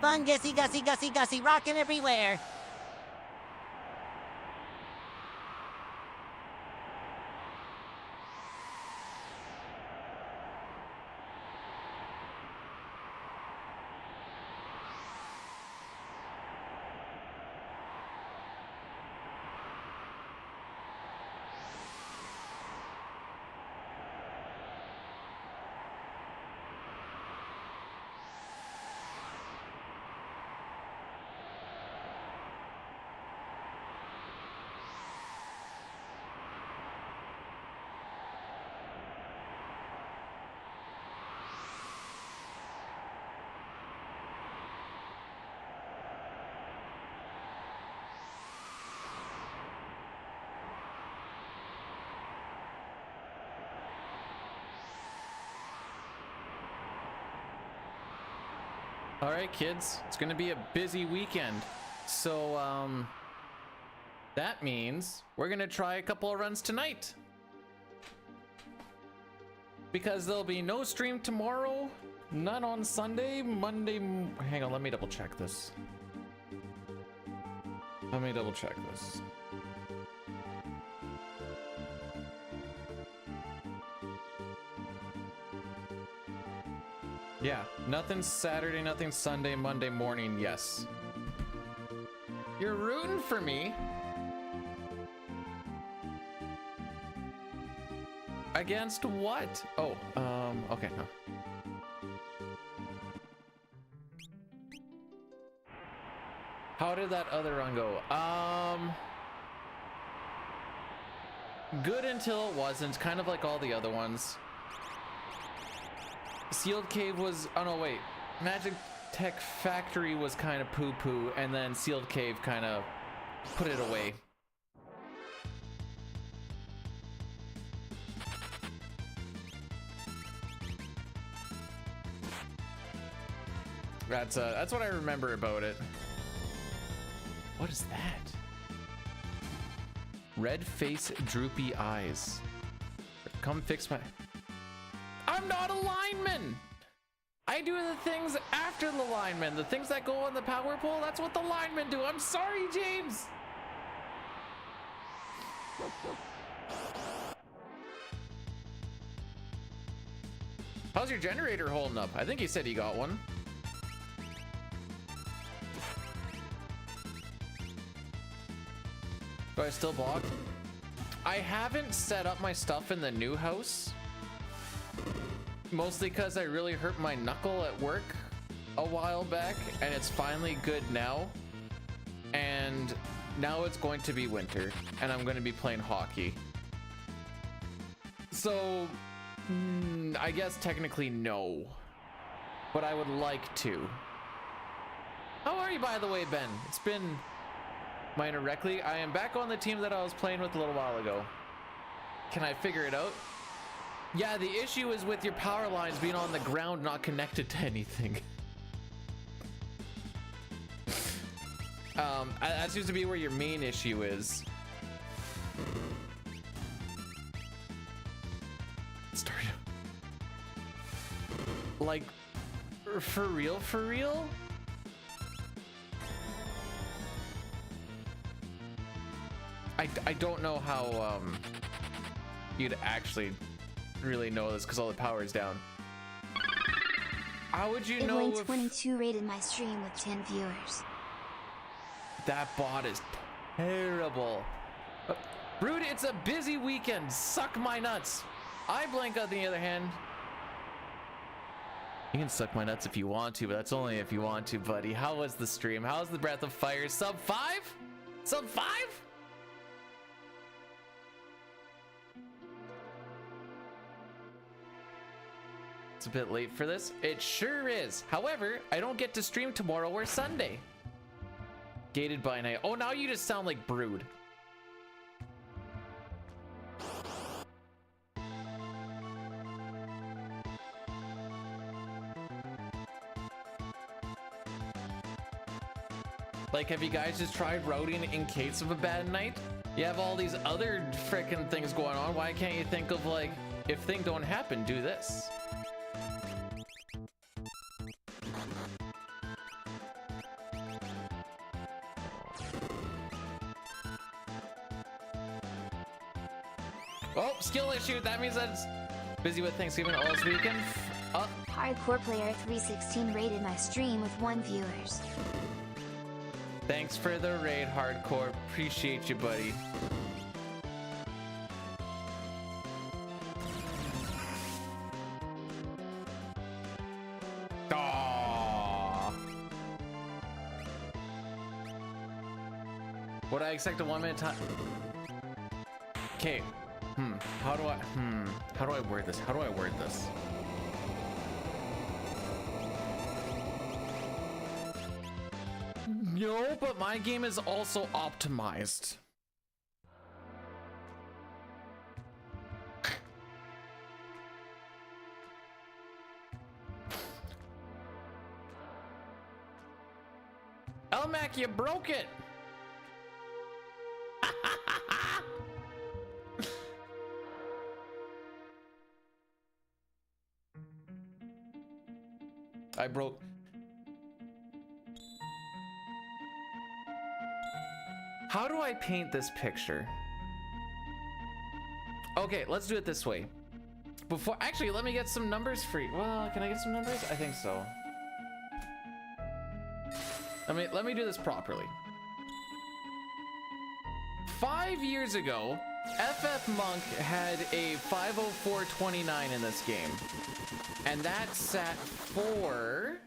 Fun, Gussie, rockin' everywhere. All right, kids, it's gonna be a busy weekend. So, that means we're gonna try a couple of runs tonight. Because there'll be no stream tomorrow, none on Sunday, Monday. Hang on, let me double check this. Yeah, nothing Saturday, nothing Sunday, Monday morning, yes. You're rooting for me. Against what? Oh, okay, no. How did that other run go? Good until it wasn't, kind of like all the other ones. Sealed Cave was, oh no, wait. Magic Tech Factory was kind of poo-poo, and then Sealed Cave kind of put it away. That's what I remember about it. What is that? Red face, droopy eyes. Come fix my... I'm not a lineman! I do the things after the lineman. The things that go on the power pole, that's what the linemen do. I'm sorry, James! How's your generator holding up? I think he said he got one. Do I still block? I haven't set up my stuff in the new house. Mostly because I really hurt my knuckle at work a while back, and it's finally good now. And now it's going to be winter, and I'm going to be playing hockey. So, I guess technically no. But I would like to. How are you, by the way, Ben? It's been... Minor Reckley. I am back on the team that I was playing with a little while ago. Can I figure it out? Yeah, the issue is with your power lines being on the ground, not connected to anything. That seems to be where your main issue is. Start. Like, for real, for real? I don't know how you'd actually really know this because all the power is down. How would you know if 22 rated my stream with 10 viewers? That bot is terrible. Brood, it's a busy weekend. Suck my nuts. I blank on the other hand. You can suck my nuts if you want to, but that's only if you want to, buddy. How was the stream? How's the Breath of Fire? Sub 5? Sub 5? It's a bit late for this. It sure is. However, I don't get to stream tomorrow or Sunday. Gated by night. Oh, now you just sound like Brood. Like, have you guys just tried routing in case of a bad night? You have all these other frickin' things going on. Why can't you think of, like, if things don't happen, do this? Oh, skill issue. That means that's busy with Thanksgiving all this weekend. Oh. Hardcore Player 316 rated my stream with 1 viewers. Thanks for the raid, Hardcore. Appreciate you, buddy. Aww. Would I expect a 1 minute time? Okay. How do I word this? How do I word this? No, but my game is also optimized. Elmac, you broke it. I broke. How do I paint this picture? Okay, let's do it this way. Before, actually, let me get some numbers for you. Well, can I get some numbers? I think so. Let me do this properly. 5 years ago, FF Monk had a 504.29 in this game. And that sat for...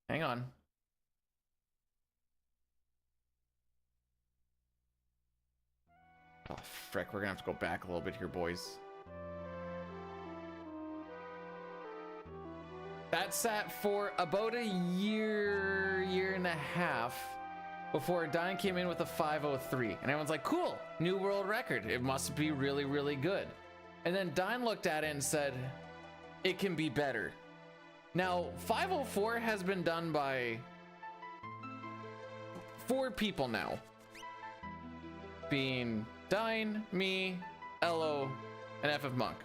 Hang on. Oh, frick, we're gonna have to go back a little bit here, boys. That sat for about a year and a half before Dine came in with a 503. And everyone's like, cool, new world record. It must be really, really good. And then Dine looked at it and said, it can be better. Now, 504 has been done by 4 people now. Being Dine, me, Elo, and FF Monk.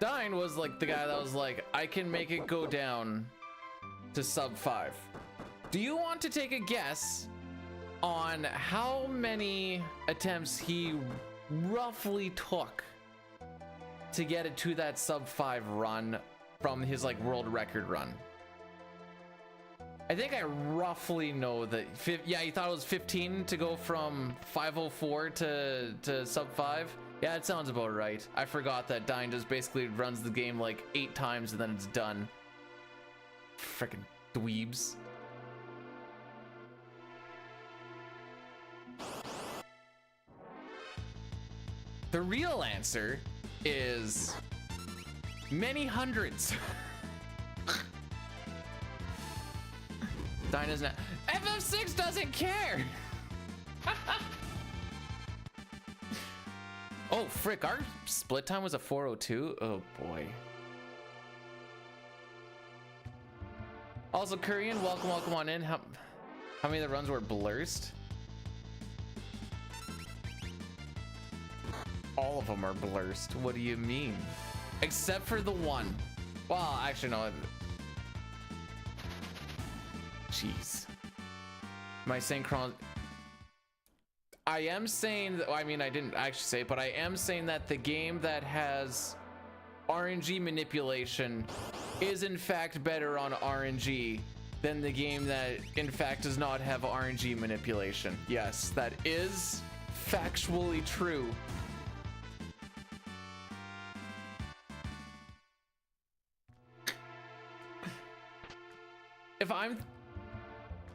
Dine was like the guy that was like, I can make it go down to sub 5. Do you want to take a guess on how many attempts he roughly took to get it to that sub 5 run from his like world record run? I think I roughly know that. Yeah, you thought it was 15 to go from 504 to sub 5. Yeah, it sounds about right. I forgot that Dine just basically runs the game like 8 times and then it's done. Frickin' dweebs. The real answer is many hundreds. Dine is not. FF6 doesn't care. Oh, frick, our split time was a 402. Oh boy. Also, Korean, welcome on in. How many of the runs were blurst? All of them are blurst. What do you mean? Except for the one. Well, actually, no. Jeez. My synchron. I am saying that, I mean, I didn't actually say it, but I am saying that the game that has RNG manipulation is in fact better on RNG than the game that in fact does not have RNG manipulation. Yes, that is factually true. If I'm...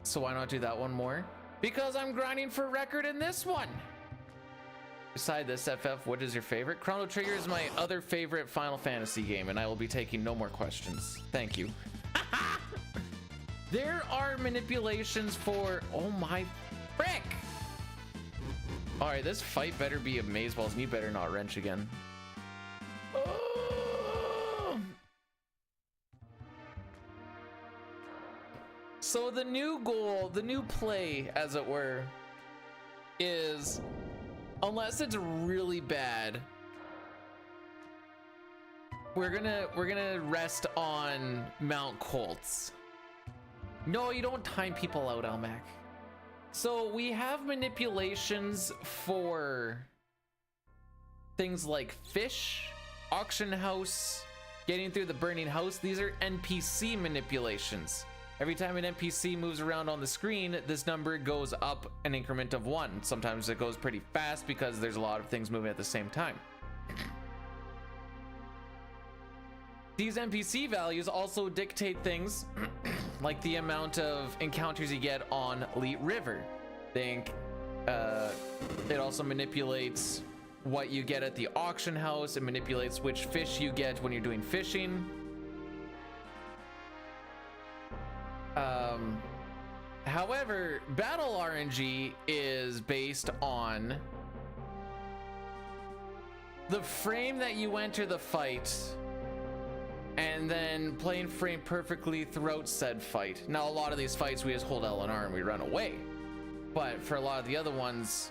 So why not do that one more? Because I'm grinding for record in this one. Beside this, FF, what is your favorite? Chrono Trigger is my other favorite Final Fantasy game, and I will be taking no more questions. Thank you. There are manipulations for... Oh my frick! Alright, this fight better be amazeballs, and you better not wrench again. Oh. So the new goal, the new play, as it were, is... Unless it's really bad, we're gonna rest on Mount Colts. No, you don't time people out, Almac. So we have manipulations for things like fish, auction house, getting through the burning house. These are NPC manipulations. Every time an NPC moves around on the screen, this number goes up an increment of 1. Sometimes it goes pretty fast because there's a lot of things moving at the same time. These NPC values also dictate things like the amount of encounters you get on Leet River. It also manipulates what you get at the auction house. It manipulates which fish you get when you're doing fishing. However, battle RNG is based on the frame that you enter the fight and then playing frame perfectly throughout said fight. Now, a lot of these fights we just hold L and R and we run away. But for a lot of the other ones,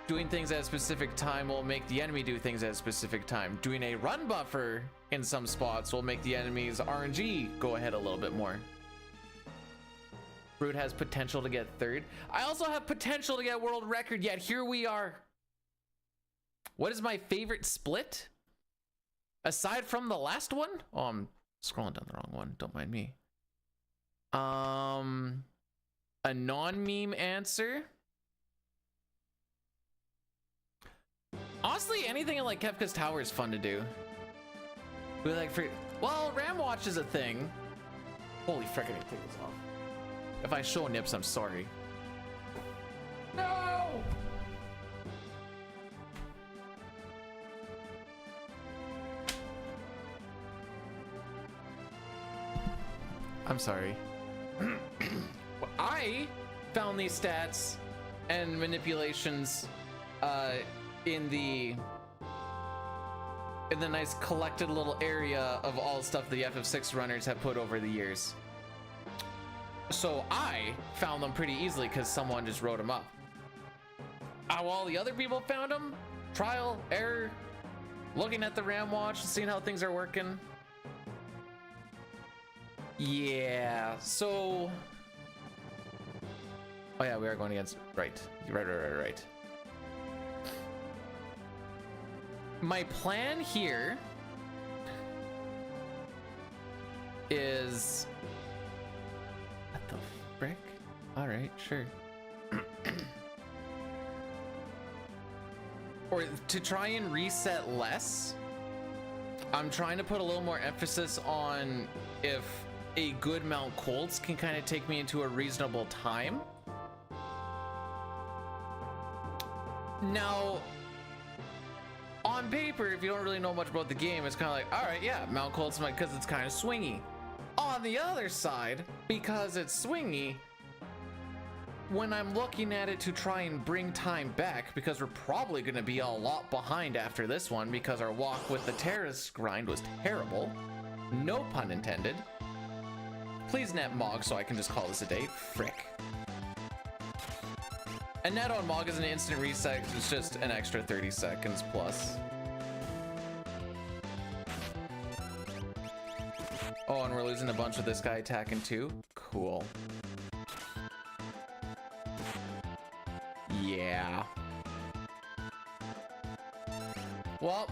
doing things at a specific time will make the enemy do things at a specific time. Doing a run buffer in some spots will make the enemy's RNG go ahead a little bit more. Brute has potential to get third. I also have potential to get world record, yet here we are. What is my favorite split? Aside from the last one? Oh, I'm scrolling down the wrong one. Don't mind me. A non-meme answer. Honestly, anything in like Kefka's Tower is fun to do. We like well, Ram Watch is a thing. Holy frick, I need to take this off. If I show nips, I'm sorry. No! I'm sorry. Well, I found these stats and manipulations in the nice collected little area of all stuff the FF6 runners have put over the years. So I found them pretty easily because someone just wrote them up. How all the other people found them? Trial, error, looking at the RAM watch, seeing how things are working. Yeah, so... Oh yeah, we are going against... Right. Right. My plan here is... What the frick? Alright, sure. Or to try and reset less, I'm trying to put a little more emphasis on if a good Mount Colts can kind of take me into a reasonable time. Now, on paper, if you don't really know much about the game, it's kind of like, all right, yeah, Mount Colts, because it's kind of swingy. On the other side, because it's swingy, when I'm looking at it to try and bring time back, because we're probably going to be a lot behind after this one because our walk with the terrorist grind was terrible. No pun intended. Please net Mog so I can just call this a day. Frick. And net on Mog is an instant reset. It's just an extra 30 seconds plus. Oh, and we're losing a bunch of this guy attacking too? Cool. Yeah. Well,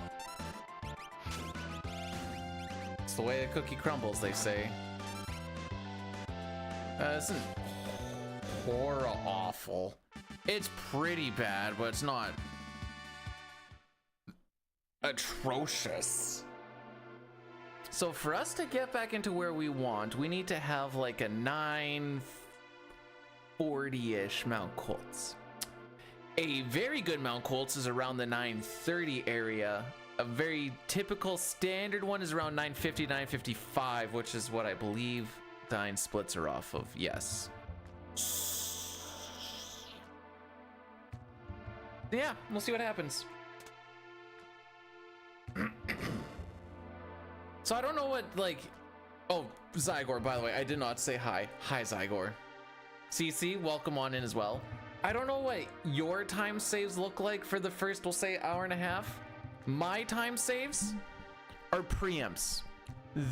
it's the way the cookie crumbles, they say. This isn't horror awful. It's pretty bad, but it's not atrocious. So for us to get back into where we want, we need to have like a 940-ish Mount Colts. A very good Mount Colts is around the 930 area. A very typical standard one is around 950, 955, which is what I believe 9 splits are off of. Yes. Yeah, we'll see what happens. So I don't know what, like... Oh, Zygor, by the way, I did not say hi. Hi, Zygor. CC, welcome on in as well. I don't know what your time saves look like for the first, we'll say, hour and a half. My time saves are preempts.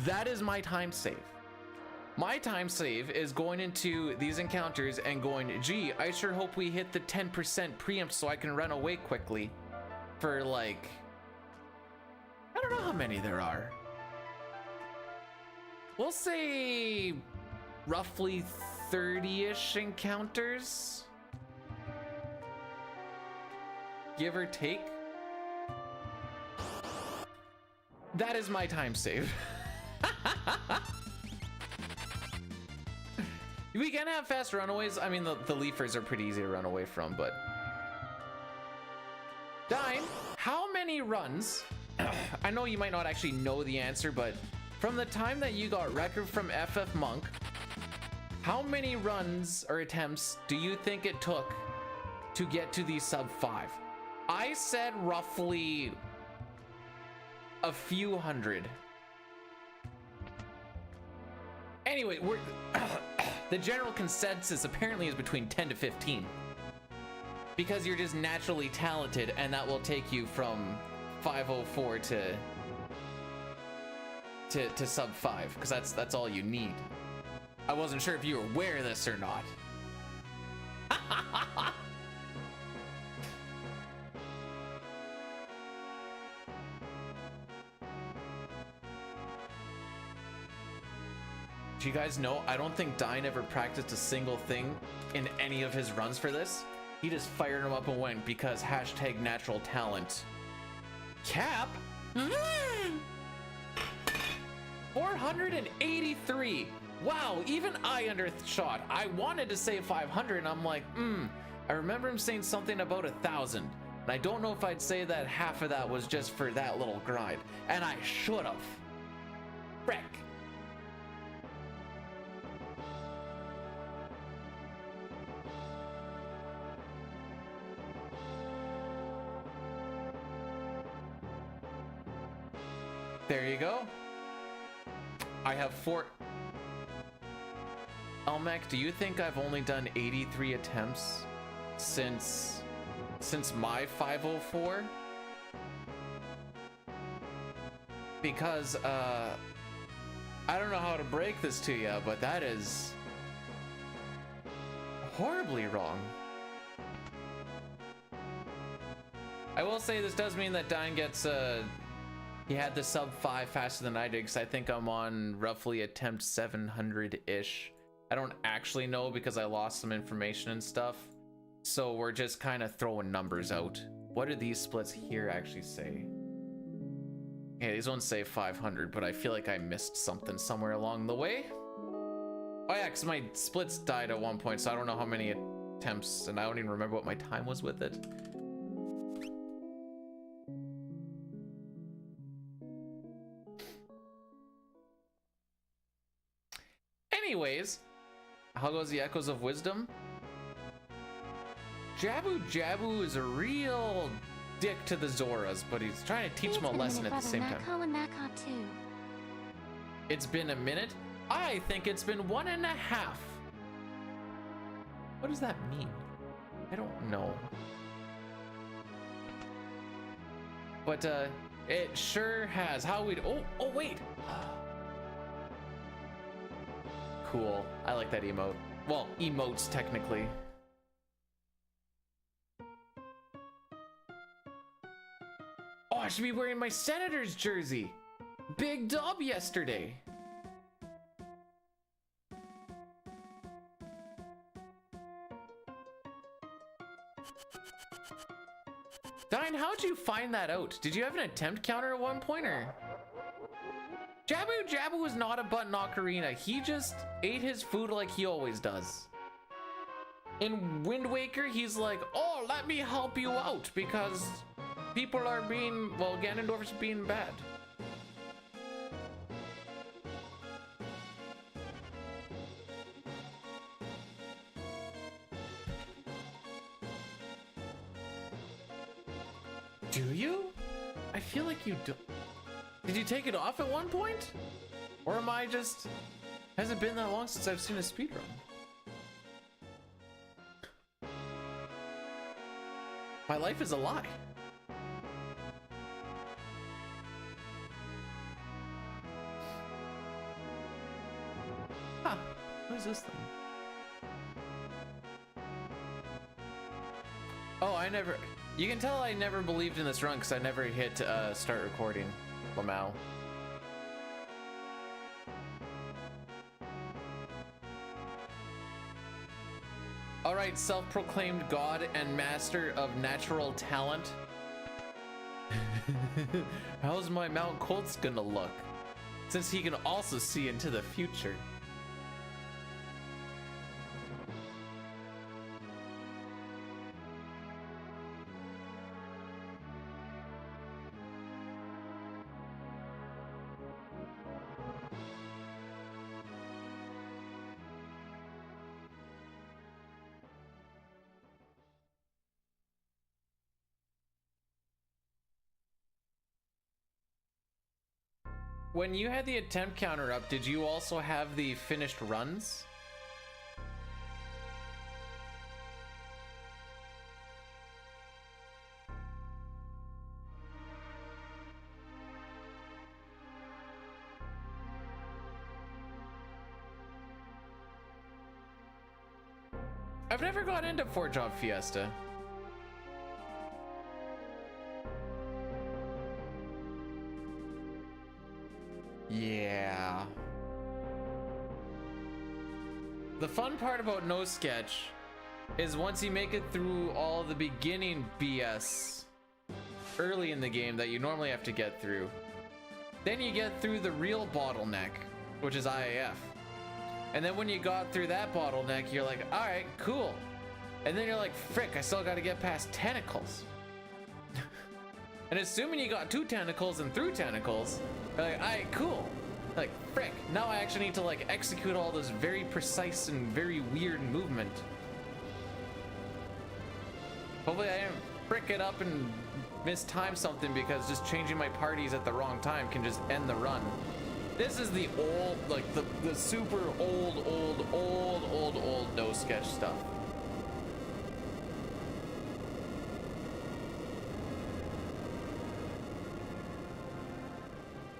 That is my time save. My time save is going into these encounters and going, gee, I sure hope we hit the 10% preempt so I can run away quickly for like, I don't know how many there are. We'll say roughly 30-ish encounters, give or take. That is my time save. We can have fast runaways. I mean, the leafers are pretty easy to run away from, but... Dine, how many runs? I know you might not actually know the answer, but from the time that you got record from FF Monk, how many runs or attempts do you think it took to get to the sub 5? I said roughly a few hundred. Anyway, we're the general consensus apparently is between 10 to 15, because you're just naturally talented, and that will take you from 504 to sub 5, because that's all you need. I wasn't sure if you were aware of this or not. Do you guys know, I don't think Dine ever practiced a single thing in any of his runs for this. He just fired him up and went because hashtag natural talent. Cap? 483. Wow, even I undershot. I wanted to say 500 and I'm like, I remember him saying something about 1,000. And I don't know if I'd say that half of that was just for that little grind. And I should have. Frick. There you go. I have 4. Elmec, do you think I've only done 83 attempts since my 504? Because I don't know how to break this to you, but that is horribly wrong. I will say this does mean that Dine gets he had the sub 5 faster than I did, because I think I'm on roughly attempt 700-ish. I don't actually know because I lost some information and stuff. So we're just kind of throwing numbers out. What do these splits here actually say? Yeah, these ones say 500, but I feel like I missed something somewhere along the way. Oh yeah, because my splits died at one point, so I don't know how many attempts, and I don't even remember what my time was with it. Anyways, how goes the Echoes of Wisdom? Jabu Jabu is a real dick to the Zoras, but he's trying to teach them a lesson at the same time. It's been a minute? I think it's been 1.5. What does that mean? I don't know. But it sure has. How we'd oh wait. Cool. I like that emote. Well, emotes technically. Oh, I should be wearing my Senator's jersey. Big dub yesterday. Dine, how'd you find that out? Did you have an attempt counter at one point, or? Jabu Jabu was not a button ocarina. He just ate his food like he always does. In Wind Waker, he's like, oh, let me help you out because people are being, well, Ganondorf's being bad. Do you? I feel like you do. Did you take it off at one point? Or am I just... Has it been that long since I've seen a speedrun? My life is a lie. Huh. What is this thing? Oh, I never... You can tell I never believed in this run because I never hit start recording. Lamau. Alright, self-proclaimed god and master of natural talent. How's my Mount Colt's gonna look? Since he can also see into the future. When you had the attempt counter up, did you also have the finished runs? I've never gone into 4-Job Fiesta. Yeah. The fun part about No Sketch is once you make it through all the beginning BS early in the game that you normally have to get through, then you get through the real bottleneck, which is IAF. And then when you got through that bottleneck, you're like, all right, cool. And then you're like, frick, I still got to get past tentacles. And assuming you got 2 tentacles and through tentacles, you're like, all right, cool. Like, frick, now I actually need to like execute all this very precise and very weird movement. Hopefully I didn't frick it up and mistime something, because just changing my parties at the wrong time can just end the run. This is the old, like the super old No Sketch stuff.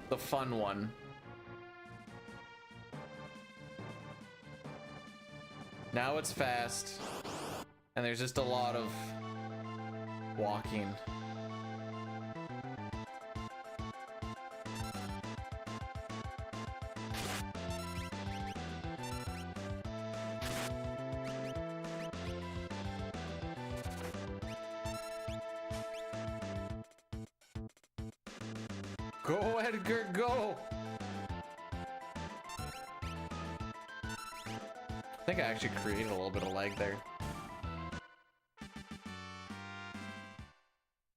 The fun one. Now it's fast, and there's just a lot of walking. Go, Edgar, go! I think I actually created a little bit of lag there.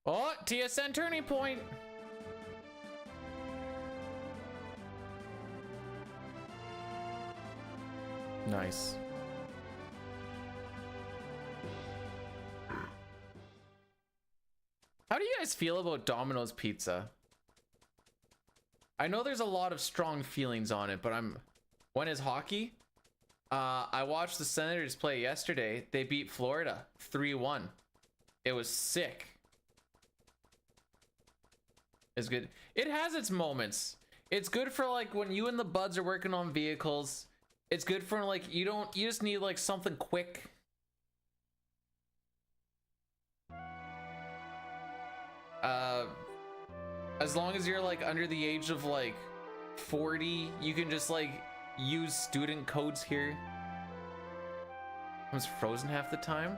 Oh, TSN turning point! Nice. How do you guys feel about Domino's Pizza? I know there's a lot of strong feelings on it, but when is hockey? I watched the Senators play yesterday. They beat Florida 3-1. It was sick. It's good. It has its moments. It's good for like when you and the buds are working on vehicles. It's good for like you just need like something quick. As long as you're like under the age of like 40, you can just like use student codes here. It's frozen half the time.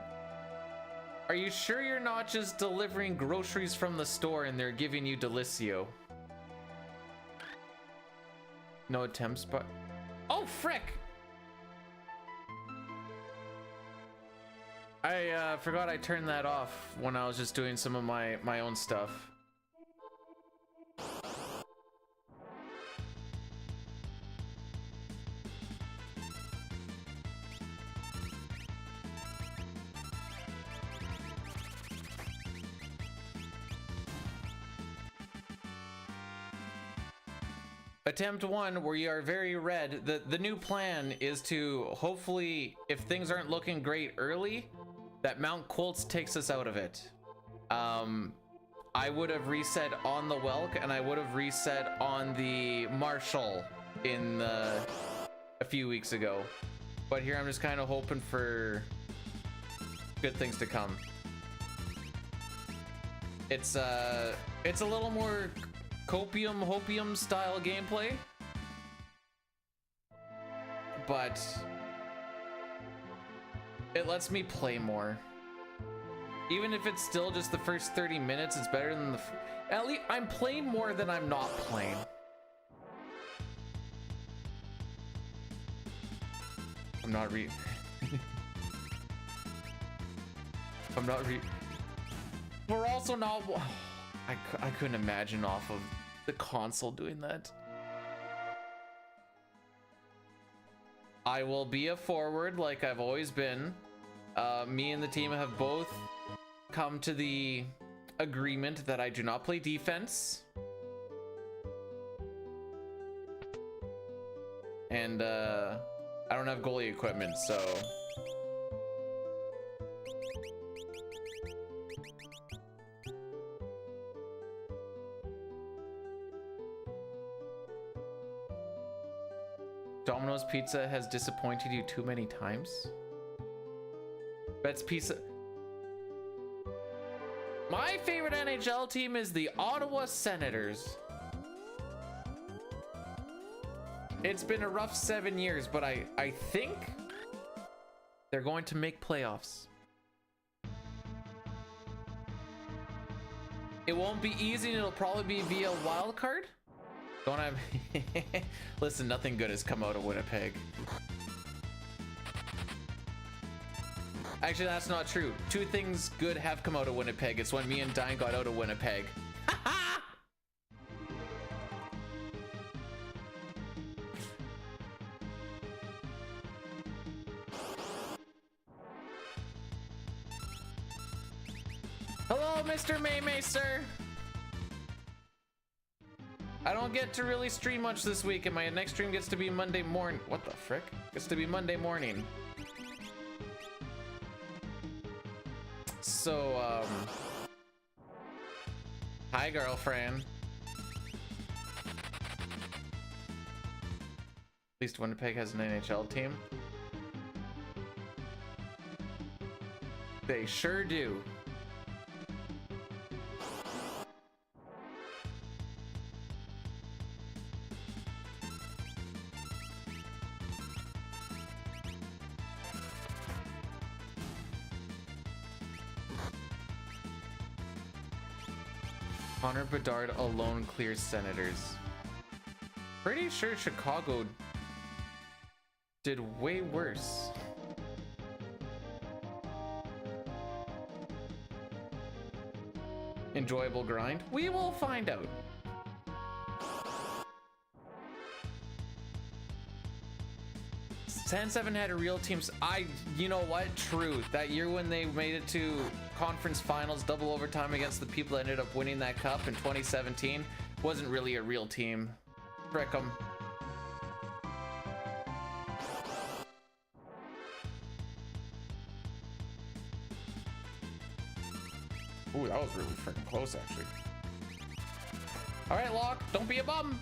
Are you sure you're not just delivering groceries from the store and they're giving you Delicio? No attempts, but oh frick! I forgot I turned that off when I was just doing some of my own stuff. Attempt 1, where you are very red. The new plan is to hopefully, if things aren't looking great early, that Mount Colts takes us out of it. I would have reset on the Welk, and I would have reset on the Marshall in a few weeks ago. But here I'm just kind of hoping for good things to come. It's a little more hopium style gameplay, but it lets me play more. Even if it's still just the first 30 minutes, it's better than at least I'm playing more than I'm not playing. I'm not We're also not. I couldn't imagine off of the console doing that. I will be a forward like I've always been. Me and the team have both come to the agreement that I do not play defense. And I don't have goalie equipment, so Domino's Pizza has disappointed you too many times? Bet's Pizza. My favorite NHL team is the Ottawa Senators. It's been a rough 7 years, but I think they're going to make playoffs. It won't be easy, and it'll probably be via wild card. Don't have listen, nothing good has come out of Winnipeg. Actually, that's not true. Two things good have come out of Winnipeg. It's when me and Dine got out of Winnipeg. Hello, Mr. Maymay, sir. I don't get to really stream much this week, and my next stream gets to be Monday morning. What the frick? Gets to be Monday morning. So, hi, girlfriend. At least Winnipeg has an NHL team. They sure do. Connor Bedard alone clears Senators. Pretty sure Chicago did way worse. Enjoyable grind? We will find out. Ten-7 had a real team. You know what? True. That year when they made it to conference finals, double overtime against the people that ended up winning that cup in 2017, wasn't really a real team. Frick 'em. Ooh, that was really freaking close, actually. All right, Locke, don't be a bum.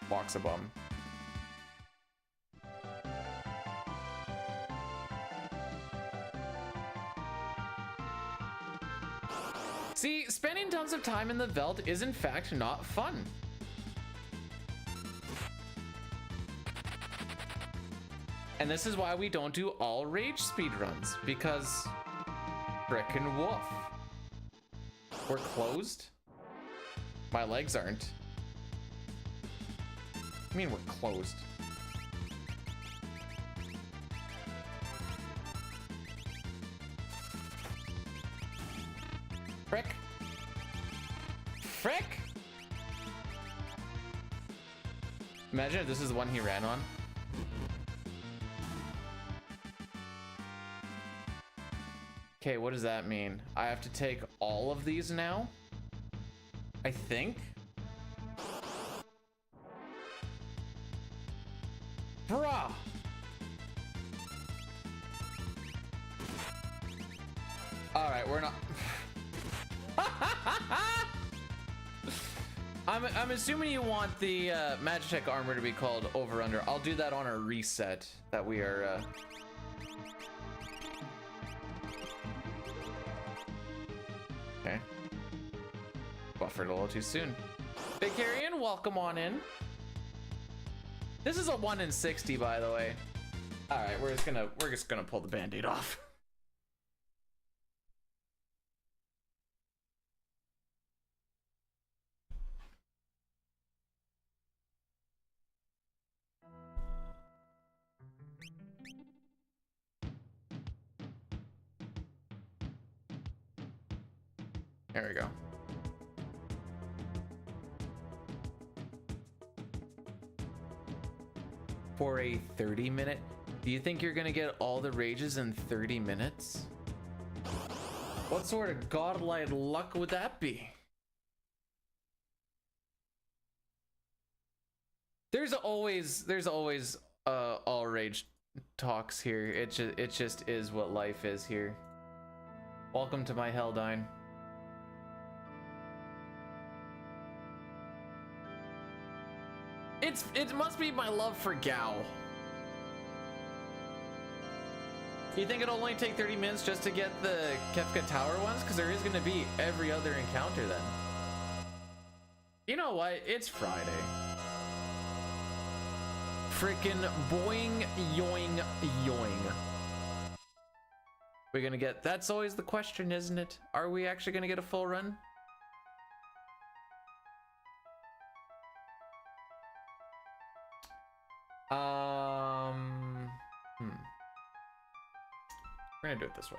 Locke's a bum. See, spending tons of time in the Veld is in fact not fun. And this is why we don't do all rage speedruns, because frickin' woof. We're closed? My legs aren't. I mean, we're closed. Frick. Frick! Imagine if this is the one he ran on. Okay, what does that mean? I have to take all of these now? I think? Bruh! Alright, we're not... I'm assuming you want the Magitech armor to be called over under. I'll do that on a reset that we are okay. Buffered a little too soon. Big Carrion, welcome on in. This is a 1 in 60, by the way. All right, we're just gonna pull the band-aid off. There we go. For a 30-minute, do you think you're gonna get all the rages in 30 minutes? What sort of godlike luck would that be? There's always all rage talks here. It just is what life is here. Welcome to my Helldine. It must be my love for Gau. You think it'll only take 30 minutes just to get the Kefka Tower ones? Because there is going to be every other encounter then. You know what? It's Friday. Frickin' boing, yoing, yoing. We're gonna get... That's always the question, isn't it? Are we actually gonna get a full run? We're gonna do it this way.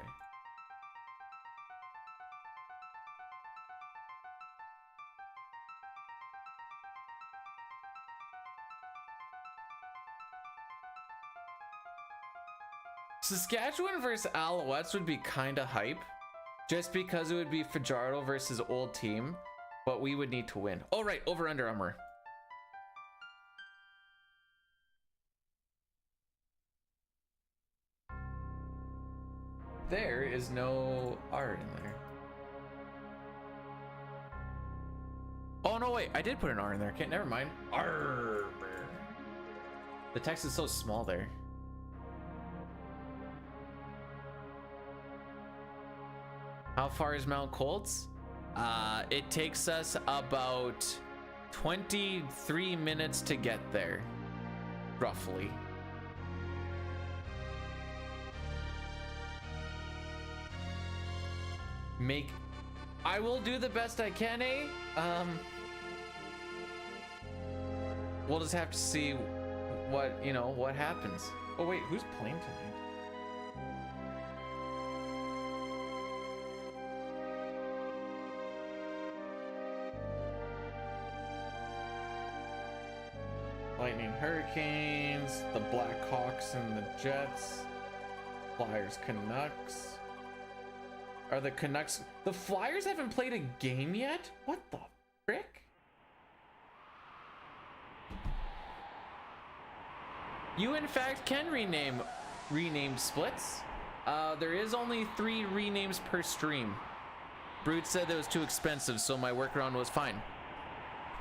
Saskatchewan versus Alouettes would be kinda hype, just because it would be Fajardo versus old team, but we would need to win. Oh right, over Under Armour. There is no R in there. Oh no, wait, I did put an R in there. Okay, never mind. R. The text is so small there. How far is Mount Colts? It takes us about 23 minutes to get there, roughly. I will do the best I can, eh? We'll just have to see what, you know, what happens. Oh wait, who's playing tonight? Lightning Hurricanes, the Blackhawks and the Jets, Flyers Canucks. Are the Canucks... The Flyers haven't played a game yet? What the frick? You in fact can rename splits. There is only 3 renames per stream. Brute said that was too expensive, so my workaround was fine.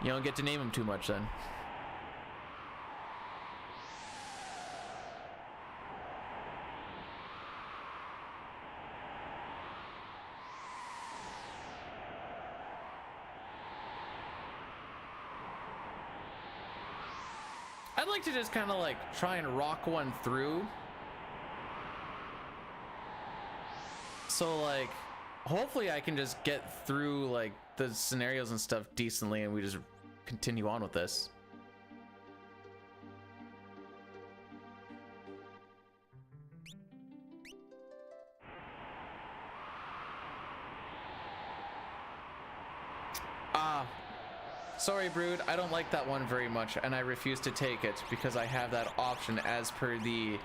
You don't get to name them too much then. I'd like to just kind of like try and rock one through. So like, hopefully I can just get through like the scenarios and stuff decently and we just continue on with this. Sorry, Brood, I don't like that one very much, and I refuse to take it because I have that option as per the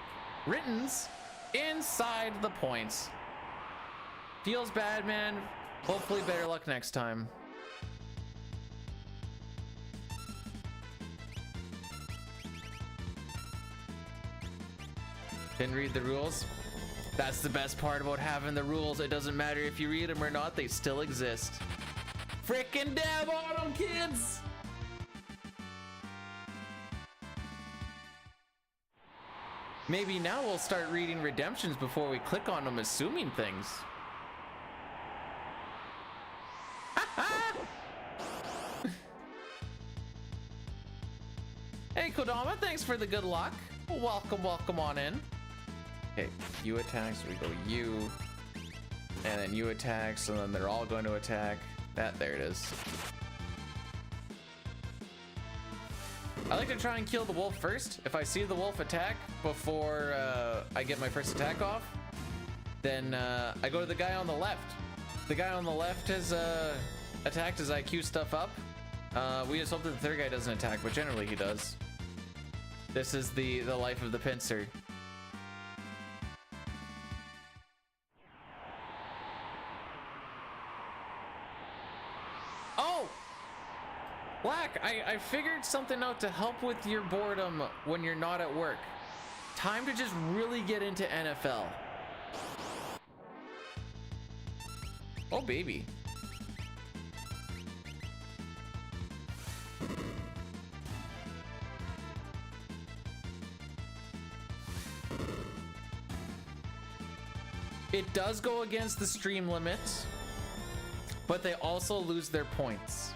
writtens inside the points. Feels bad, man. Hopefully better luck next time. Didn't read the rules. That's the best part about having the rules. It doesn't matter if you read them or not, they still exist. Frickin' dab on them, kids! Maybe now we'll start reading redemptions before we click on them, assuming things. Hey Kodama, thanks for the good luck. Welcome, welcome on in. Okay, you attack, so we go you, and then you attack, so then they're all going to attack. That, there it is. I like to try and kill the wolf first. If I see the wolf attack before I get my first attack off, then I go to the guy on the left. The guy on the left has attacked as I queue stuff up. We just hope that the third guy doesn't attack, but generally he does. This is the life of the pincer. Oh! Black, I figured something out to help with your boredom when you're not at work. Time to just really get into NFL. Oh, baby. It does go against the stream limits, but they also lose their points.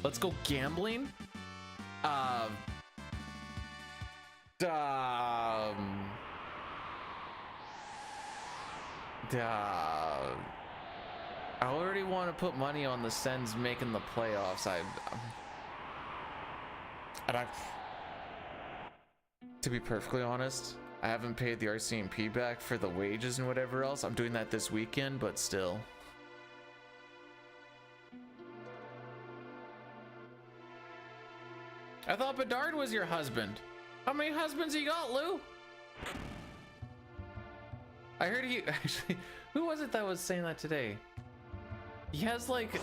Let's go gambling. I already want to put money on the Sens making the playoffs. To be perfectly honest, I haven't paid the RCMP back for the wages and whatever else. I'm doing that this weekend, but still. I thought Bedard was your husband. How many husbands you got, Lou? I heard he actually, who was it that was saying that today? He has like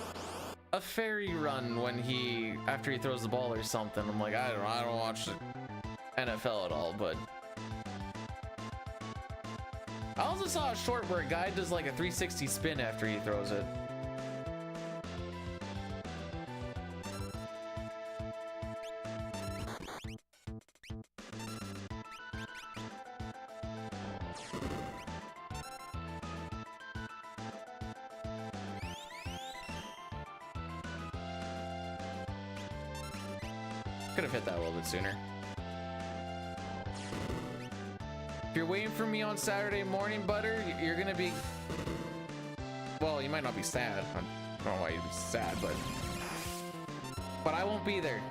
a fairy run when after he throws the ball or something. I'm like, I don't watch the NFL at all, but I also saw a short where a guy does like a 360 spin after he throws it. Could have hit that a little bit sooner. If you're waiting for me on Saturday morning, Butter, you're gonna be... Well, you might not be sad. I don't know why you'd be sad, but I won't be there.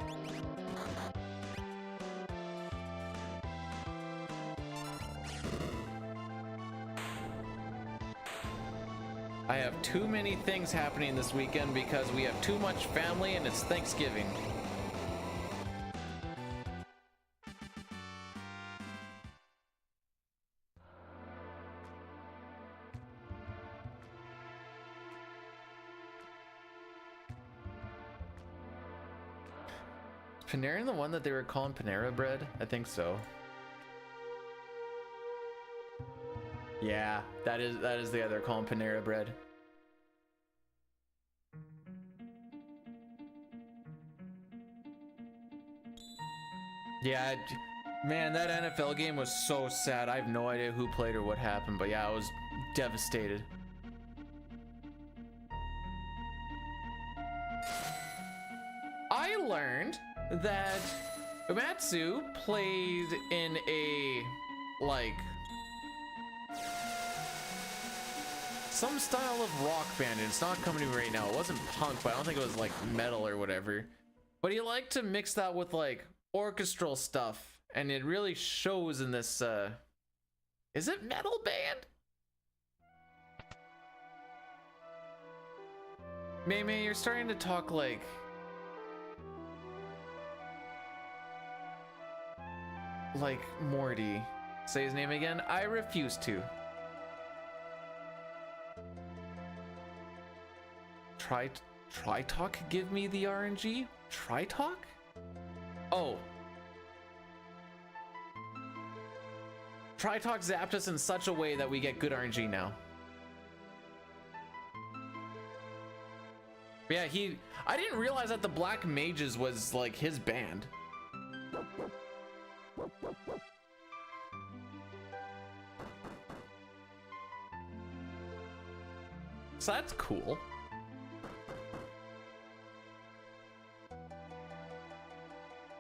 I have too many things happening this weekend because we have too much family and it's Thanksgiving. Panera the one that they were calling Panera bread? I think so. Yeah, that is the other calling Panera bread. Yeah, man, that NFL game was so sad. I have no idea who played or what happened, but yeah, I was devastated. I learned that Uematsu played in a, like, some style of rock band. It's not coming to me right now. It wasn't punk, but I don't think it was like metal or whatever. But he liked to mix that with like orchestral stuff, and it really shows in this, is it metal band? May, you're starting to talk like... Morty. Say his name again. I refuse to. Tritalk give me the RNG? Tritalk? Oh. Tritalk zapped us in such a way that we get good RNG now. Yeah, I didn't realize that the Black Mages was like his band. So that's cool.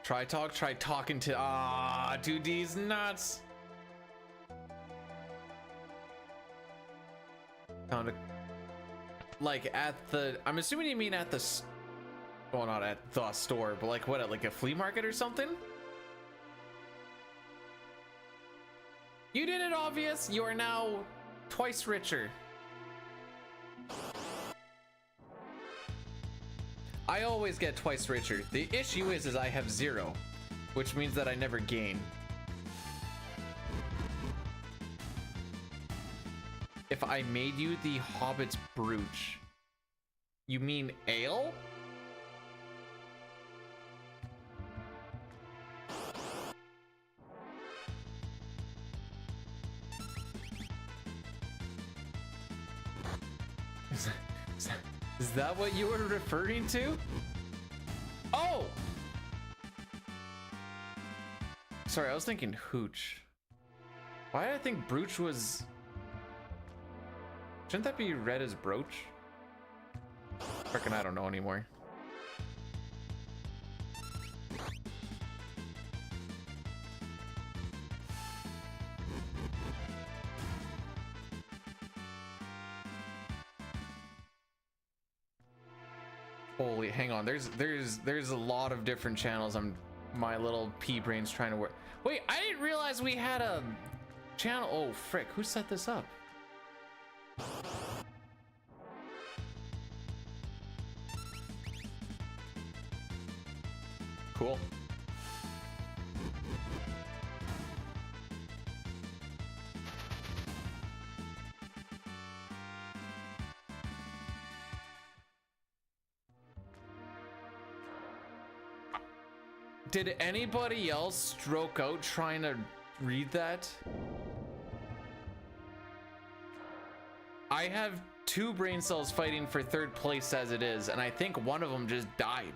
Try talking to 2D's nuts. Found a, like at the, I'm assuming you mean at the, well, not at the store, but like what, at like a flea market or something? You did it, obvious. You are now twice richer. I always get twice richer. The issue is I have 0, which means that I never gain. If I made you the Hobbit's brooch, you mean ale? Is that what you were referring to? Oh! Sorry, I was thinking hooch. Why did I think brooch was... Shouldn't that be read as brooch? Frickin' I don't know anymore. Holy, hang on. There's a lot of different channels. My little pea brain's trying to work. Wait, I didn't realize we had a channel. Oh frick, who set this up? Cool. Did anybody else stroke out trying to read that? I have 2 brain cells fighting for 3rd place as it is, and I think one of them just died.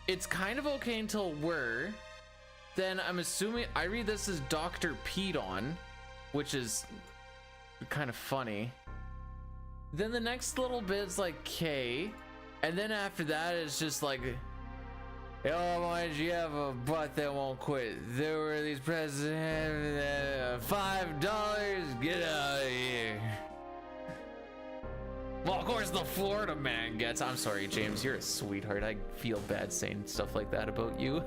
It's kind of okay until we're. Then I'm assuming I read this as Dr. Pedon, which is kind of funny. Then the next little bit's like K, and then after that it's just like, oh, why did you have a butt that won't quit? There were these presidents, $5, get out of here. Well, of course the Florida man gets. I'm sorry, James, you're a sweetheart. I feel bad saying stuff like that about you.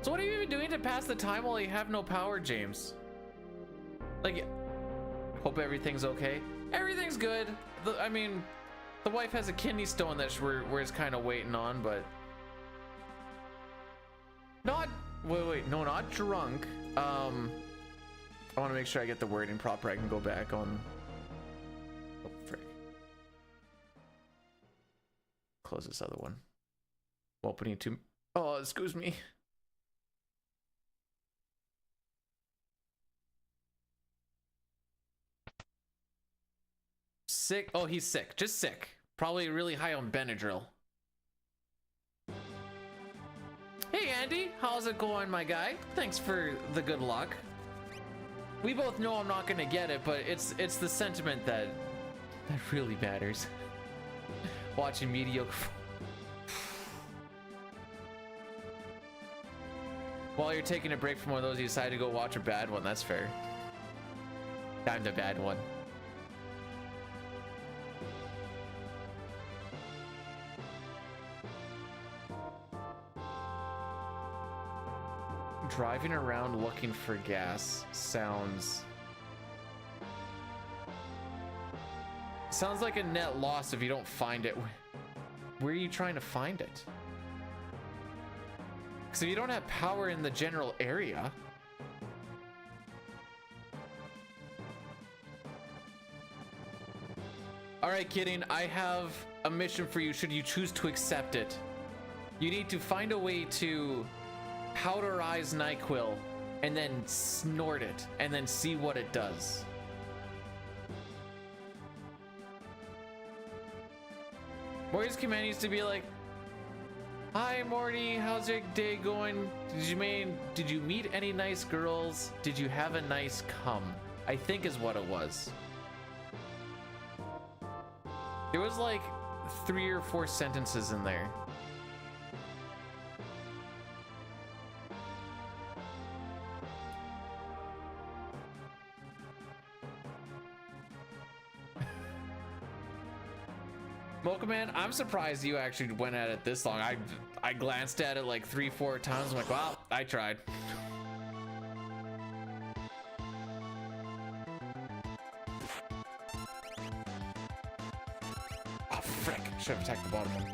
So what are you even doing to pass the time while you have no power, James? Like, hope everything's okay. Everything's good. I mean, the wife has a kidney stone that we're just kind of waiting on, but not. Wait, no, not drunk. I want to make sure I get the wording proper. I can go back on. Oh, frick. Close this other one. Opening to. Oh, excuse me. Sick. Oh, he's sick. Just sick. Probably really high on Benadryl. Hey, Andy. How's it going, my guy? Thanks for the good luck. We both know I'm not gonna get it, but it's the sentiment that really matters. Watching mediocre. While you're taking a break from one of those, you decide to go watch a bad one. That's fair. I'm the bad one. Driving around looking for gas sounds like a net loss if you don't find it. Where are you trying to find it? Because if you don't have power in the general area. All right, kidding. I have a mission for you should you choose to accept it. You need to find a way to powderize NyQuil and then snort it and then see what it does. Morty's command used to be like, "Hi Morty, how's your day going? Did you meet any nice girls? Did you have a nice cum?" I think is what it was. There was like 3 or 4 sentences in there. Mocha Man, I'm surprised you actually went at it this long. I glanced at it like 3-4 times. I'm like, wow, I tried. Oh, frick. Should have attacked the bottom one.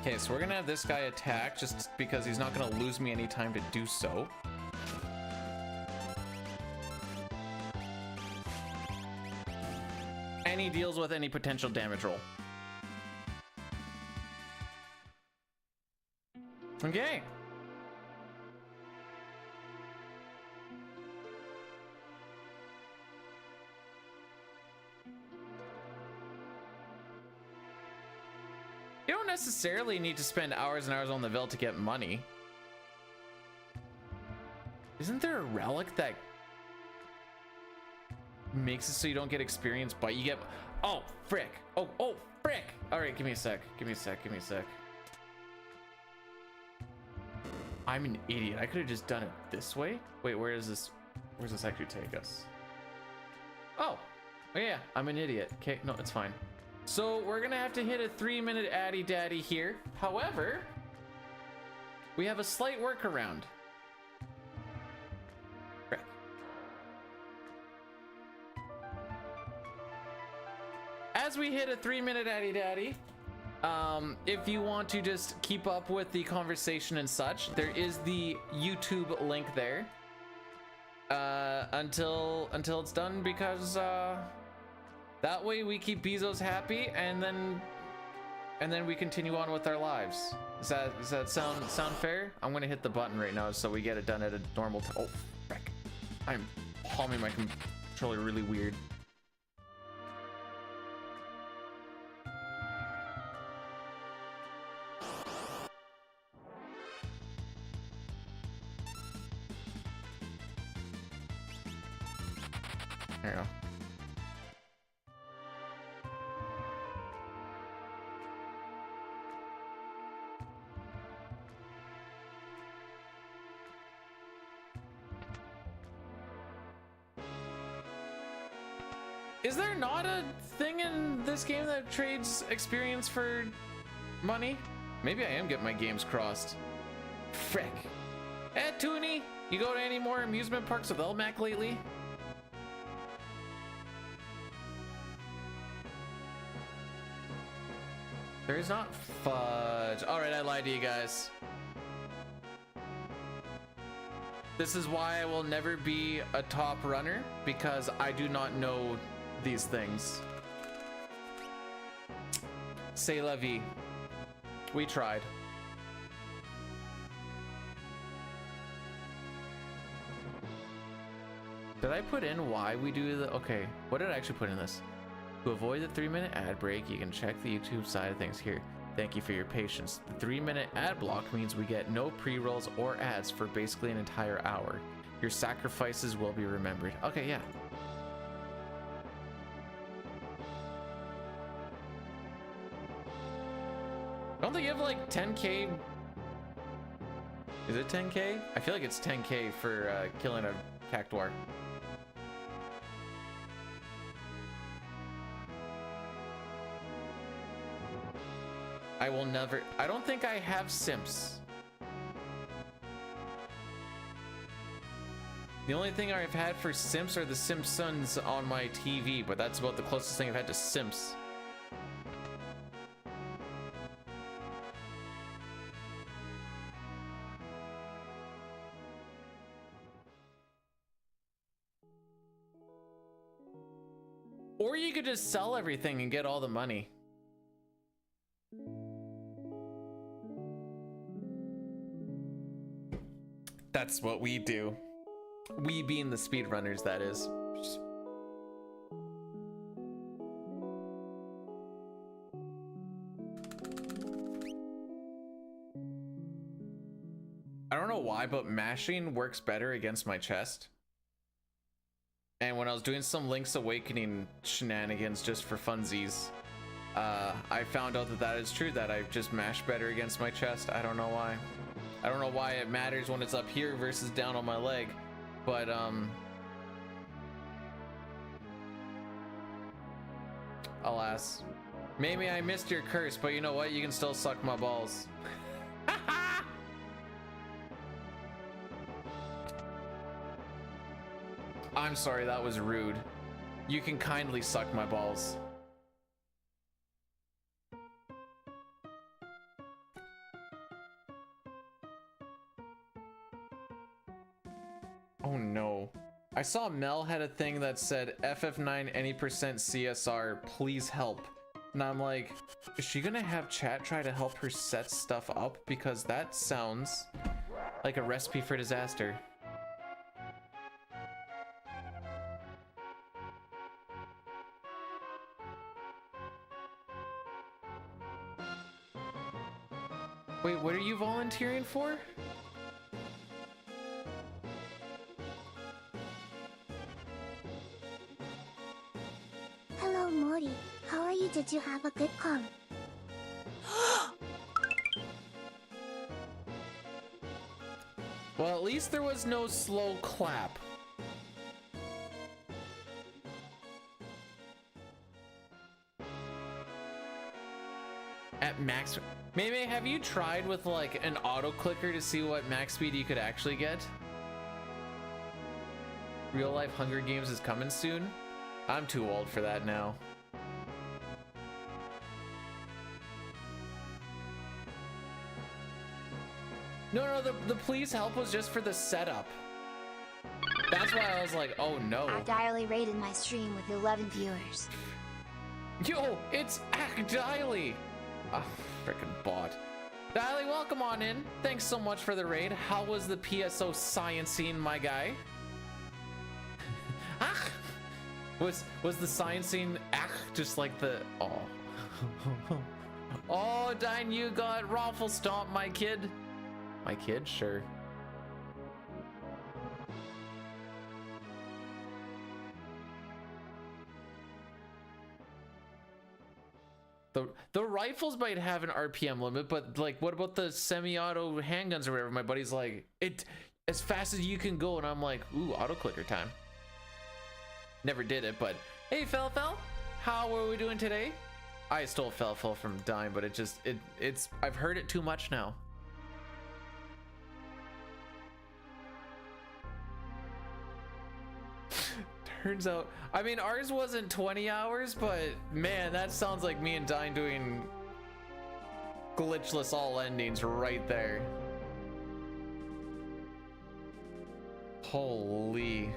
Okay, so we're gonna have this guy attack just because he's not gonna lose me any time to do so. And he deals with any potential damage roll. Okay. You don't necessarily need to spend hours and hours on the Ville to get money. Isn't there a relic that makes it so you don't get experience, but you get... Oh, frick. Oh, frick. All right, give me a sec. Give me a sec. I'm an idiot. I could have just done it this way. Wait, where's this actually take us? Oh yeah, I'm an idiot. Okay, no, it's fine. So we're gonna have to hit a 3-minute addy daddy here. However, we have a slight workaround. Frick. As we hit a 3-minute addy daddy, if you want to just keep up with the conversation and such, there is the YouTube link there until it's done, because that way we keep Bezos happy, and then we continue on with our lives. Does that sound fair? I'm gonna hit the button right now so we get it done at a normal time. Oh, frick. I'm palming my controller really weird. There you go. Is there not a thing in this game that trades experience for money? Maybe I am getting my games crossed. Frick. Toonie, you go to any more amusement parks with LMAC lately? There is not fudge. All right, I lied to you guys. This is why I will never be a top runner, because I do not know these things. C'est la vie. We tried. Did I put in why we do the... Okay, what did I actually put in this? To avoid the 3-minute ad break, you can check the YouTube side of things here. Thank you for your patience. The 3-minute ad block means we get no pre-rolls or ads for basically an entire hour. Your sacrifices will be remembered. Okay, yeah. Don't they give like 10k? Is it 10k? I feel like it's 10k for killing a cactuar. I will never... I don't think I have simps. The only thing I've had for simps are the Simpsons on my TV, but that's about the closest thing I've had to simps. Or you could just sell everything and get all the money. That's what we do. We being the speedrunners, that is. I don't know why, but mashing works better against my chest. And when I was doing some Link's Awakening shenanigans just for funsies, I found out that that is true, that I just mash better against my chest. I don't know why. I don't know why it matters when it's up here versus down on my leg, but alas. Maybe I missed your curse, but you know what? You can still suck my balls. I'm sorry, that was rude. You can kindly suck my balls. Oh no. I saw Mel had a thing that said FF9 any percent CSR, please help. And I'm like, is she gonna have chat try to help her set stuff up? Because that sounds like a recipe for disaster. Wait, what are you volunteering for? Hello, Mori. How are you? Did you have a good con? Well, at least there was no slow clap. At max, maybe have you tried with like an auto clicker to see what max speed you could actually get? Real life Hunger Games is coming soon. I'm too old for that now. No, the please help was just for the setup. That's why I was like, oh no. Actiley rated my stream with 11 viewers. Yo, it's Actiley. Ah, frickin' bot. Diley, welcome on in. Thanks so much for the raid. How was the PSO science scene, my guy? Ah! Was the science scene just like the oh. Oh, Dine, you got Raffle Stomp, my kid. My kid, sure. The rifles might have an RPM limit, but like, what about the semi-auto handguns or whatever? My buddy's like, it as fast as you can go, and I'm like, ooh, auto clicker time. Never did it, but hey, Fel, how are we doing today? I stole Fel from Dime, but it's I've heard it too much now. Turns out, I mean, ours wasn't 20 hours, but man, that sounds like me and Dine doing glitchless all endings right there. Holy.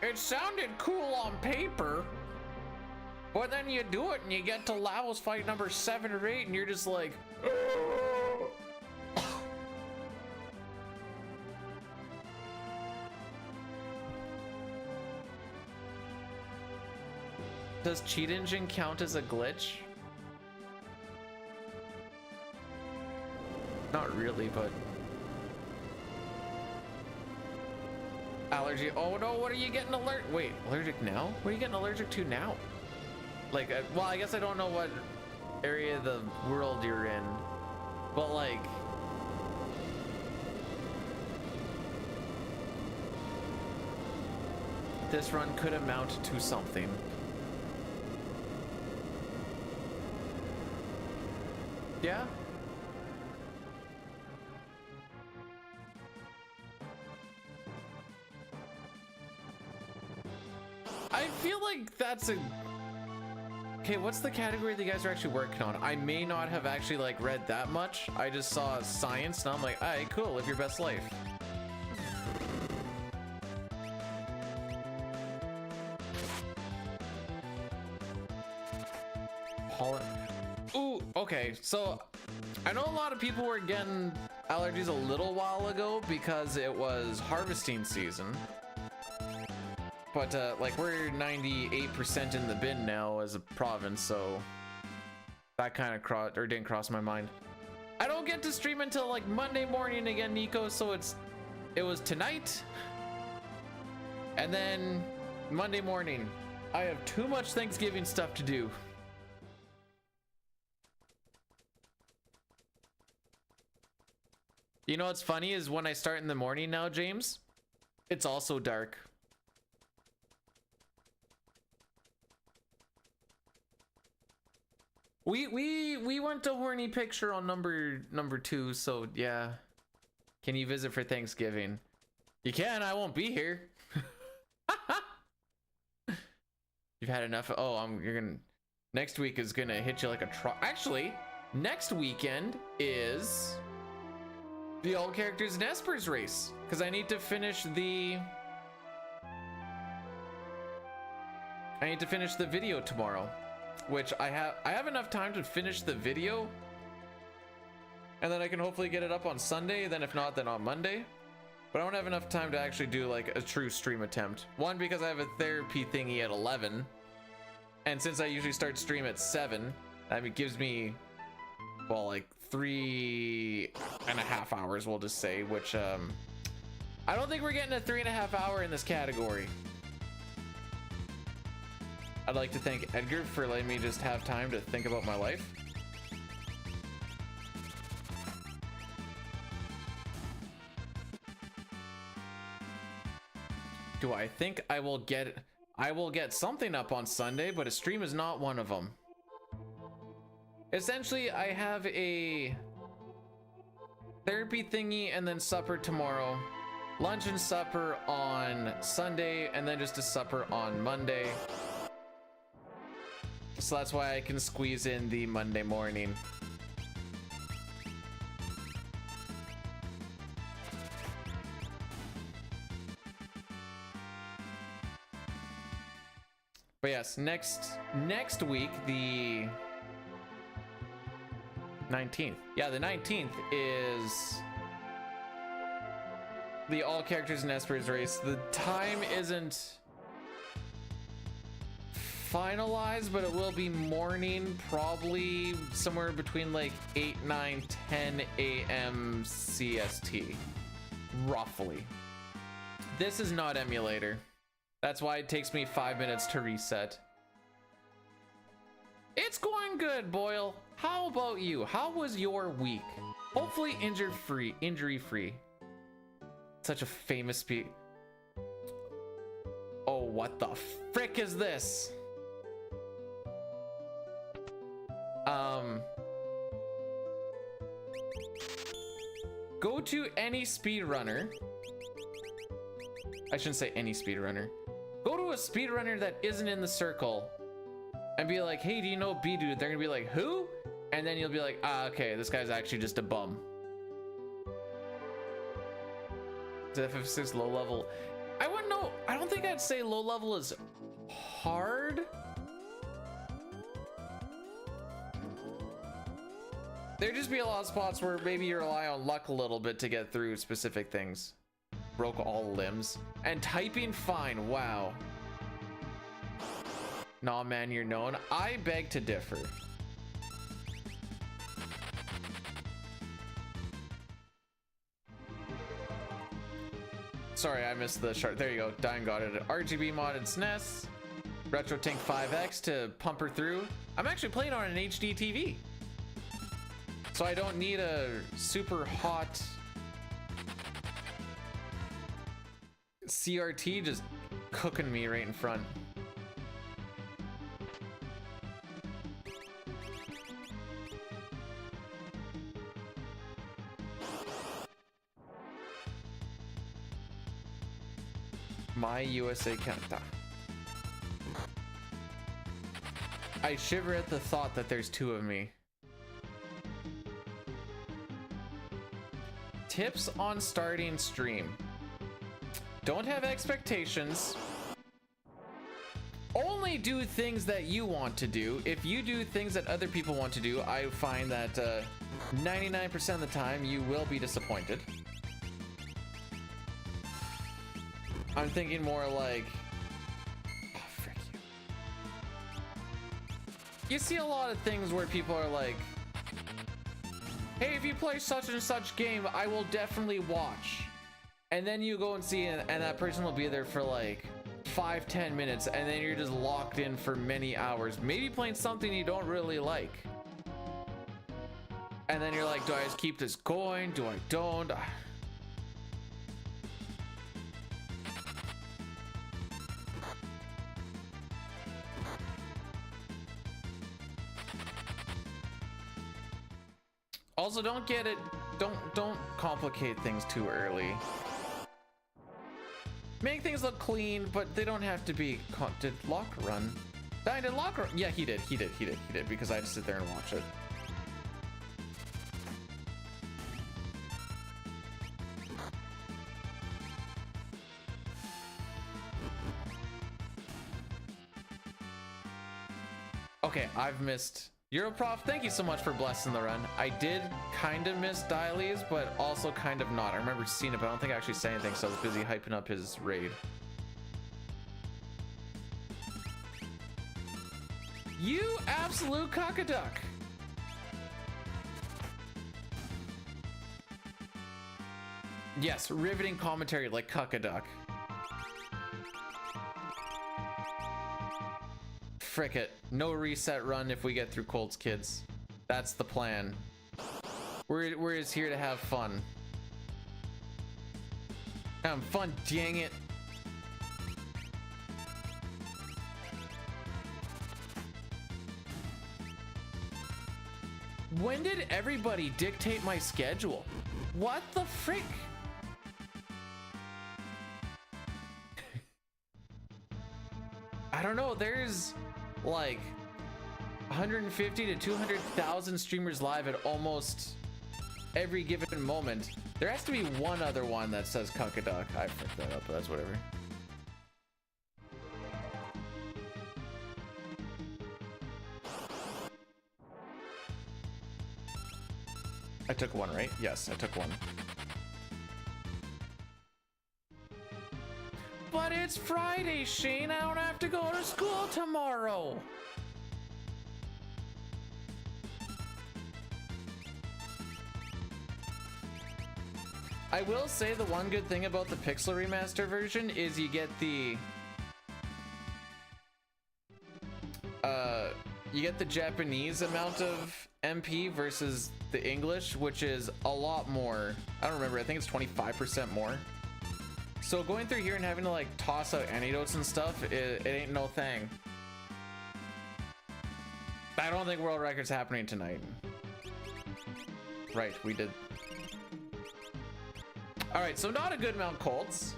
It sounded cool on paper, but then you do it and you get to Laos fight number 7 or 8 and you're just like, does cheat engine count as a glitch? Not really, but allergy. Oh no, what are you getting wait, allergic now? What are you getting allergic to now? Like, well, I guess I don't know what area of the world you're in, but like, this run could amount to something. Yeah? I feel like that's a... Okay, what's the category that you guys are actually working on? I may not have actually like read that much. I just saw science and I'm like, alright, cool, live your best life. pollen. Ooh, okay. So I know a lot of people were getting allergies a little while ago because it was harvesting season. But like we're 98% in the bin now as a province, so that kind of didn't cross my mind. I don't get to stream until like Monday morning again, Nico, so it was tonight and then Monday morning. I have too much Thanksgiving stuff to do. You know what's funny is when I start in the morning now, James, it's also dark. We went to Horny Picture on number 2, so yeah. Can you visit for Thanksgiving? You can, I won't be here. You've had enough. Oh, next week is gonna hit you like a truck. Actually, next weekend is the All Characters and Espers race, because I need to finish the video tomorrow, which I have enough time to finish the video, and then I can hopefully get it up on Sunday. Then if not, then on Monday. But I don't have enough time to actually do like a true stream attempt. One, because I have a therapy thingy at 11, and since I usually start stream at 7, that gives me, well, like 3.5 hours, we'll just say, which I don't think we're getting a 3.5 hour in this category. I'd like to thank Edgar for letting me just have time to think about my life. Do I think I will get something up on Sunday, but a stream is not one of them. Essentially, I have a therapy thingy and then supper tomorrow, lunch and supper on Sunday, and then just a supper on Monday. So that's why I can squeeze in the Monday morning. But yes, next week, the 19th. Yeah, the 19th is the All Characters and Espers race. The time isn't finalized, but it will be morning, probably somewhere between like 8, 9, 10 a.m. CST, roughly. This is not emulator. That's why it takes me 5 minutes to reset. It's going good, Boyle. How about you? How was your week? Hopefully injury free. Such a famous speech. Oh, what the frick is this? Go to any speedrunner. I shouldn't say any speedrunner. Go to a speedrunner that isn't in the circle and be like, hey, do you know B-Dude? They're gonna be like, who? And then you'll be like, ah, okay, this guy's actually just a bum. Is FF6 low level? I wouldn't know. I don't think I'd say low level is hard. There'd just be a lot of spots where maybe you rely on luck a little bit to get through specific things. Broke all limbs. And typing fine, wow. Nah, man, you're known. I beg to differ. Sorry, I missed the chart. There you go. Dying got it. RGB modded SNES. Retro Tank 5X to pump her through. I'm actually playing on an HD TV. So I don't need a super hot CRT just cooking me right in front. My USA Canada. I shiver at the thought that there's two of me. Tips on starting stream. Don't have expectations. only do things that you want to do. If you do things that other people want to do, I find that 99% of the time you will be disappointed. I'm thinking more like, oh, frick you. You see a lot of things where people are like, hey, if you play such and such game, I will definitely watch. And then you go and see it, and that person will be there for like 5-10 minutes, and then you're just locked in for many hours, maybe playing something you don't really like. And then you're like, do I just keep this going? Do I don't? Also, don't get it, don't complicate things too early. Make things look clean, but they don't have to be. Did Locke run? Did Locke run? Yeah, he did, because I had to sit there and watch it. Okay, I've missed. Europrof, thank you so much for blessing the run. I did kind of miss Dialy's, but also kind of not. I remember seeing it, but I don't think I actually said anything, so I was busy hyping up his raid. You absolute cockaduck! Yes, riveting commentary like cockaduck. Frick it. No reset run if we get through Colt's Kids. That's the plan. We're just here to have fun. Have fun, dang it. When did everybody dictate my schedule? What the frick? I don't know, there's like 150 to 200,000 streamers live at almost every given moment. There has to be one other one that says Cuckaduck. I fucked that up, but that's whatever. I took one, right? Yes, I took one. But it's Friday, Shane. I don't have to go to school tomorrow. I will say the one good thing about the Pixel Remaster version is you get the Japanese amount of MP versus the English, which is a lot more. I don't remember, I think it's 25% more. So going through here and having to like toss out anecdotes and stuff, it ain't no thing. I don't think world record's happening tonight. Right, we did. All right, so not a good amount, Colts.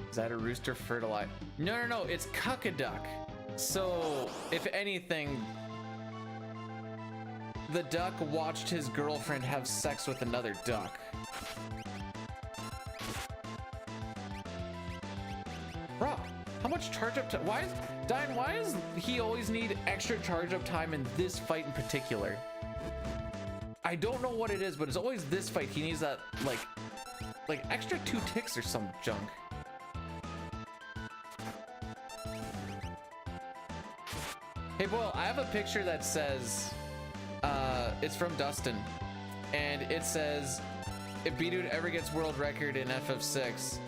Is that a rooster fertilizer? No, it's cuckaduck. So if anything, the duck watched his girlfriend have sex with another duck. Bro, how much charge up time? Why does he always need extra charge up time in this fight in particular? I don't know what it is, but it's always this fight. He needs that like extra 2 ticks or some junk. Hey Boyle, I have a picture that says, it's from Dustin, and it says, if B-Dude ever gets world record in FF6,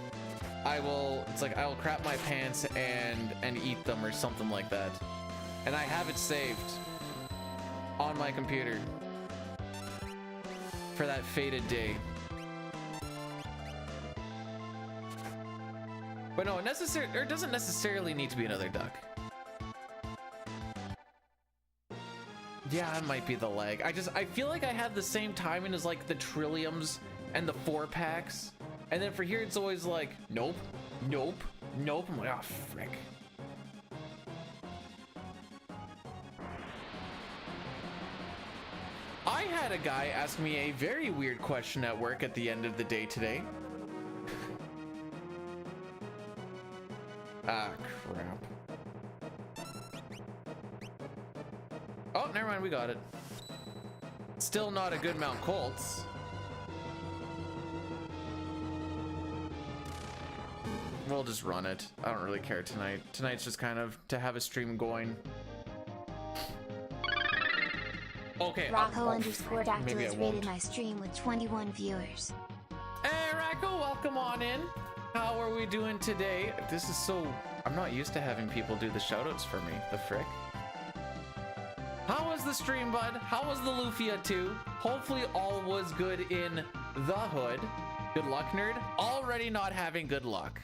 I will crap my pants and eat them or something like that. And I have it saved on my computer for that fated day. But no, it doesn't necessarily need to be another duck. Yeah, it might be the lag. I feel like I have the same timing as like the Trilliums and the 4-packs. And then for here, it's always like, nope, nope, nope. I'm like, oh, frick. I had a guy ask me a very weird question at work at the end of the day today. Ah, crap. Oh, never mind, we got it. Still not a good Mount Colts. We'll just run it. I don't really care tonight. Tonight's just kind of to have a stream going. Okay. Rocco underscore Doctor has rated my stream with 21 viewers. Hey, Rocco, welcome on in. How are we doing today? This is so... I'm not used to having people do the shoutouts for me. The frick? How was the stream, bud? How was the Lufia 2? Hopefully all was good in the hood. Good luck, nerd. Already not having good luck.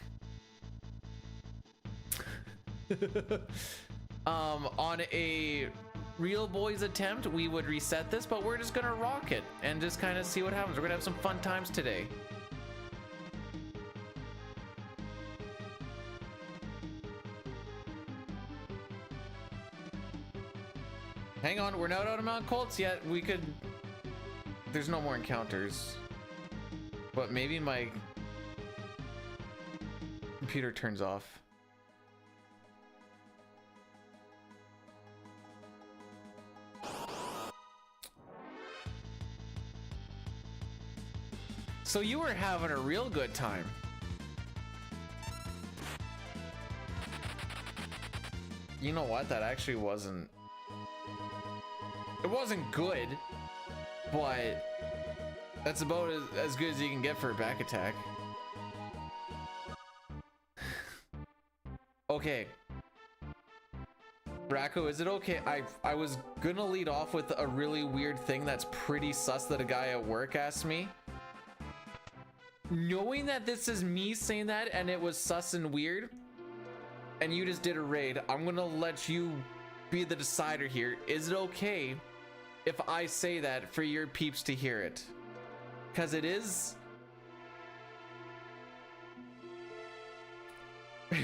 On a real boys attempt, we would reset this, but we're just gonna rock it and just kind of see what happens. We're gonna have some fun times today. Hang on, we're not out of Mount Colts yet. We could... There's no more encounters. But maybe my computer turns off. So you were having a real good time. You know what? That actually wasn't... It wasn't good, but that's about as good as you can get for a back attack. Okay. Racco, is it okay? I was gonna lead off with a really weird thing that's pretty sus that a guy at work asked me. Knowing that this is me saying that and it was sus and weird, and you just did a raid, I'm gonna let you be the decider here. Is it okay if I say that for your peeps to hear it? Because it is... Did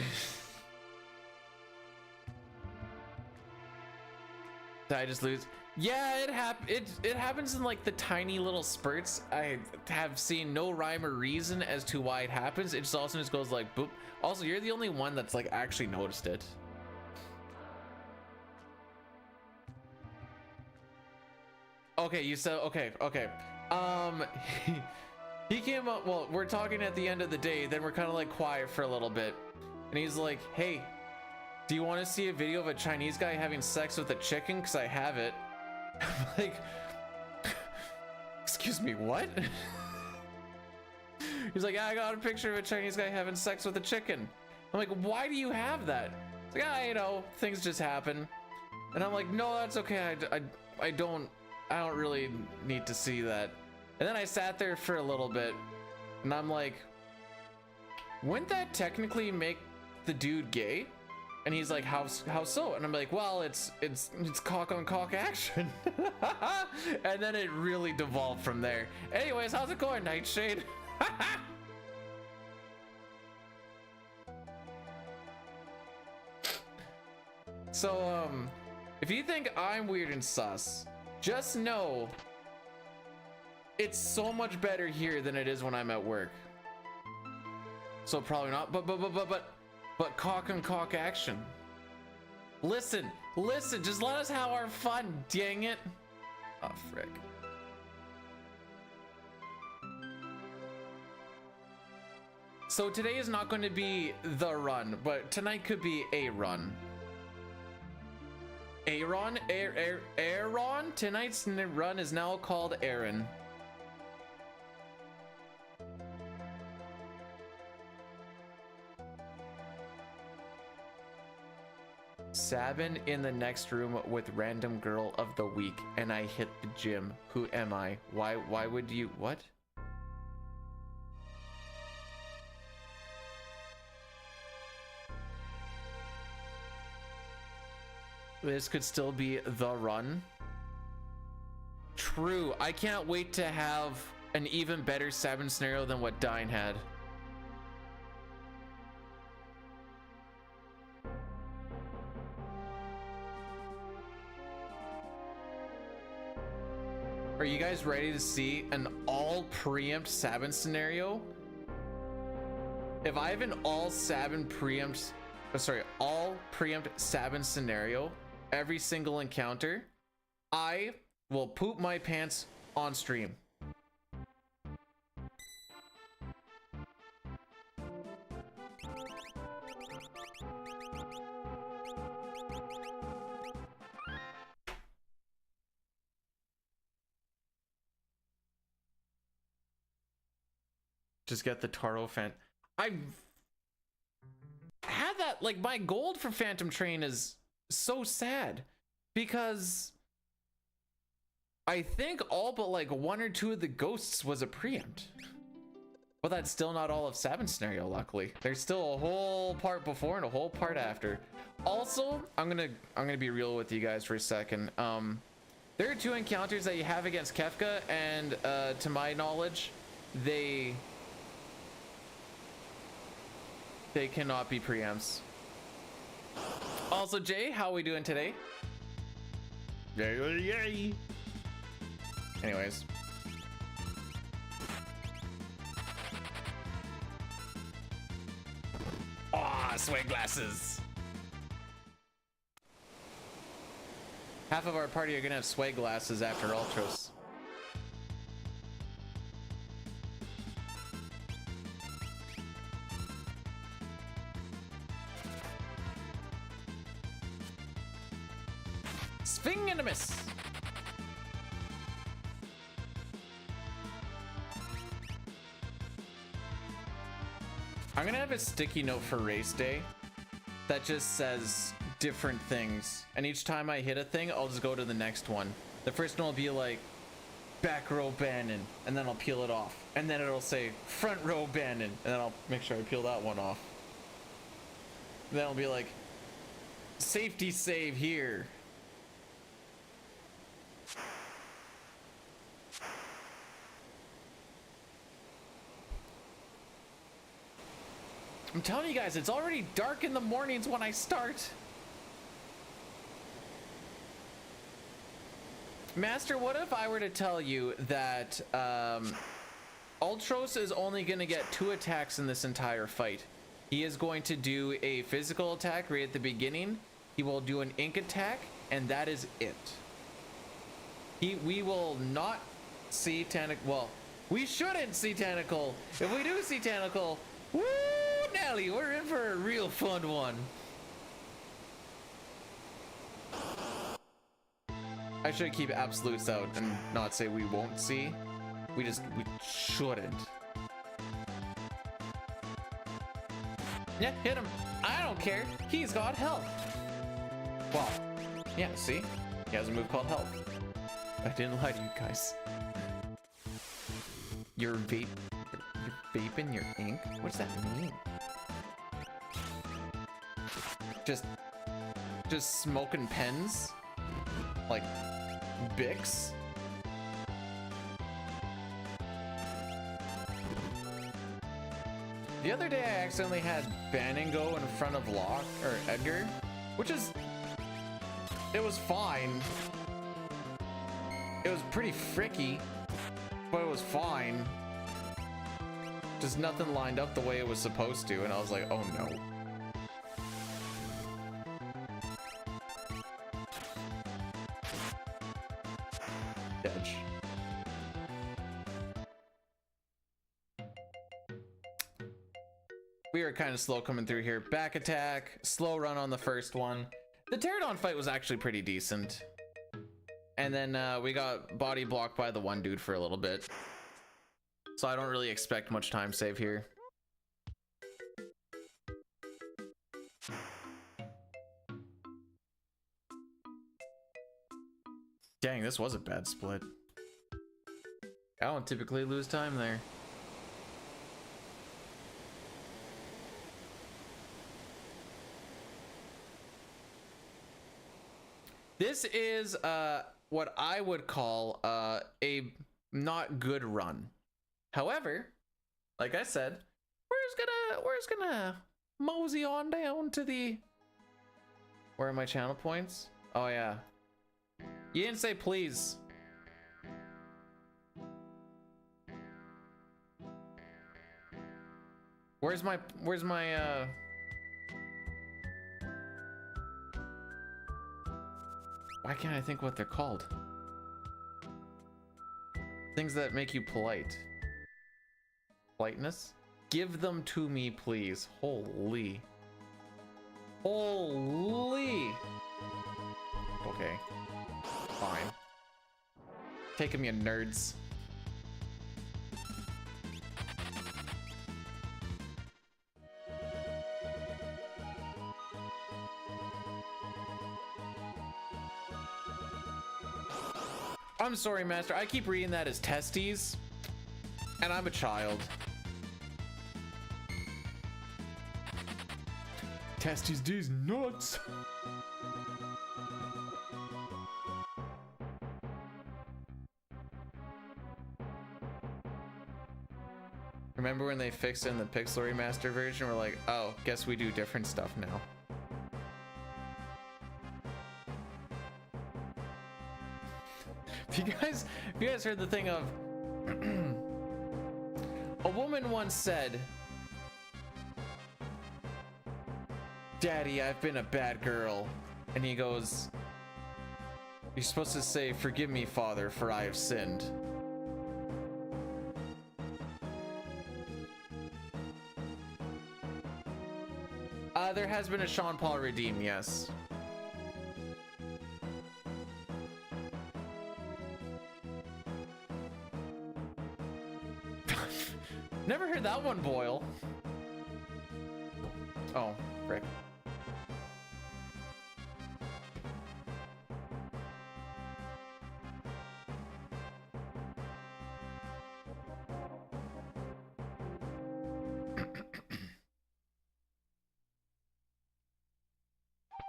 I just lose? Yeah, it happens in like the tiny little spurts. I have seen no rhyme or reason as to why it happens. It just also just goes like boop. Also, you're the only one that's like actually noticed it. Okay, you said okay. He came up. Well, we're talking at the end of the day. Then we're kind of like quiet for a little bit, and he's like, "Hey, do you want to see a video of a Chinese guy having sex with a chicken? Cause I have it." I'm like, excuse me, what? He's like, I got a picture of a Chinese guy having sex with a chicken. I'm like, why do you have that? It's like, you know, things just happen. And I'm like, no, that's okay. I don't really need to see that. And then I sat there for a little bit, and I'm like, wouldn't that technically make the dude gay? And he's like, how so? And I'm like, well, it's cock on cock action. And then it really devolved from there. Anyways, how's it going, Nightshade? So, if you think I'm weird and sus, just know it's so much better here than it is when I'm at work. So probably not, but cock and cock action. Listen, just let us have our fun, dang it. Oh, frick. So today is not going to be the run, but tonight could be a run. Aaron? Tonight's run is now called Aaron. Sabin in the next room with random girl of the week, and I hit the gym. Who am I? Why would you? What? This could still be the run. True. I can't wait to have an even better Sabin scenario than what Dine had. Are you guys ready to see an all preempt Sabin scenario? If I have an all Sabin preempt sorry, all preempt Sabin scenario, every single encounter, I will poop my pants on stream. Just get the Taro fan. I've had that, like, my gold for Phantom Train is so sad because I think all but like 1 or 2 of the ghosts was a preempt. But that's still not all of Sabin's scenario, luckily. There's still a whole part before and a whole part after. Also, I'm gonna be real with you guys for a second. There are 2 encounters that you have against Kefka, and to my knowledge, they cannot be preempts. Also, Jay, how are we doing today? Yay. Anyways. Ah, swag glasses. Half of our party are gonna have swag glasses after Ultros. Swing and a miss. I'm gonna have a sticky note for race day that just says different things, and each time I hit a thing, I'll just go to the next one. The first one will be like back row Bannon, and then I'll peel it off, and then it'll say front row Bannon, and then I'll make sure I peel that one off. Then it'll be like safety save here. I'm telling you guys, it's already dark in the mornings when I start. Master, what if I were to tell you that Ultros is only going to get 2 attacks in this entire fight? He is going to do a physical attack right at the beginning. He will do an ink attack, and that is it. We will not see Tentacle. Well, we shouldn't see Tentacle. If we do see Tentacle, woo, Nelly, we're in for a real fun one. I should keep absolutes out and not say we won't see. We shouldn't. Yeah, hit him. I don't care. He's got health. Well, yeah, see? He has a move called health. I didn't lie to you guys. You're vaping your ink? What does that mean? Just smoking pens? Like Bics? The other day I accidentally had Bannon go in front of Locke or Edgar, which is, it was fine. It was pretty fricky, but it was fine. Just nothing lined up the way it was supposed to, and I was like, oh no. Edge. We were kind of slow coming through here. Back attack, slow run on the first one. The Pterodon fight was actually pretty decent. And then we got body blocked by the one dude for a little bit. So I don't really expect much time save here. Dang, this was a bad split. I don't typically lose time there. This is what I would call a not good run. However, like I said, we're just gonna mosey on down to the, where are my channel points? Oh yeah. You didn't say please. Where's my Why can't I think what they're called? Things that make you polite. Politeness? Give them to me, please. Holy. Holy. Okay. Fine. Take 'em, you nerds. I'm sorry, Master. I keep reading that as testes, and I'm a child. Testes these nuts. Remember when they fixed it in the Pixel Remaster version? We're like, oh, guess we do different stuff now. If you guys heard the thing of a woman once said, "Daddy, I've been a bad girl," and he goes, "You're supposed to say, 'Forgive me, Father, for I have sinned.'" There has been a Sean Paul redeem, yes. Never heard that one boil. Oh, frick.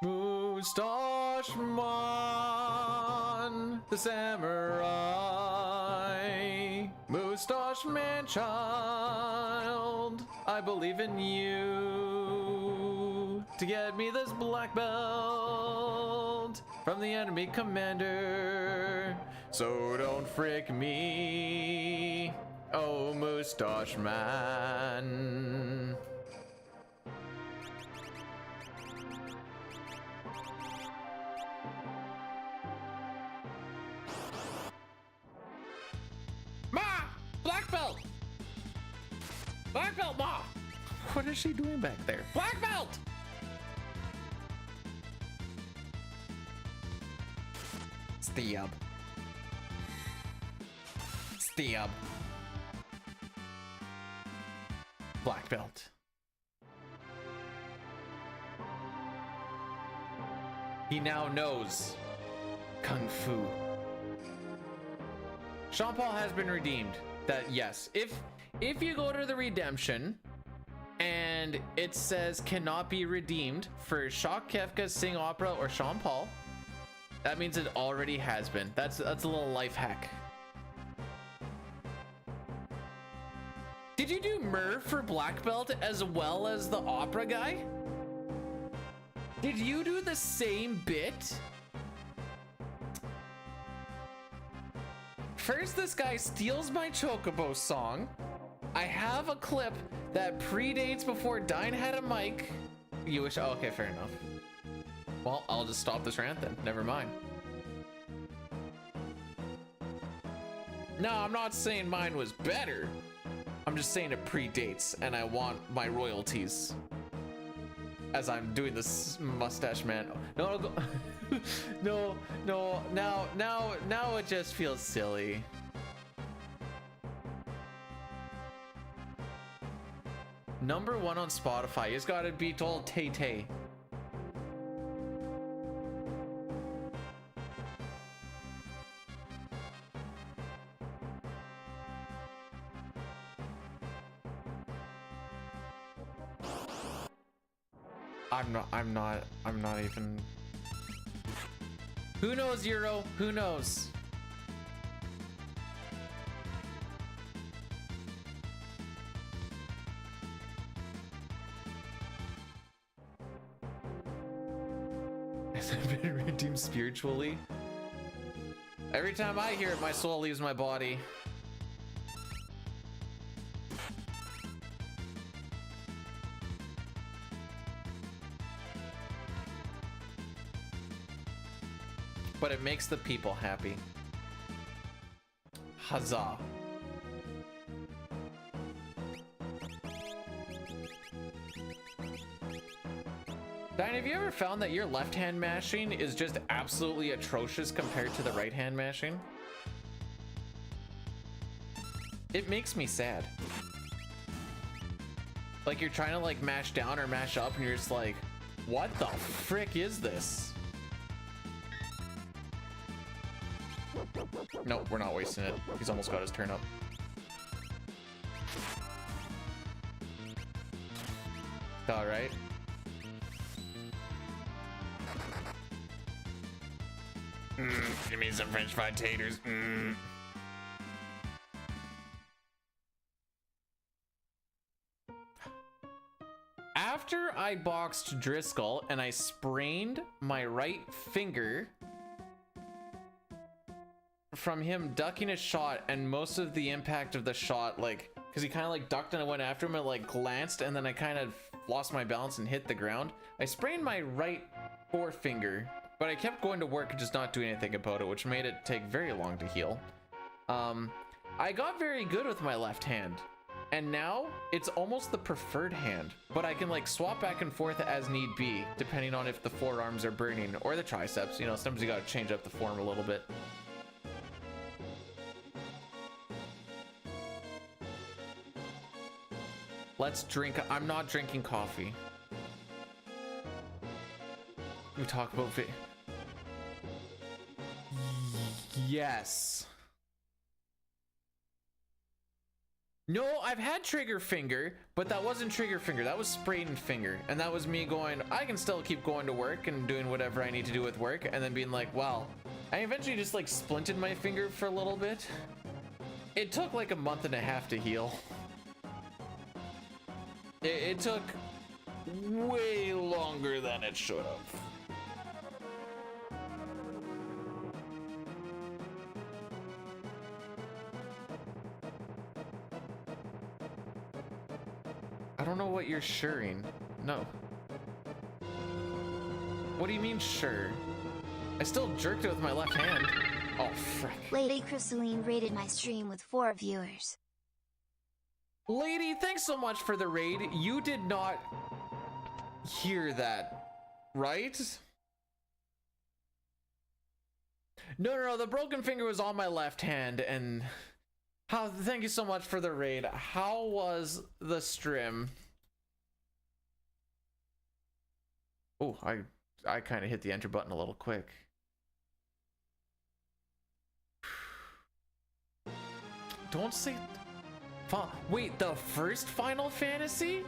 Mustache Man, the samurai. Mustache Man child, I believe in you to get me this black belt from the enemy commander. So don't frick me, oh Mustache Man. Ma! Black belt! Black belt, Ma! What is she doing back there? Black belt! Stab. Stab. Black belt. He now knows Kung Fu. Sean Paul has been redeemed. That, yes, if you go to the redemption and it says cannot be redeemed for Shock Kefka, Sing Opera, or Sean Paul, that means it already has been. That's a little life hack. Did you do Merv for Black Belt as well as the opera guy? Did you do the same bit? First, this guy steals my Chocobo song. I have a clip that predates before Dine had a mic. You wish, oh, okay, fair enough. Well, I'll just stop this rant then, never mind. No, I'm not saying mine was better. I'm just saying it predates and I want my royalties. As I'm doing this Mustache Man. No, go. no, now it just feels silly. #1 on Spotify. He's gotta be told Tay Tay. I'm not even. Who knows, Euro? Who knows? Has it been redeemed spiritually? Every time I hear it, my soul leaves my body. but it makes the people happy. Huzzah. Diane, have you ever found that your left-hand mashing is just absolutely atrocious compared to the right-hand mashing? It makes me sad. Like you're trying to like mash down or mash up and you're just like, what the frick is this? Nope, we're not wasting it. He's almost got his turn up. All right. Give me some French fried taters. After I boxed Driscoll and I sprained my right finger from him ducking a shot, and most of the impact of the shot, like, because he kind of like ducked and I went after him and like glanced, and then I kind of lost my balance and hit the ground. I sprained my right forefinger, but I kept going to work and just not doing anything about it, which made it take very long to heal. I got very good with my left hand, and now it's almost the preferred hand, but I can like swap back and forth as need be, depending on if the forearms are burning or the triceps. You know, sometimes you gotta change up the form a little bit. Let's drink. I'm not drinking coffee. We talk about yes. No, I've had trigger finger, but that wasn't trigger finger. That was sprained finger. And that was me going, I can still keep going to work and doing whatever I need to do with work. And then being like, wow. I eventually just like splinted my finger for a little bit. It took like a month and a half to heal. It took way longer than it should have. I don't know what you're suring. No. What do you mean sure? I still jerked it with my left hand. Oh, frick. Lady Chrysaline rated my stream with 4 viewers. Lady, thanks so much for the raid. You did not hear that, right? No, the broken finger was on my left hand, and thank you so much for the raid. How was the stream? Oh, I kind of hit the enter button a little quick. Don't say... Wait, the first Final Fantasy?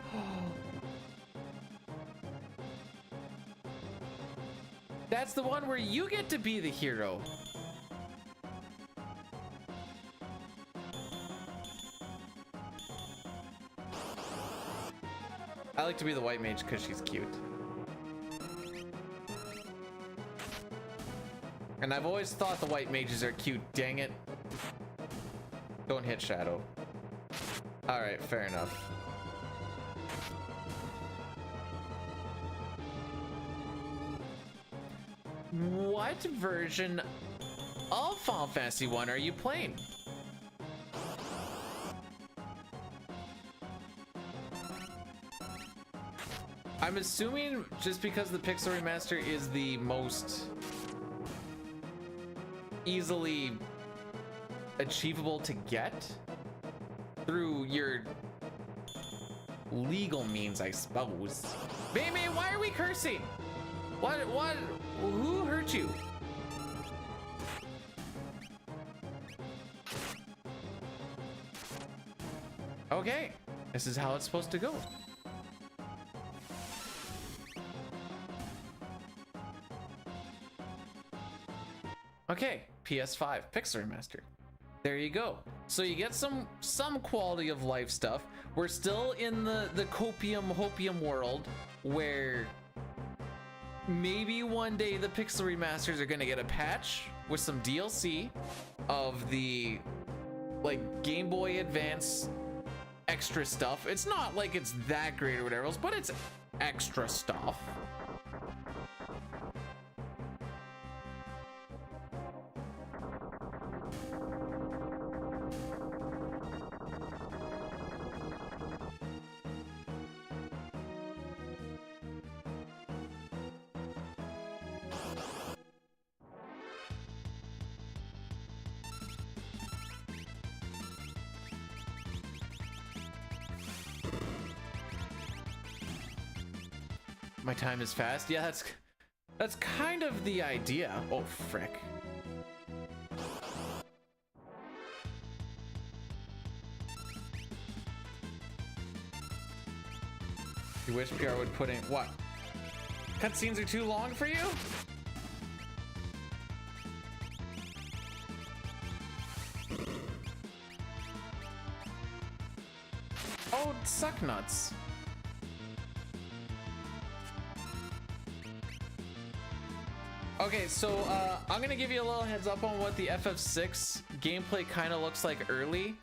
That's the one where you get to be the hero. I like to be the white mage because she's cute. And I've always thought the white mages are cute, dang it. Don't hit Shadow. Alright, fair enough. What version of Final Fantasy 1 are you playing? I'm assuming just because the Pixel Remaster is the most easily achievable to get through your legal means, I suppose. Baby, why are we cursing? What, who hurt you? Okay, this is how it's supposed to go. Okay, PS5 Pixel Remaster. There you go. So you get some quality of life stuff. We're still in the hopium world where maybe one day the Pixel Remasters are gonna get a patch with some DLC of the like Game Boy Advance extra stuff. It's not like it's that great or whatever else, but it's extra stuff. My time is fast. Yeah, that's kind of the idea. Oh, frick. You wish PR would put in what? Cutscenes are too long for you? Oh, suck nuts. Okay, so I'm gonna give you a little heads up on what the FF6 gameplay kind of looks like early.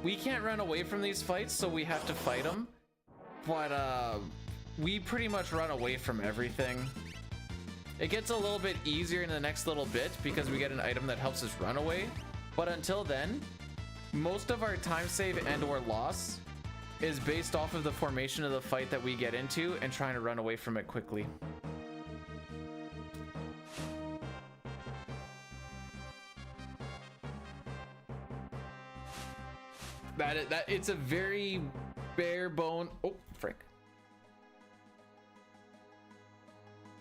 We can't run away from these fights, so we have to fight them. But we pretty much run away from everything. It gets a little bit easier in the next little bit because we get an item that helps us run away. But until then, most of our time save and or loss is based off of the formation of the fight that we get into and trying to run away from it quickly. That it's a very bare bone. Oh, frick.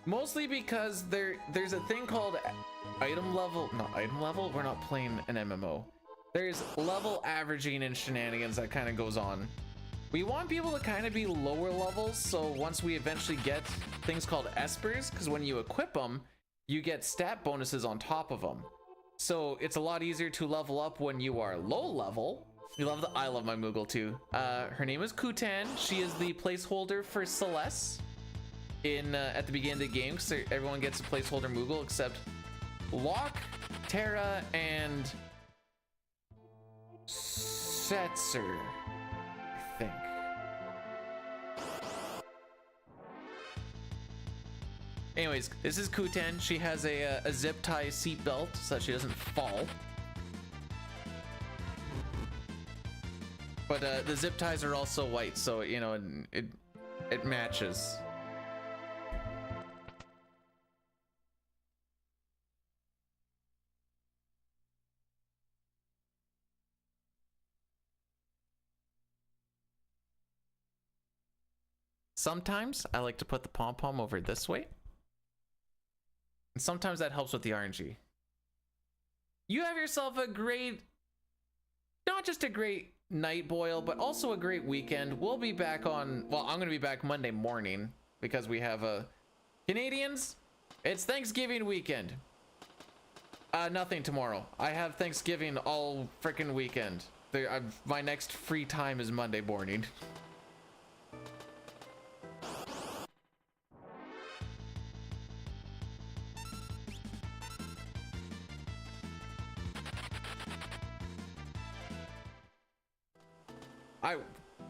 Mostly because there's a thing called item level. Not item level. We're not playing an MMO. There's level averaging and shenanigans that kind of goes on. We want people to kind of be lower levels, so once we eventually get things called espers, because when you equip them, you get stat bonuses on top of them. So it's a lot easier to level up when you are low level. I love my Moogle too. Her name is Kutan. She is the placeholder for Celeste in at the beginning of the game, so everyone gets a placeholder Moogle except Locke, Terra, and Setzer, I think. Anyways, this is Kutan. She has a zip tie seatbelt so that she doesn't fall. But the zip ties are also white, so you know it matches. Sometimes I like to put the pom-pom over this way. And sometimes that helps with the RNG. You have yourself a great, not just a great night, Boyle, but also a great weekend. We'll be back on, well, I'm gonna be back Monday morning because we have a Canadians, it's Thanksgiving weekend. Nothing tomorrow. I have Thanksgiving all freaking weekend. My next free time is Monday morning.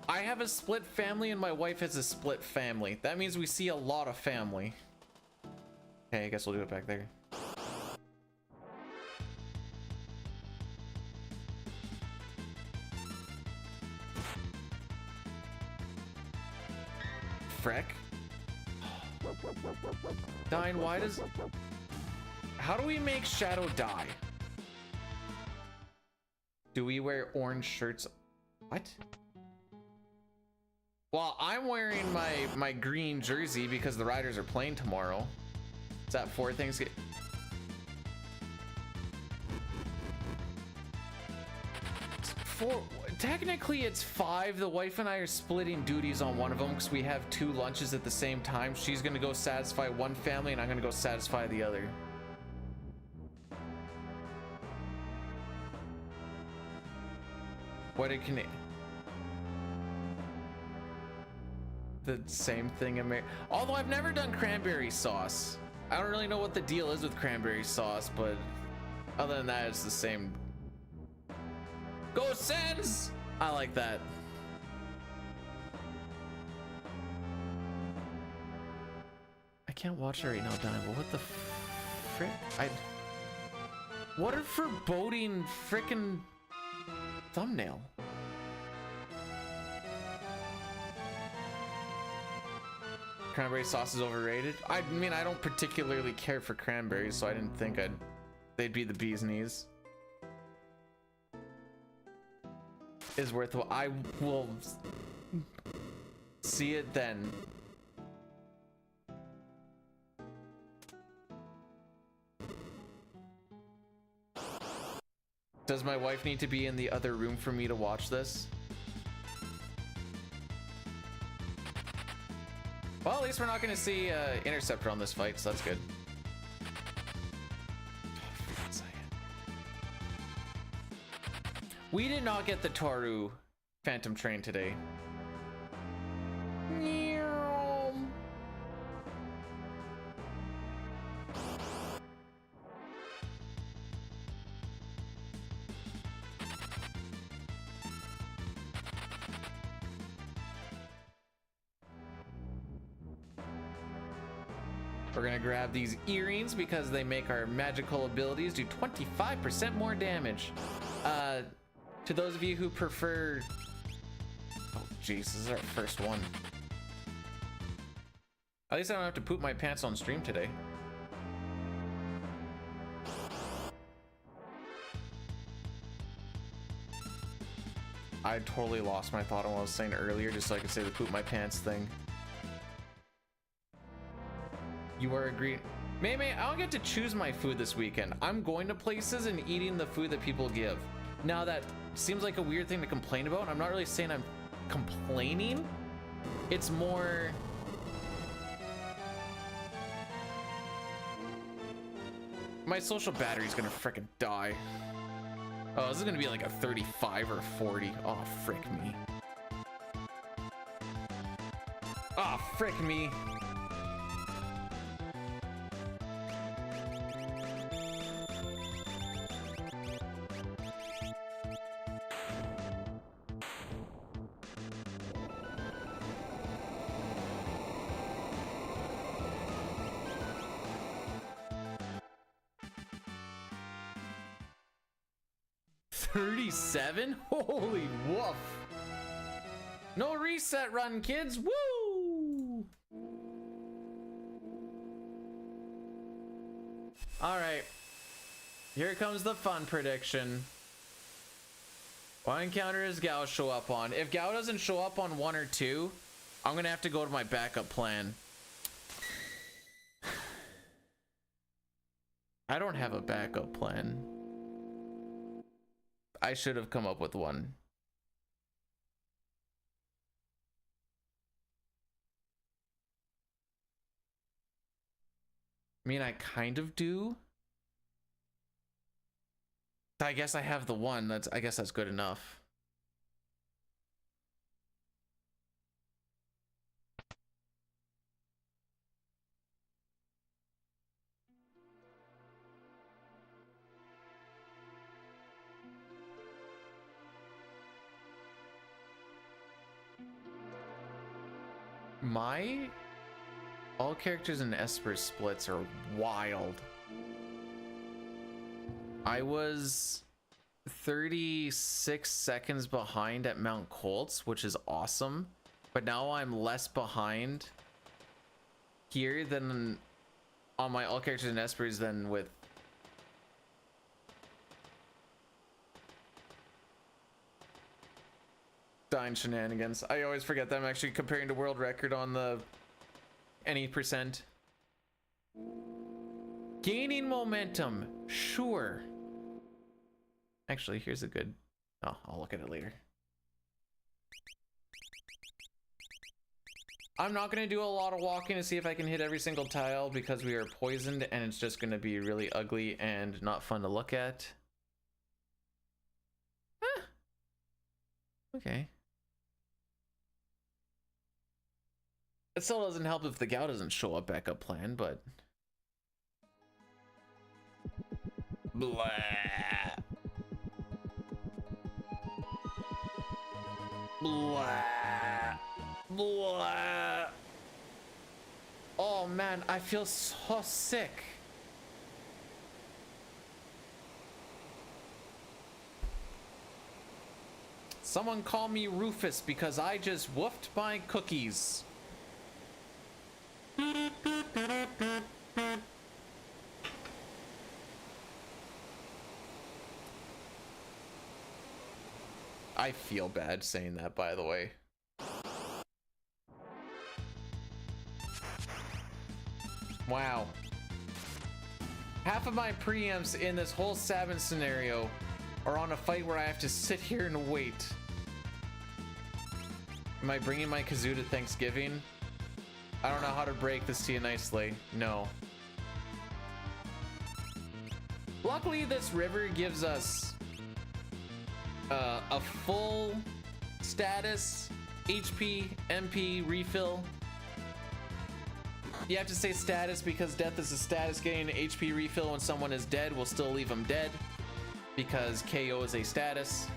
I have a split family and my wife has a split family. That means we see a lot of family. Okay, I guess we'll do it back there. Freck. Dine, why does... How do we make Shadow die? Do we wear orange shirts? What? Well, I'm wearing my green jersey because the Riders are playing tomorrow. Is that 4 things? Technically it's 5. The wife and I are splitting duties on one of them because we have 2 lunches at the same time. She's gonna go satisfy one family and I'm gonna go satisfy the other. What did the same thing in although I've never done cranberry sauce. I don't really know what the deal is with cranberry sauce, but other than that, it's the same. Go Sens! I like that. I can't watch it right now, Dime, but what the frick? What a foreboding frickin' thumbnail. Cranberry sauce is overrated. I mean, I don't particularly care for cranberries, so I didn't think they'd be the bee's knees. Is worth. I will see it then. Does my wife need to be in the other room for me to watch this? Well, at least we're not going to see Interceptor on this fight, so that's good. We did not get the Toru Phantom Train today. We're gonna grab these earrings because they make our magical abilities do 25% more damage. To those of you who prefer... Oh jeez, this is our first one. At least I don't have to poop my pants on stream today. I totally lost my thought on what I was saying earlier, just so I could say the poop my pants thing. You are agreed. May, I don't get to choose my food this weekend. I'm going to places and eating the food that people give. Now that seems like a weird thing to complain about. I'm not really saying I'm complaining. It's more... My social battery's gonna frickin' die. Oh, this is gonna be like a 35 or 40. Oh, frick me. Oh, frick me. $37? Holy woof. No reset run, kids. Woo! All right. Here comes the fun prediction. What encounter does Gau show up on? If Gau doesn't show up on 1 or 2, I'm going to have to go to my backup plan. I don't have a backup plan. I should have come up with one. I mean, I kind of do. I guess I have the one. I guess that's good enough. My all characters in Esper splits are wild. I was 36 seconds behind at Mount Colts, which is awesome, but now I'm less behind here than on my all characters in Espers than with Dying Shenanigans. I always forget that I'm actually comparing to world record on the any percent. Gaining momentum, sure. Actually, here's a good... Oh, I'll look at it later. I'm not going to do a lot of walking to see if I can hit every single tile because we are poisoned and it's just going to be really ugly and not fun to look at. Ah. Okay. It still doesn't help if the Gau doesn't show up backup plan, but... Blah. Blah. Blah. Oh man, I feel so sick. Someone call me Rufus because I just woofed my cookies. I feel bad saying that, by the way. Wow. Half of my preamps in this whole Sabin scenario are on a fight where I have to sit here and wait. Am I bringing my kazoo to Thanksgiving? I don't know how to break this to you nicely. No. Luckily, this river gives us a full status HP MP refill. You have to say status because death is a status. Getting an HP refill when someone is dead will still leave them dead because KO is a status.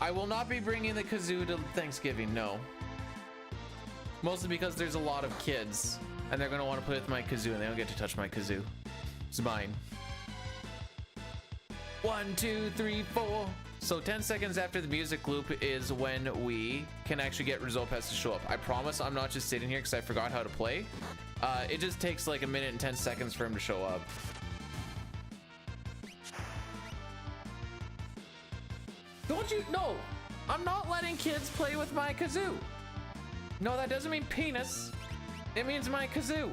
I will not be bringing the kazoo to Thanksgiving, no. Mostly because there's a lot of kids and they're going to want to play with my kazoo and they don't get to touch my kazoo. It's mine. 1, 2, 3, 4. So 10 seconds after the music loop is when we can actually get Rizopez to show up. I promise I'm not just sitting here because I forgot how to play. It just takes like a minute and 10 seconds for him to show up. Don't you? No, I'm not letting kids play with my kazoo. No, that doesn't mean penis. It means my kazoo.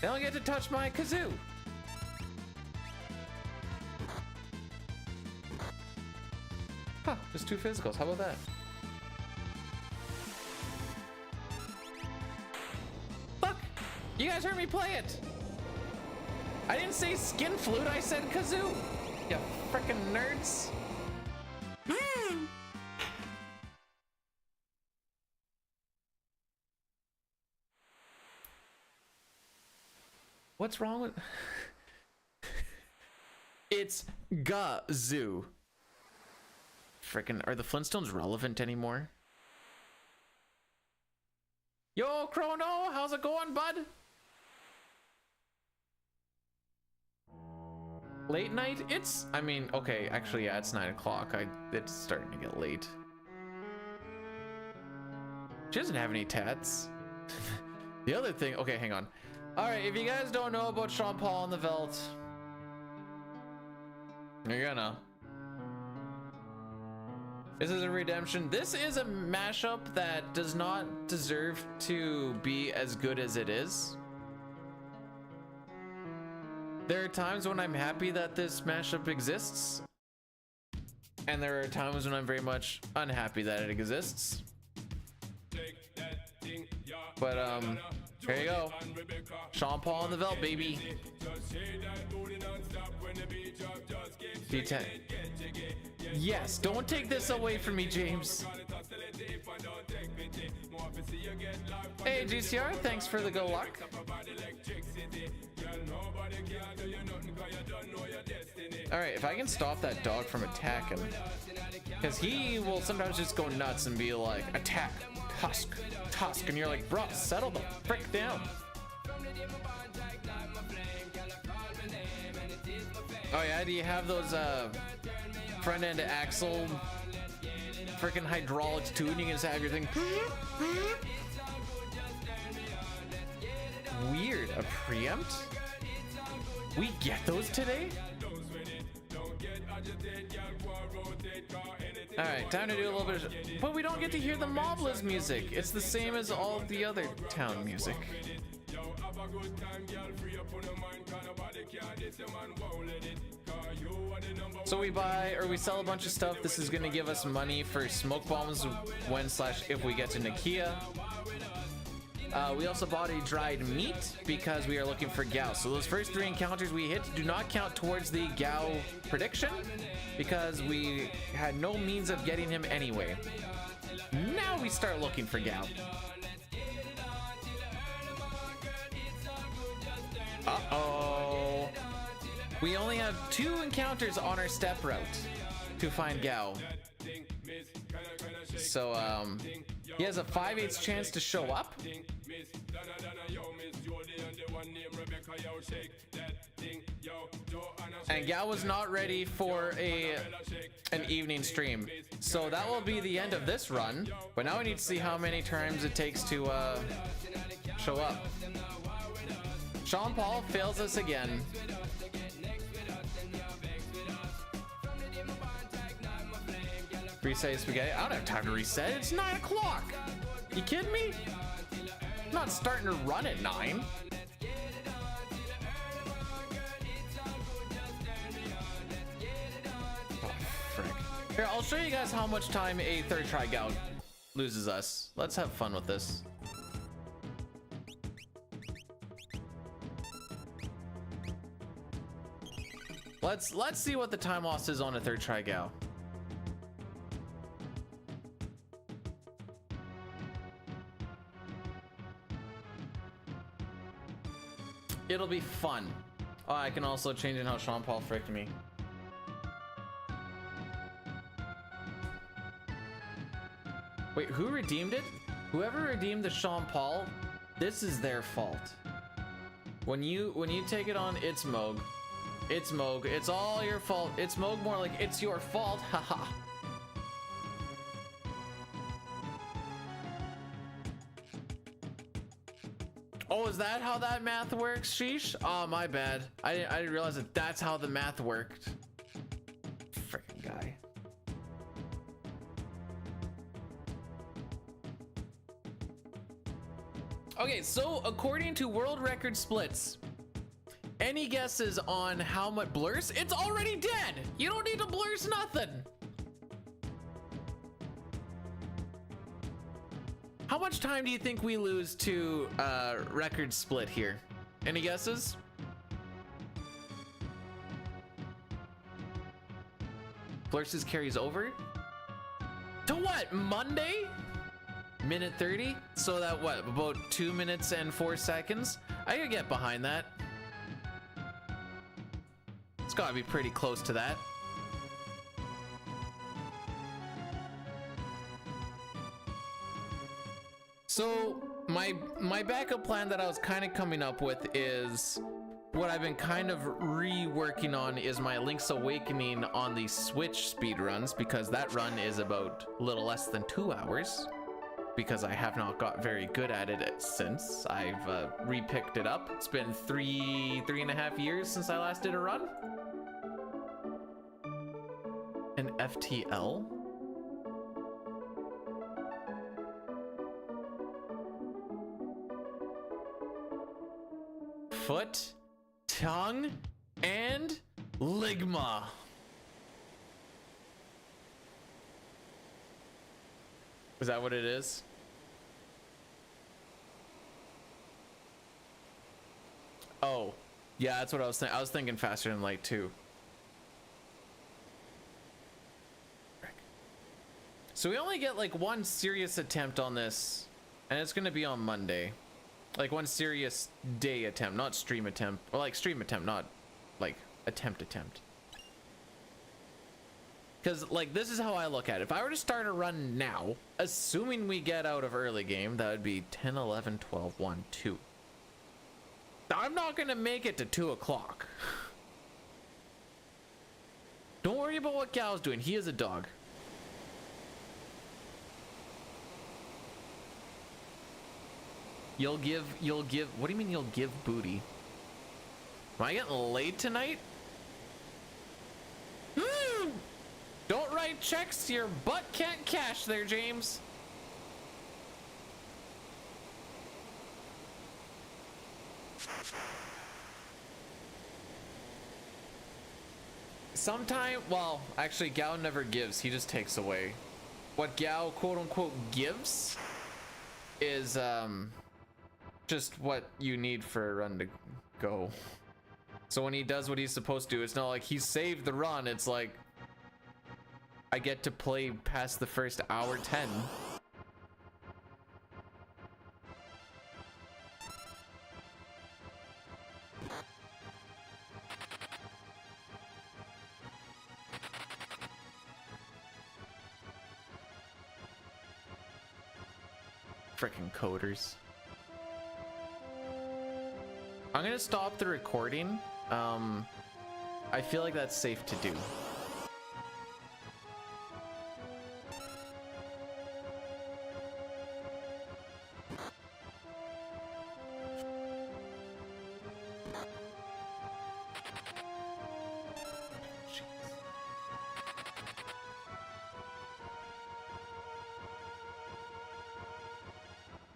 They don't get to touch my kazoo. Huh, just 2 physicals. How about that? Fuck! You guys heard me play it! I didn't say skin flute, I said kazoo! You frickin' nerds! What's wrong with... It's Gazoo. Frickin', are the Flintstones relevant anymore? Yo, Chrono, how's it going, bud? Late night? It's, I mean, okay, actually, yeah, it's 9 o'clock. It's starting to get late. She doesn't have any tats. The other thing, okay, hang on. All right, if you guys don't know about Sean Paul and the Velt, you're gonna. This is a redemption. This is a mashup that does not deserve to be as good as it is. There are times when I'm happy that this mashup exists, and there are times when I'm very much unhappy that it exists. But here you go. Sean Paul and the Velt, baby. D10. Yes, don't take this away from me, James. Hey, GCR, thanks for the good luck. All right, if I can stop that dog from attacking, because he will sometimes just go nuts and be like, attack, tusk, tusk, and you're like, bro, settle the frick down. Oh yeah, do you have those front end axle freaking hydraulics too, and you can just have your thing weird, a preempt? We get those today? All right, time to do a little bit of, but we don't get to hear the Mobless music. It's the same as all the other town music. So we buy or we sell a bunch of stuff. This is gonna give us money for smoke bombs when / if we get to Nakia. We also bought a dried meat because we are looking for Gau. So those first 3 encounters we hit do not count towards the Gau prediction because we had no means of getting him anyway. Now we start looking for Gau. Uh-oh. We only have 2 encounters on our step route to find Gau. So, he has a 5/8 chance to show up. And Gau was not ready for an evening stream. So that will be the end of this run. But now we need to see how many times it takes to show up. Sean Paul fails us again. Reset spaghetti. I don't have time to reset. It's 9 o'clock. You kidding me? not starting to run at 9. Oh, frick. Here, I'll show you guys how much time a third try Gau loses us. Let's have fun with this. Let's see what the time loss is on a third try Gau. It'll be fun. Oh, I can also change in how Sean Paul fricked me. Wait, who redeemed it? Whoever redeemed the Sean Paul, this is their fault. When you take it on, it's Moog. It's Moog. It's all your fault. It's Moog more like it's your fault. Haha. Oh, is that how that math works? Sheesh. Oh, my bad. I didn't realize that that's how the math worked. Freaking guy. Okay, so according to world record splits, any guesses on how much blurs? It's already dead. You don't need to blurs nothing. How much time do you think we lose to record split here? Any guesses? Blurses carries over to what? Monday? Minute 30? So that what? About 2 minutes and 4 seconds? I could get behind that. It's gotta be pretty close to that. So my backup plan that I was kind of coming up with is what I've been kind of reworking on is my Link's Awakening on the Switch speedruns, because that run is about a little less than 2 hours, because I have not got very good at it since I've repicked it up. It's been three and a half years since I last did a run. An FTL? Foot, tongue, and ligma. Is that what it is? Oh, yeah, that's what I was thinking. I was thinking faster than light too. So we only get like one serious attempt on this, and it's gonna be on Monday. Like one serious day attempt, not stream attempt. Or like stream attempt, not like attempt. Because like this is how I look at it. If I were to start a run now, assuming we get out of early game, that would be 10, 11, 12, 1, 2. I'm not gonna make it to 2 o'clock. Don't worry about what Gau's doing. He is a dog. You'll give, what do you mean you'll give booty? Am I getting laid tonight? Don't write checks your butt can't cash there, James. Sometime, well, actually Gau never gives, he just takes away. What Gau quote unquote gives is, just what you need for a run to go. So when he does what he's supposed to, it's not like he saved the run, it's like I get to play past the first hour 10. Frickin' coders. I'm gonna stop the recording. I feel like that's safe to do.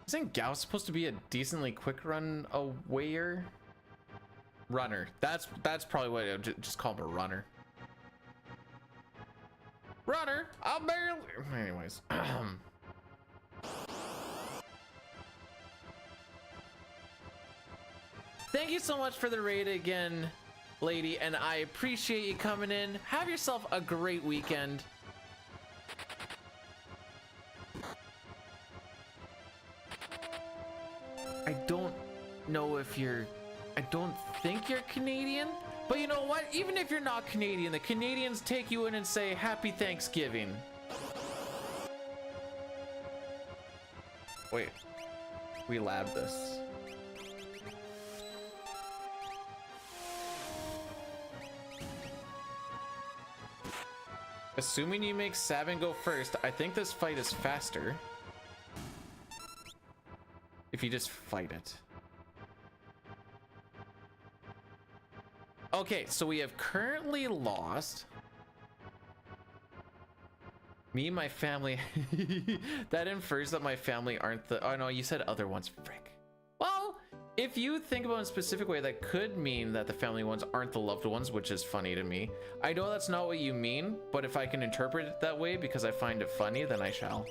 Isn't Gau supposed to be a decently quick run awayer? Runner. That's probably what I would just call him, a runner. Runner, I'll barely. Anyways. Thank you so much for the raid again, lady, and I appreciate you coming in. Have yourself a great weekend. I don't know if you're, I don't think you're Canadian, but you know what? Even if you're not Canadian, the Canadians take you in and say Happy Thanksgiving. Wait, we lab this. Assuming you make Sabin go first, I think this fight is faster if you just fight it. Okay, so we have currently lost. Me and my family. That infers that my family aren't the. Oh no, you said other ones. Frick. Well, if you think about it in a specific way, that could mean that the family ones aren't the loved ones, which is funny to me. I know that's not what you mean, but if I can interpret it that way because I find it funny, then I shall.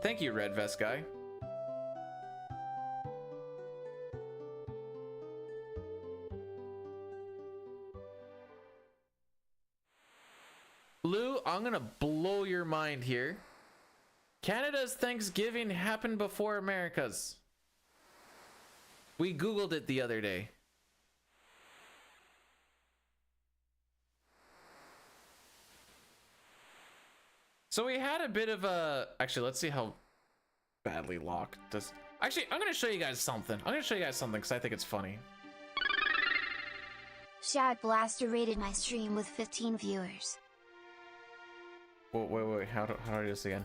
Thank you, Red Vest guy. Lou, I'm gonna blow your mind here. Canada's Thanksgiving happened before America's. We Googled it the other day. So we had a bit of a, actually, let's see how badly locked does. Actually, I'm gonna show you guys something. I'm gonna show you guys something because I think it's funny. Shout Blaster rated my stream with 15 viewers. Wait, how do I do this again?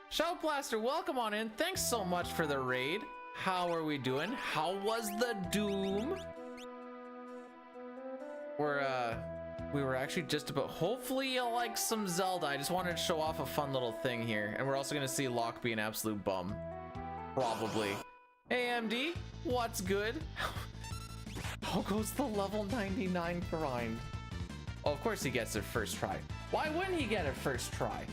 Shout Blaster, welcome on in. Thanks so much for the raid. How are we doing? How was the Doom? We were actually just about, hopefully you like some Zelda. I just wanted to show off a fun little thing here. And we're also gonna see Locke be an absolute bum. Probably. AMD, what's good? How goes the level 99 grind? Oh, of course he gets it first try. Why wouldn't he get it first try?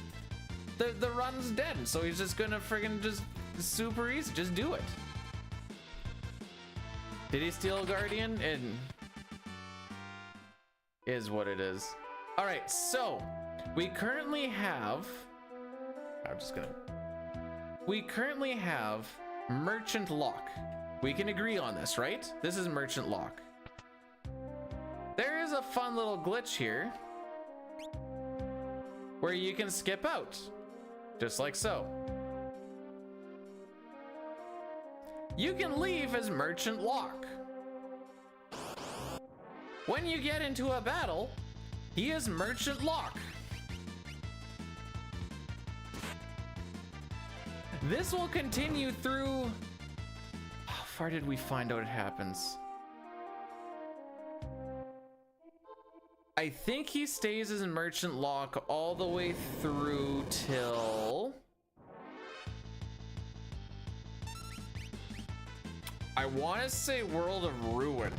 The run's dead, so he's just gonna friggin' just super easy, just do it. Did he steal Guardian? And is what it is. All right, so we currently have, we currently have Merchant Lock. We can agree on this, right? This is Merchant Lock. There is a fun little glitch here where you can skip out, just like so. You can leave as Merchant Lock. When you get into a battle, he is Merchant Lock. This will continue through. How far did we find out it happens? I think he stays as Merchant Lock all the way through till I want to say World of Ruin.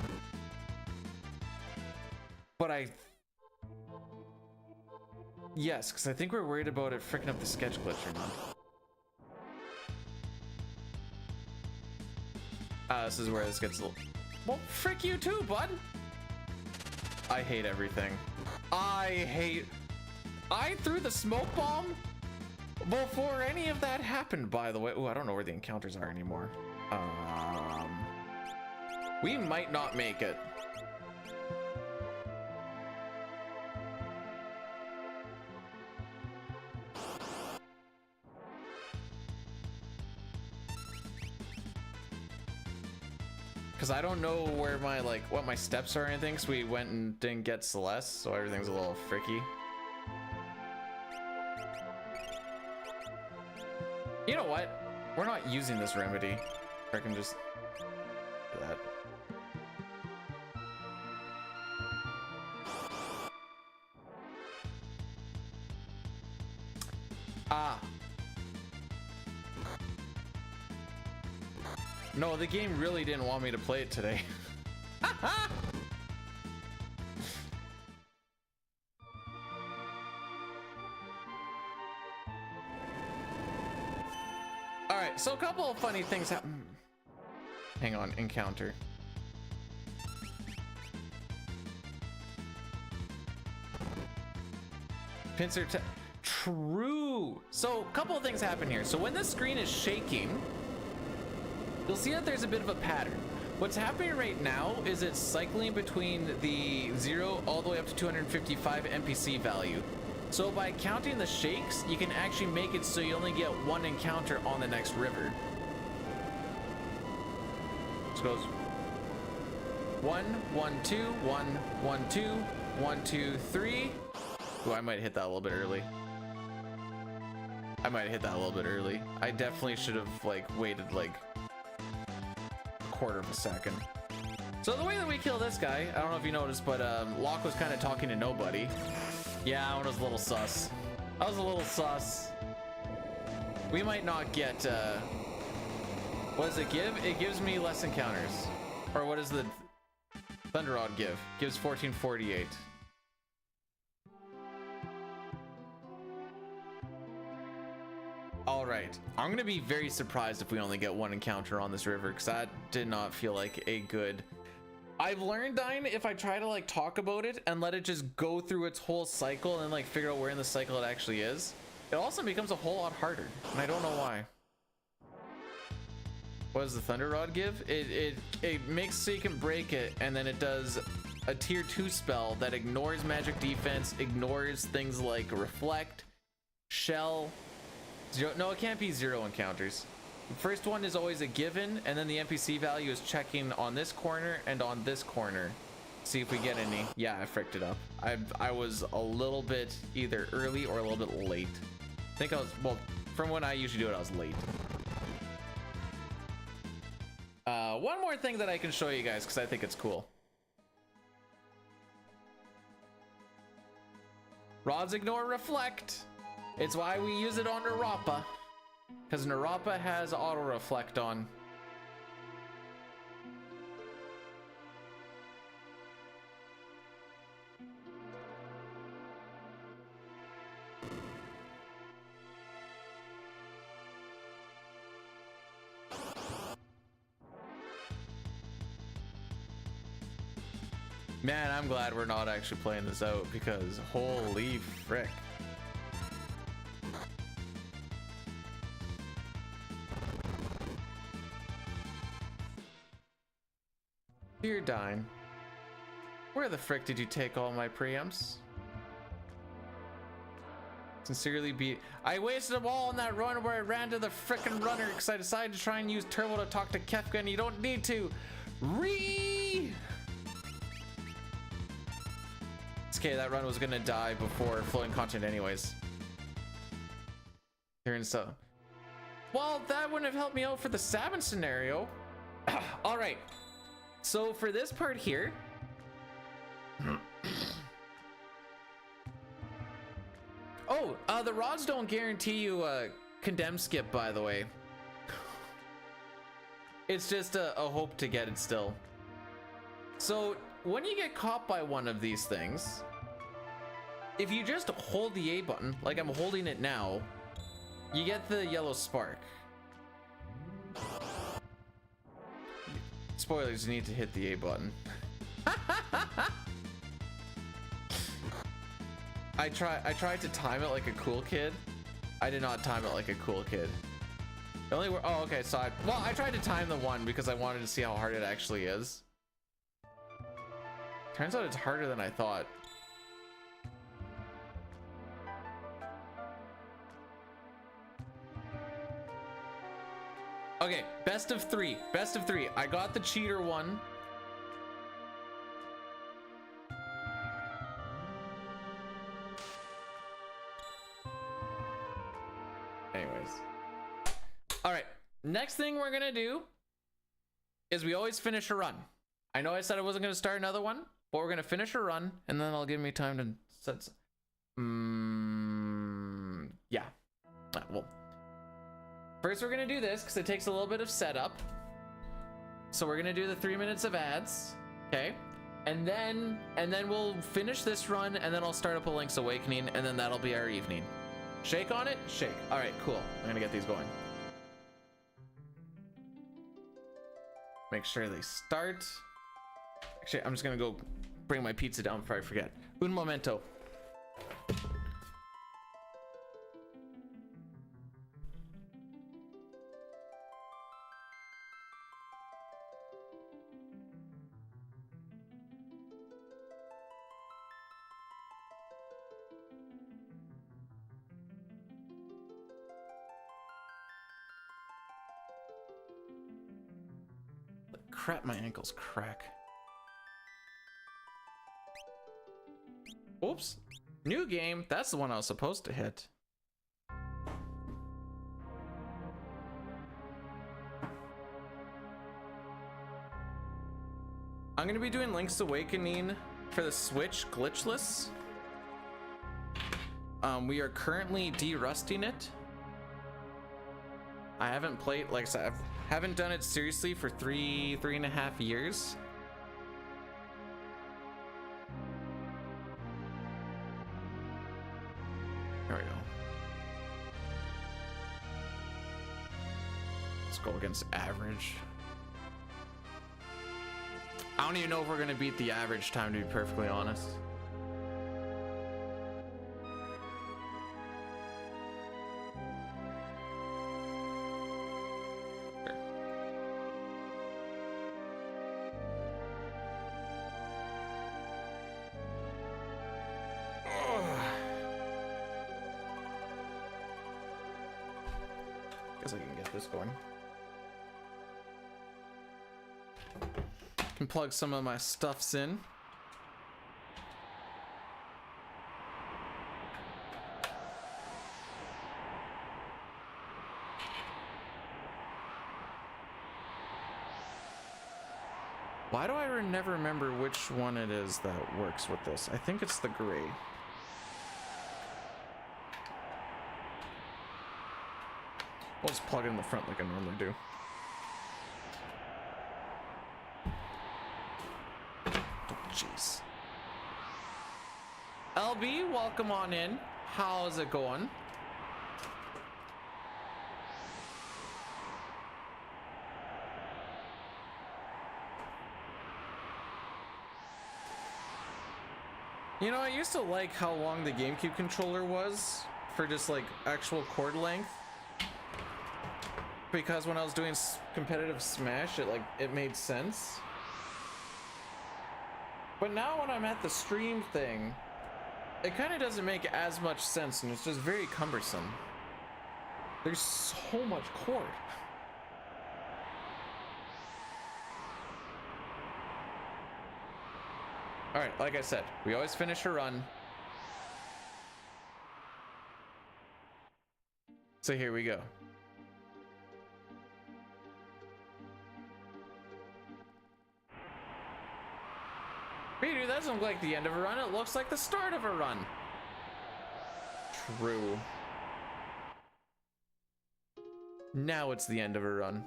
But yes, because I think we're worried about it freaking up the sketch glitch or not. This is where this gets a little. Well, frick you too, bud. I hate everything. I threw the smoke bomb before any of that happened, by the way. Oh, I don't know where the encounters are anymore. We might not make it. Because I don't know where my, like, what my steps are or anything, so we went and didn't get Celeste, so everything's a little fricky. You know what? We're not using this remedy. I can just do that. Ah. No, the game really didn't want me to play it today. All right, so a couple of funny things happen. Hang on, encounter. Pincer true. So a couple of things happen here. So when the screen is shaking, you'll see that there's a bit of a pattern. What's happening right now is it's cycling between the 0 all the way up to 255 NPC value. So by counting the shakes, you can actually make it so you only get one encounter on the next river. So it goes 1, 1, 2, 1, 1, 2, 1, 2, 3. Ooh, I might hit that a little bit early. I definitely should have like waited like a quarter of a second. So the way that we kill this guy, I don't know if you noticed, but Locke was kind of talking to nobody. Yeah, I was a little sus. We might not get, what does it give? It gives me less encounters. Or what does the Thunder Rod give? Gives 1448. All right, I'm gonna be very surprised if we only get one encounter on this river, because that did not feel like a good... I've learned, Dine, if I try to like talk about it and let it just go through its whole cycle and like figure out where in the cycle it actually is, it also becomes a whole lot harder, and I don't know why. What does the Thunder Rod give? It makes so you can break it, and then it does a tier 2 spell that ignores magic defense, ignores things like reflect, shell. No, it can't be 0 encounters. The first one is always a given, and then the NPC value is checking on this corner and on this corner. See if we get any. Yeah, I fricked it up. I was a little bit either early or a little bit late. I think I was, well, from when I usually do it, I was late. One more thing that I can show you guys, because I think it's cool. Rods ignore reflect. It's why we use it on Narapa, because Narapa has auto reflect on. Man, I'm glad we're not actually playing this out, because holy frick. Dear Dine, where the frick did you take all my preamps? Sincerely be. I wasted them all on that run where I ran to the frickin' runner because I decided to try and use turbo to talk to Kefka, and you don't need to. It's okay, that run was gonna die before flowing content anyways. Here and so. Well, that wouldn't have helped me out for the Sabin scenario. All right. So for this part here, the rods don't guarantee you a condemn skip, by the way. It's just a hope to get it still. So when you get caught by one of these things, if you just hold the A button, like I'm holding it now, you get the yellow spark. Spoilers, you need to hit the A button. I tried to time it like a cool kid. I did not time it like a cool kid. The only oh, okay, so I tried to time the one because I wanted to see how hard it actually is. Turns out it's harder than I thought. Okay, best of three. I got the cheater one. Anyways. All right, next thing we're gonna do is we always finish a run. I know I said I wasn't gonna start another one, but we're gonna finish a run, and then I'll give me time to set. Yeah. Well, first we're gonna do this because it takes a little bit of setup. So we're gonna do the 3 minutes of ads, okay? And then we'll finish this run, and then I'll start up a Link's Awakening, and then that'll be our evening. Shake on it? Shake. All right, cool. I'm gonna get these going. Make sure they start. Actually, I'm just gonna go bring my pizza down before I forget. Un momento. Crap, my ankles crack. Oops. New game. That's the one I was supposed to hit. I'm gonna be doing Link's Awakening for the Switch glitchless. We are currently de-rusting it. I haven't played, like I said, I haven't done it seriously for three and a half years. There we go. Let's go against average. I don't even know if we're gonna beat the average time, to be perfectly honest. Guess I can get this going. Can plug some of my stuffs in. Why do I never remember which one it is that works with this? I think it's the gray. We'll just plug it in the front like I normally do. Oh, jeez. LB, welcome on in. How's it going? You know, I used to like how long the GameCube controller was for just like actual cord length. Because when I was doing competitive Smash, it made sense. But now when I'm at the stream thing, it kind of doesn't make as much sense, and it's just very cumbersome. There's so much cord. All right, like I said, we always finish a run. So here we go. Dude, that doesn't look like the end of a run. It looks like the start of a run. True. Now it's the end of a run.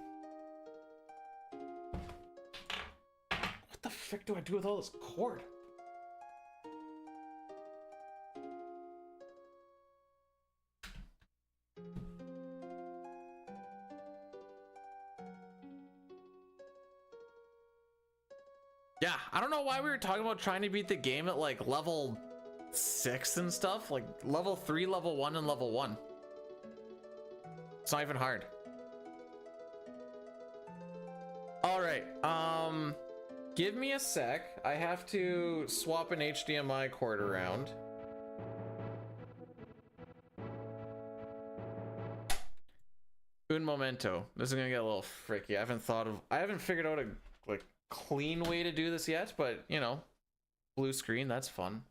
What the frick do I do with all this cord? Yeah, I don't know why we were talking about trying to beat the game at like level 6 and stuff, like level 3, level 1, and level 1. It's not even hard. All right, give me a sec. I have to swap an HDMI cord around. Un momento. This is gonna get a little fricky. I haven't figured out a like clean way to do this yet, but you know, blue screen, that's fun.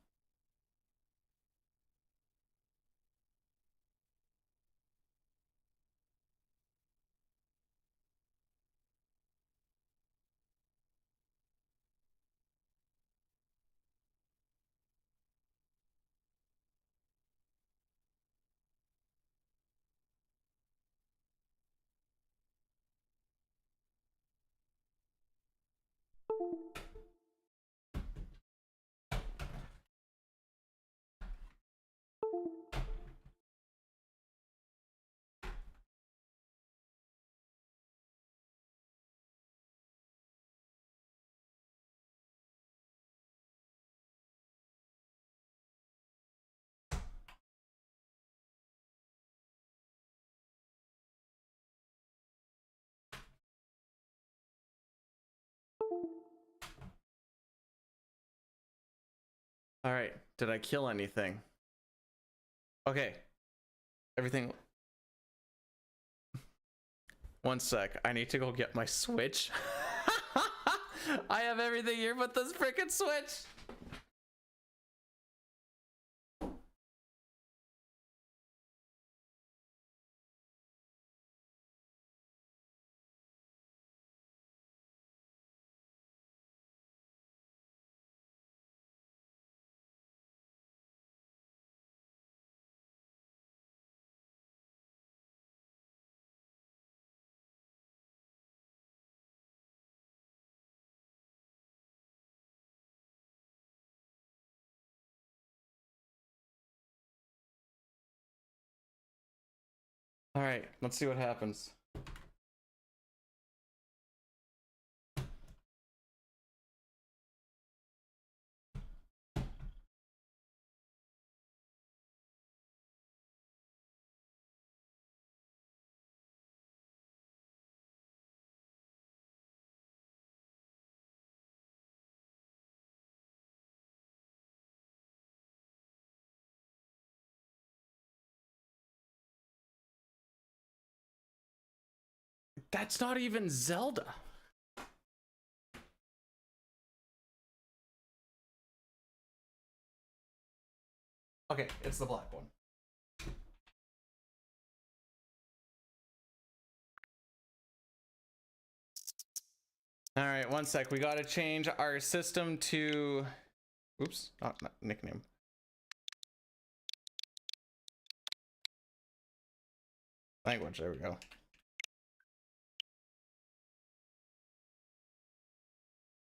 All right, did I kill anything? Okay, everything. One sec, I need to go get my Switch. I have everything here but this freaking Switch. All right, let's see what happens. That's not even Zelda. Okay, it's the black one. All right, one sec. We got to change our system to... Oops, not nickname. Language, there we go.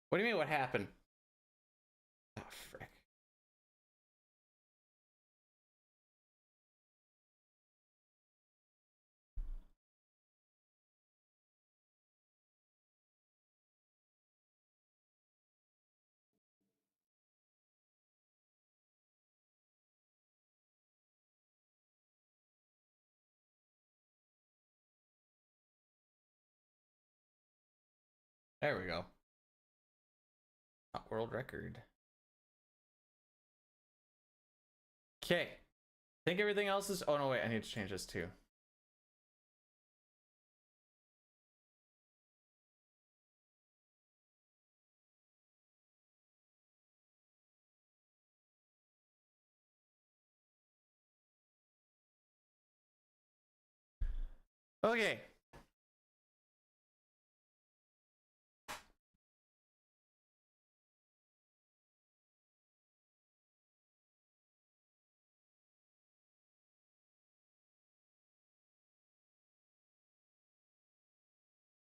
What do you mean, what happened? Oh, frick. There we go. World record. Okay. I think everything else is... Oh, no, wait. I need to change this too. Okay.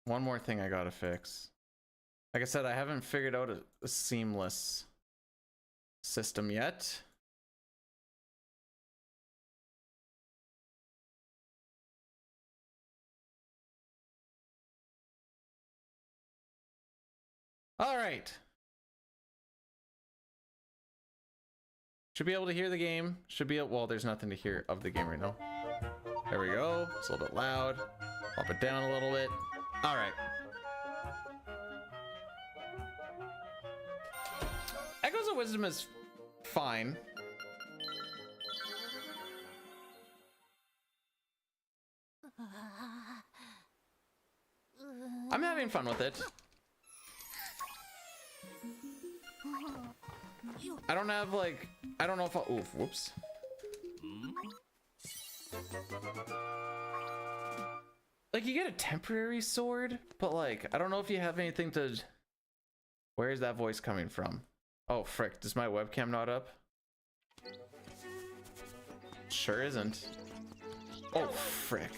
One more thing I gotta fix. Like I said, I haven't figured out a seamless system yet. All right. Should be able to hear the game. Should be able... Well, there's nothing to hear of the game right now. There we go. It's a little bit loud. Bump it down a little bit. All right. Echoes of Wisdom is fine. I'm having fun with it. I don't have like... I don't know if I'll... Oof, whoops. Like, you get a temporary sword, but like, I don't know if you have anything to... Where is that voice coming from? Oh, frick. Does my webcam not up? Sure isn't. Oh, frick.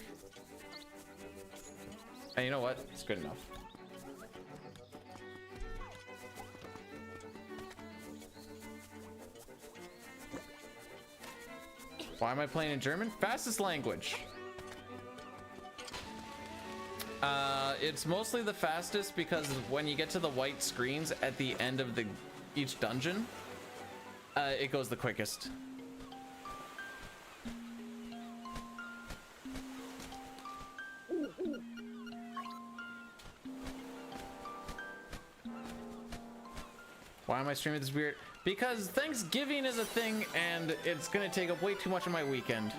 And you know what? It's good enough. Why am I playing in German? Fastest language. It's mostly the fastest because when you get to the white screens at the end of each dungeon, it goes the quickest. Why am I streaming this weird? Because Thanksgiving is a thing and it's gonna take up way too much of my weekend.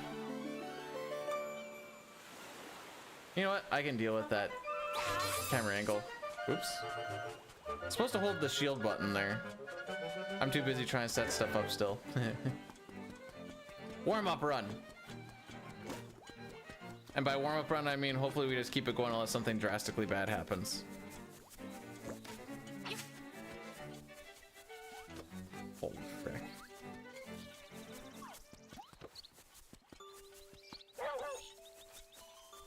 You know what? I can deal with that camera angle. Oops. I'm supposed to hold the shield button there. I'm too busy trying to set stuff up still. Warm up run. And by warm up run, I mean hopefully we just keep it going unless something drastically bad happens. Holy frick.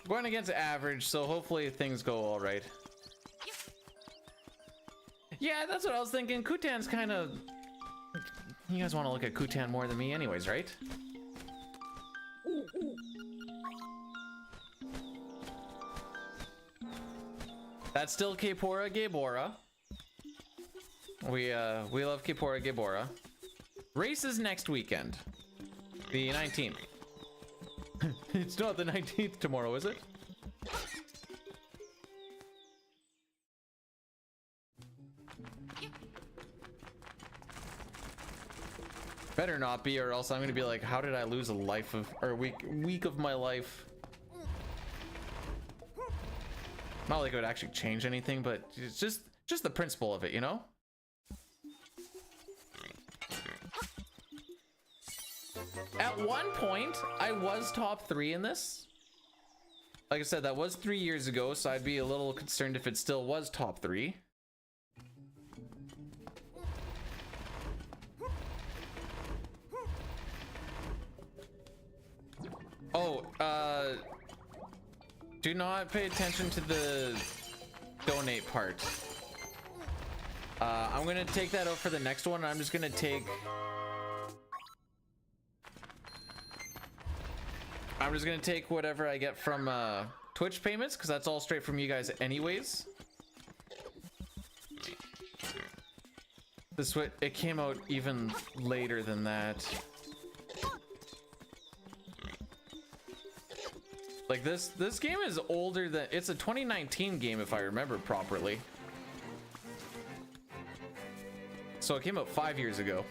Going against average, so hopefully things go all right. Yeah, that's what I was thinking. Kutan's kind of... You guys want to look at Kutan more than me anyways, right? That's still Kepora Gebora. We love Kepora Gebora. Race is next weekend. The 19th. It's not the 19th tomorrow, is it? Better not be, or else I'm gonna be like, how did I lose a life of, or a week of my life? Not like it would actually change anything, but it's just the principle of it, you know? At one point, I was top 3 in this. Like I said, that was 3 years ago, so I'd be a little concerned if it still was top 3. Oh, do not pay attention to the donate part. I'm gonna take that out for the next one. I'm just gonna take... whatever I get from Twitch payments, because that's all straight from you guys anyways. This way, it came out even later than that. Like this game is older than, it's a 2019 game if I remember properly. So it came out 5 years ago.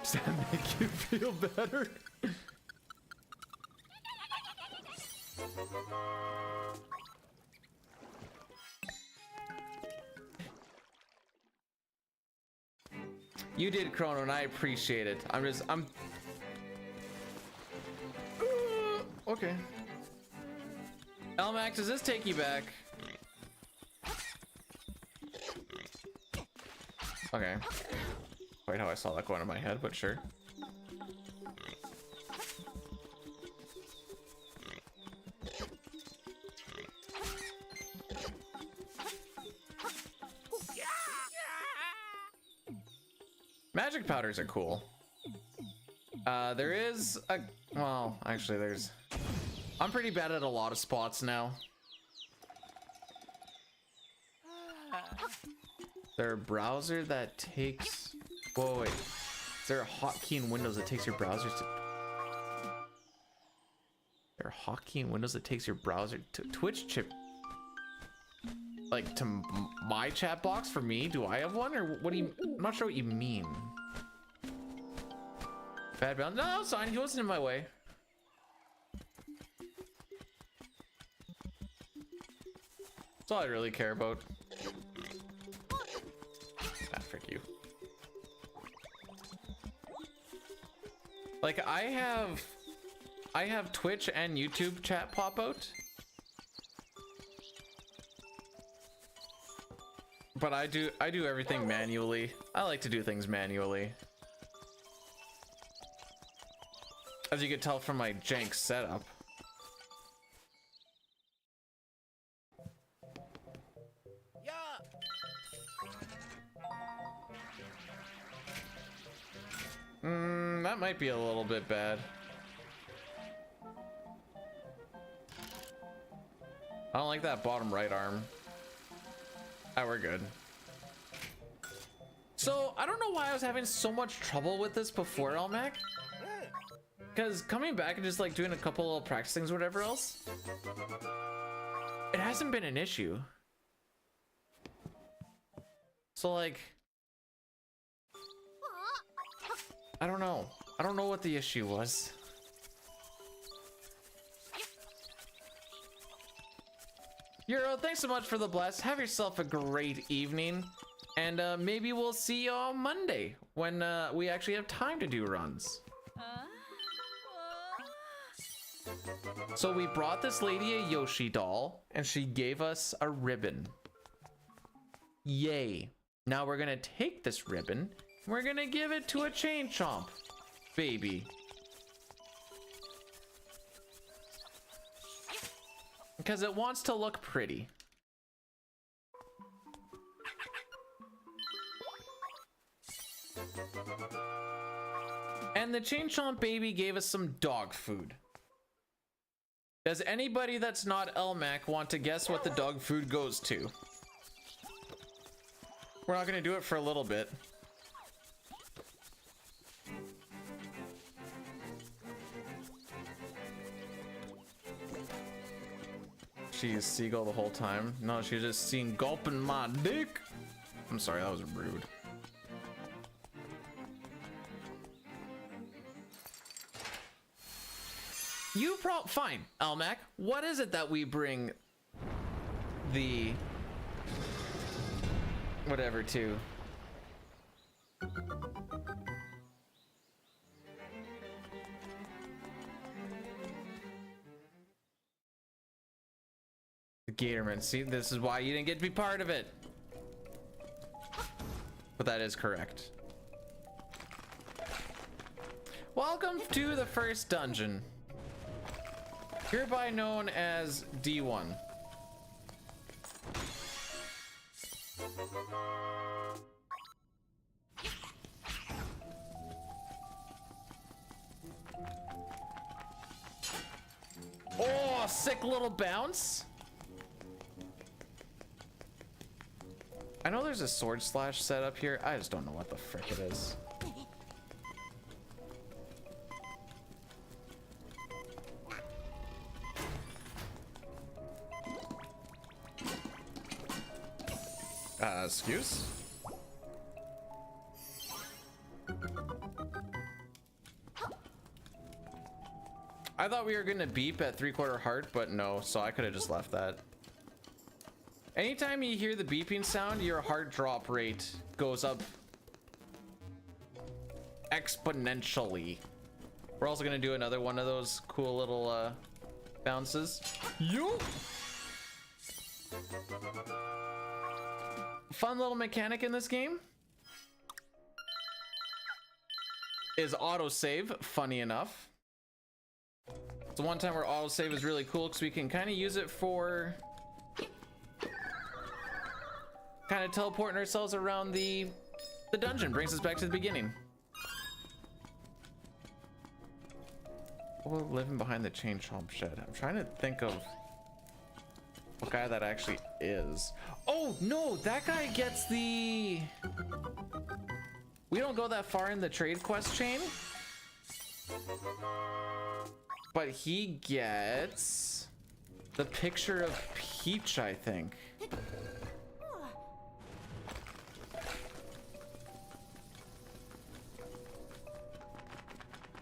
Does that make you feel better? You did, Chrono, and I appreciate it. I'm okay. Elmax, does this take you back? Okay. Quite how I saw that going in my head, but sure. Magic powders are cool. There is a... Well, actually, there's... I'm pretty bad at a lot of spots now. There a browser that takes... Whoa, wait. Is there a hotkey in Windows that takes your browser to... There a hotkey in Windows that takes your browser to Twitch chip... Like, to my chat box for me? Do I have one? Or what do you... I'm not sure what you mean. Bad balance? No, it's fine. He wasn't in my way. That's all I really care about. Ah, frick you. Like, I have Twitch and YouTube chat pop out. But I do everything manually. I like to do things manually. As you can tell from my jank setup. That might be a little bit bad. I don't like that bottom right arm. Ah, we're good. So, I don't know why I was having so much trouble with this before, Elmac. Because coming back and just like doing a couple little practice things, whatever else, it hasn't been an issue. So like, I don't know. I don't know what the issue was. Euro, thanks so much for the bless. Have yourself a great evening. And maybe we'll see you on Monday when we actually have time to do runs. So we brought this lady a Yoshi doll and she gave us a ribbon. Yay. Now we're gonna take this ribbon and we're gonna give it to a chain chomp baby. Because it wants to look pretty. And the chain chomp baby gave us some dog food. Does anybody that's not Elmac want to guess what the dog food goes to? We're not gonna do it for a little bit. She's seagull the whole time. No, she's just seen gulping my dick. I'm sorry, that was rude. You fine, Elmac. What is it that we bring the whatever to? The Gatorman. See, this is why you didn't get to be part of it. But that is correct. Welcome to the first dungeon. Hereby known as D1. Oh, sick little bounce. I know there's a sword slash set up here. I just don't know what the frick it is. Excuse? I thought we were gonna beep at 3/4 heart, but no, so I could have just left that. Anytime you hear the beeping sound, your heart drop rate goes up exponentially. We're also gonna do another one of those cool little bounces. You. Fun little mechanic in this game is autosave, funny enough. It's the one time where autosave is really cool because we can kind of use it for kind of teleporting ourselves around the dungeon. Brings us back to the beginning. Oh, living behind the chain chomp shed. I'm trying to think of what guy that actually is. Oh no, that guy gets the... We don't go that far in the trade quest chain, but he gets the picture of Peach, I think.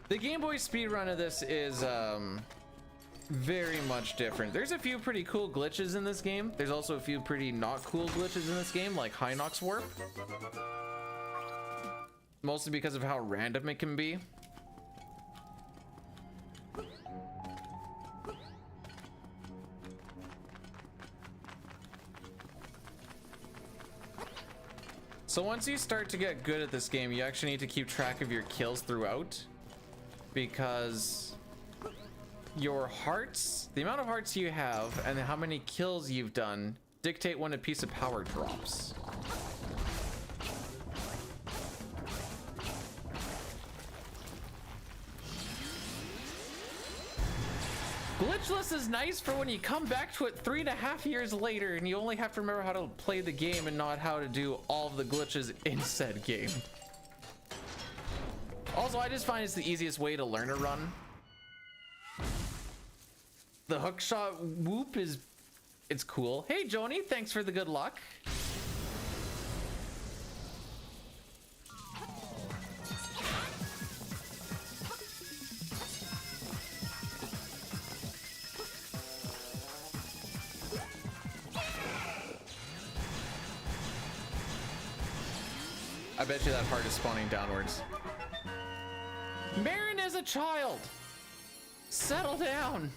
The Game Boy speedrun of this is very much different. There's a few pretty cool glitches in this game. There's also a few pretty not cool glitches in this game, like Hinox Warp. Mostly because of how random it can be. So once you start to get good at this game, you actually need to keep track of your kills throughout, because your hearts, the amount of hearts you have and how many kills you've done dictate when a piece of power drops. Glitchless is nice for when you come back to it 3.5 years later and you only have to remember how to play the game and not how to do all of the glitches in said game. Also, Also, I just find it's the easiest way to learn a run. The hook shot whoop is, it's cool. Hey Joni, thanks for the good luck. I bet you that heart is spawning downwards. Marin is a child. Settle down.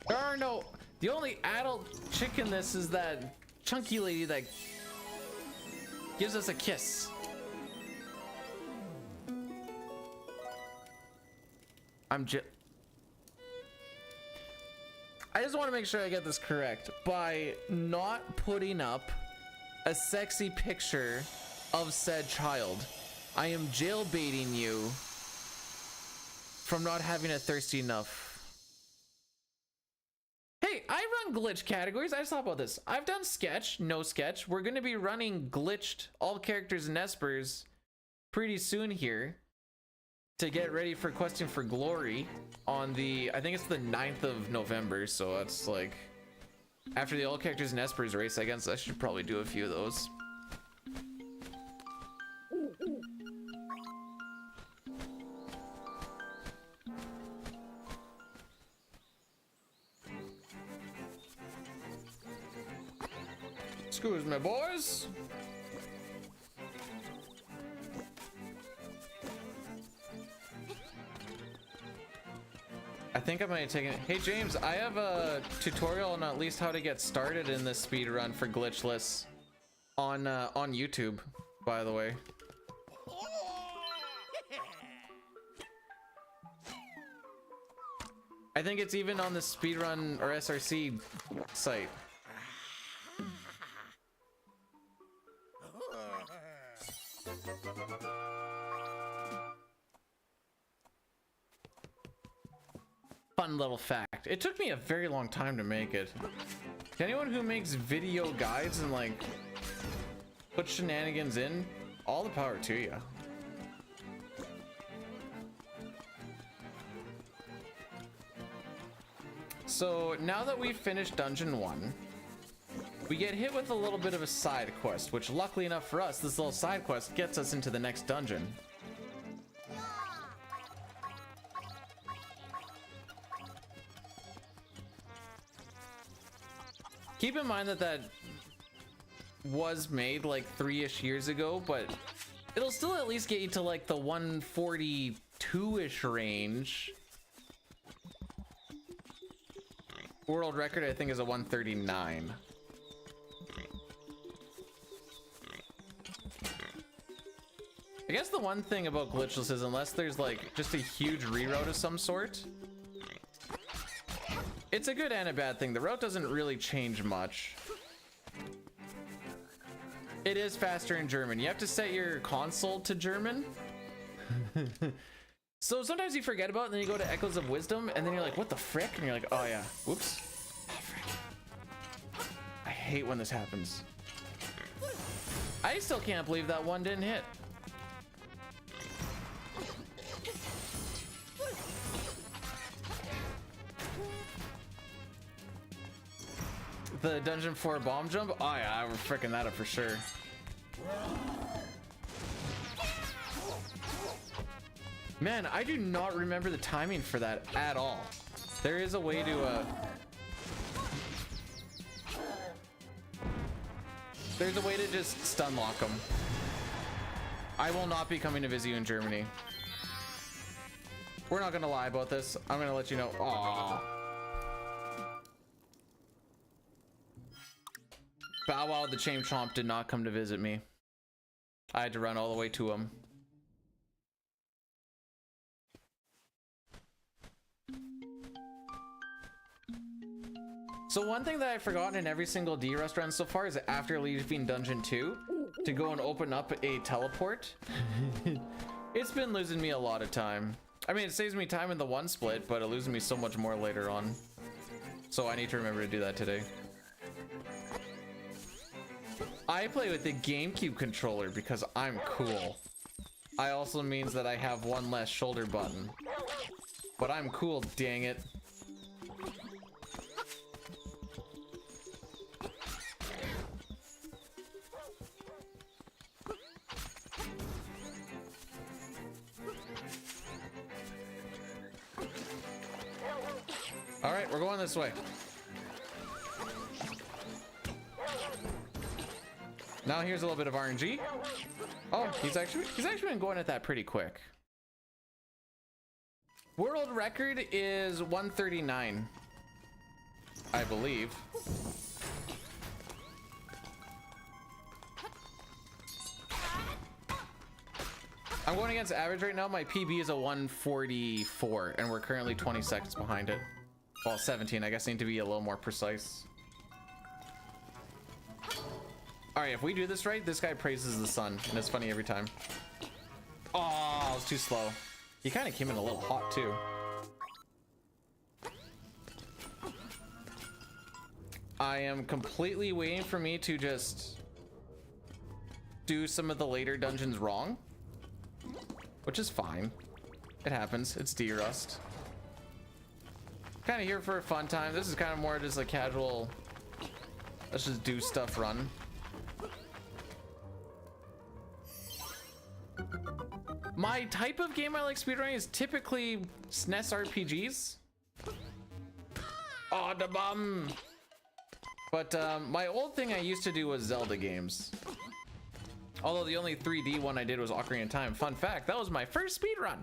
There are no, the only adult chick in this is that chunky lady that gives us a kiss. I just want to make sure I get this correct. By not putting up a sexy picture of said child, I am jailbaiting you from not having it thirsty enough. Hey, I run glitch categories. I just thought about this. I've done sketch, no sketch. We're going to be running glitched all characters and espers pretty soon here to get ready for Questing for Glory on the, I think it's the 9th of November. So that's like after the all characters and espers race. I guess I should probably do a few of those. Excuse me, boys. I think I might have taken it. Hey James, I have a tutorial on at least how to get started in this speed run for glitchless on YouTube, by the way. I think it's even on the speedrun or SRC site. Fun little fact. It took me a very long time to make it. To anyone who makes video guides and like put shenanigans in, all the power to you. So now that we've finished Dungeon 1, we get hit with a little bit of a side quest, which luckily enough for us, this little side quest gets us into the next dungeon. Keep in mind that that was made like 3-ish years ago, but it'll still at least get you to like the 142-ish range. World record, I think, is a 139. I guess the one thing about glitchless is unless there's like just a huge reroute of some sort, it's a good and a bad thing. The route doesn't really change much. It is faster in German. You have to set your console to German. So sometimes you forget about it, and then you go to Echoes of Wisdom, and then you're like, what the frick? And you're like, oh yeah, whoops. Oh, frick. I hate when this happens. I still can't believe that one didn't hit. The Dungeon 4 bomb jump? Oh yeah, we're freaking that up for sure. Man, I do not remember the timing for that at all. There is a way to there's a way to just stun lock them. I will not be coming to visit you in Germany. We're not gonna lie about this. I'm gonna let you know. Aww. Bow Wow the Chain Chomp did not come to visit me. I had to run all the way to him. So one thing that I've forgotten in every single D restaurant so far is that after leaving Dungeon 2 to go and open up a teleport. It's been losing me a lot of time. I mean, it saves me time in the one split, but it loses me so much more later on. So I need to remember to do that today. I play with the GameCube controller because I'm cool. I also means that I have one less shoulder button. But I'm cool, dang it. All right, we're going this way. Now here's a little bit of RNG. Oh, he's actually been going at that pretty quick. World record is 139, I believe. I'm going against average right now. My PB is a 144, and we're currently 20 seconds behind it. Well, 17. I guess I need to be a little more precise. All right, if we do this right, this guy praises the sun, and it's funny every time. Oh, I was too slow. He kind of came in a little hot, too. I am completely waiting for me to just do some of the later dungeons wrong, which is fine. It happens. It's D-Rust. Kind of here for a fun time. This is kind of more just a casual, let's just do stuff run. My type of game I like speedrunning is typically SNES RPGs. Oh, the bum. But my old thing I used to do was Zelda games. Although the only 3D one I did was Ocarina of Time. Fun fact, that was my first speedrun.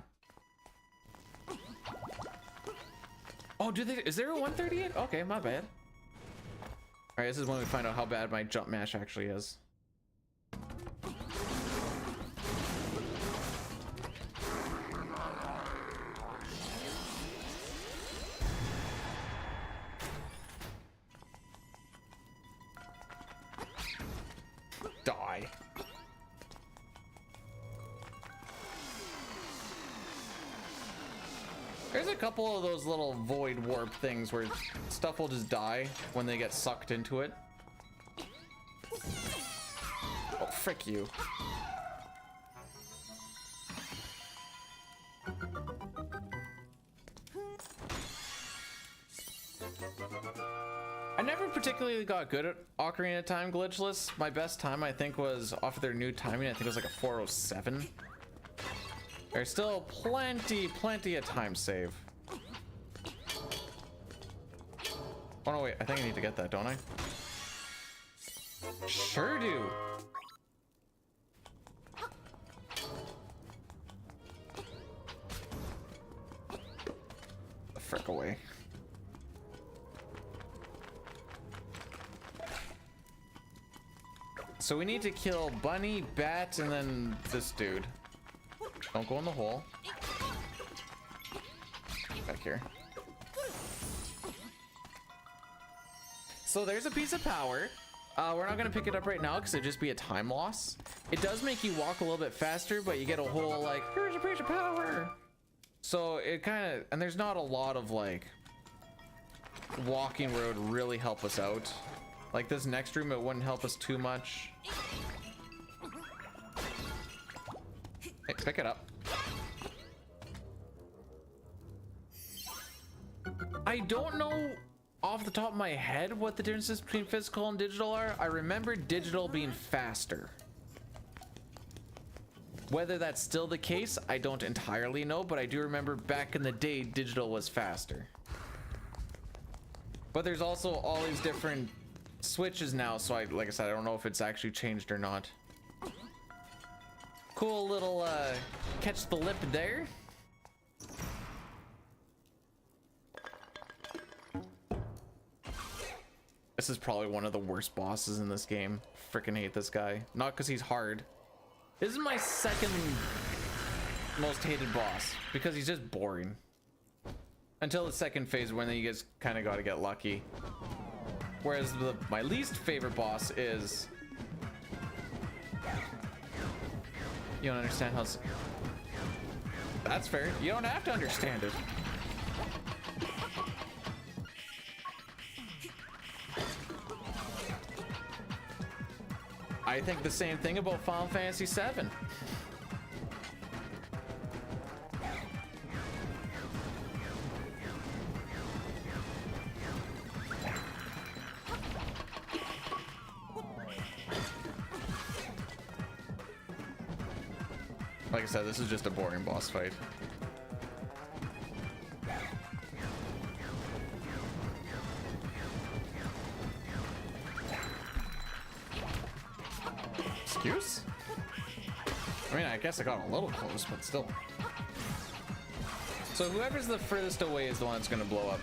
Oh, is there a 138? Okay, my bad. All right, this is when we find out how bad my jump mash actually is. Die. There's a couple of those little void warp things where stuff will just die when they get sucked into it. Oh, frick you. I never particularly got good at Ocarina of Time glitchless. My best time, I think, was off of their new timing. I think it was like a 407. There's still plenty of time save. Oh no, wait, I think I need to get that, don't I? Sure do. The frick away. So we need to kill Bunny, Bat, and then this dude. Don't go in the hole. Back here. So there's a piece of power. We're not gonna pick it up right now because it'd just be a time loss. It does make you walk a little bit faster, but you get a whole like, here's a piece of power. So it kind of, and there's not a lot of like walking road really help us out. Like this next room, it wouldn't help us too much. Hey, pick it up. I don't know off the top of my head what the differences between physical and digital are. I remember digital being faster. Whether that's still the case, I don't entirely know, but I do remember back in the day, digital was faster. But there's also all these different switches now, so like I said, I don't know if it's actually changed or not. Cool little catch the lip there. This is probably one of the worst bosses in this game. Freaking hate this guy. Not because he's hard. This is my second most hated boss because he's just boring. Until the second phase when you guys kind of got to get lucky. Whereas my least favorite boss is... You don't understand how... That's fair. You don't have to understand it. I think the same thing about Final Fantasy VII. Like I said, this is just a boring boss fight. Excuse? I mean, I guess I got a little close, but still. So whoever's the furthest away is the one that's gonna blow up.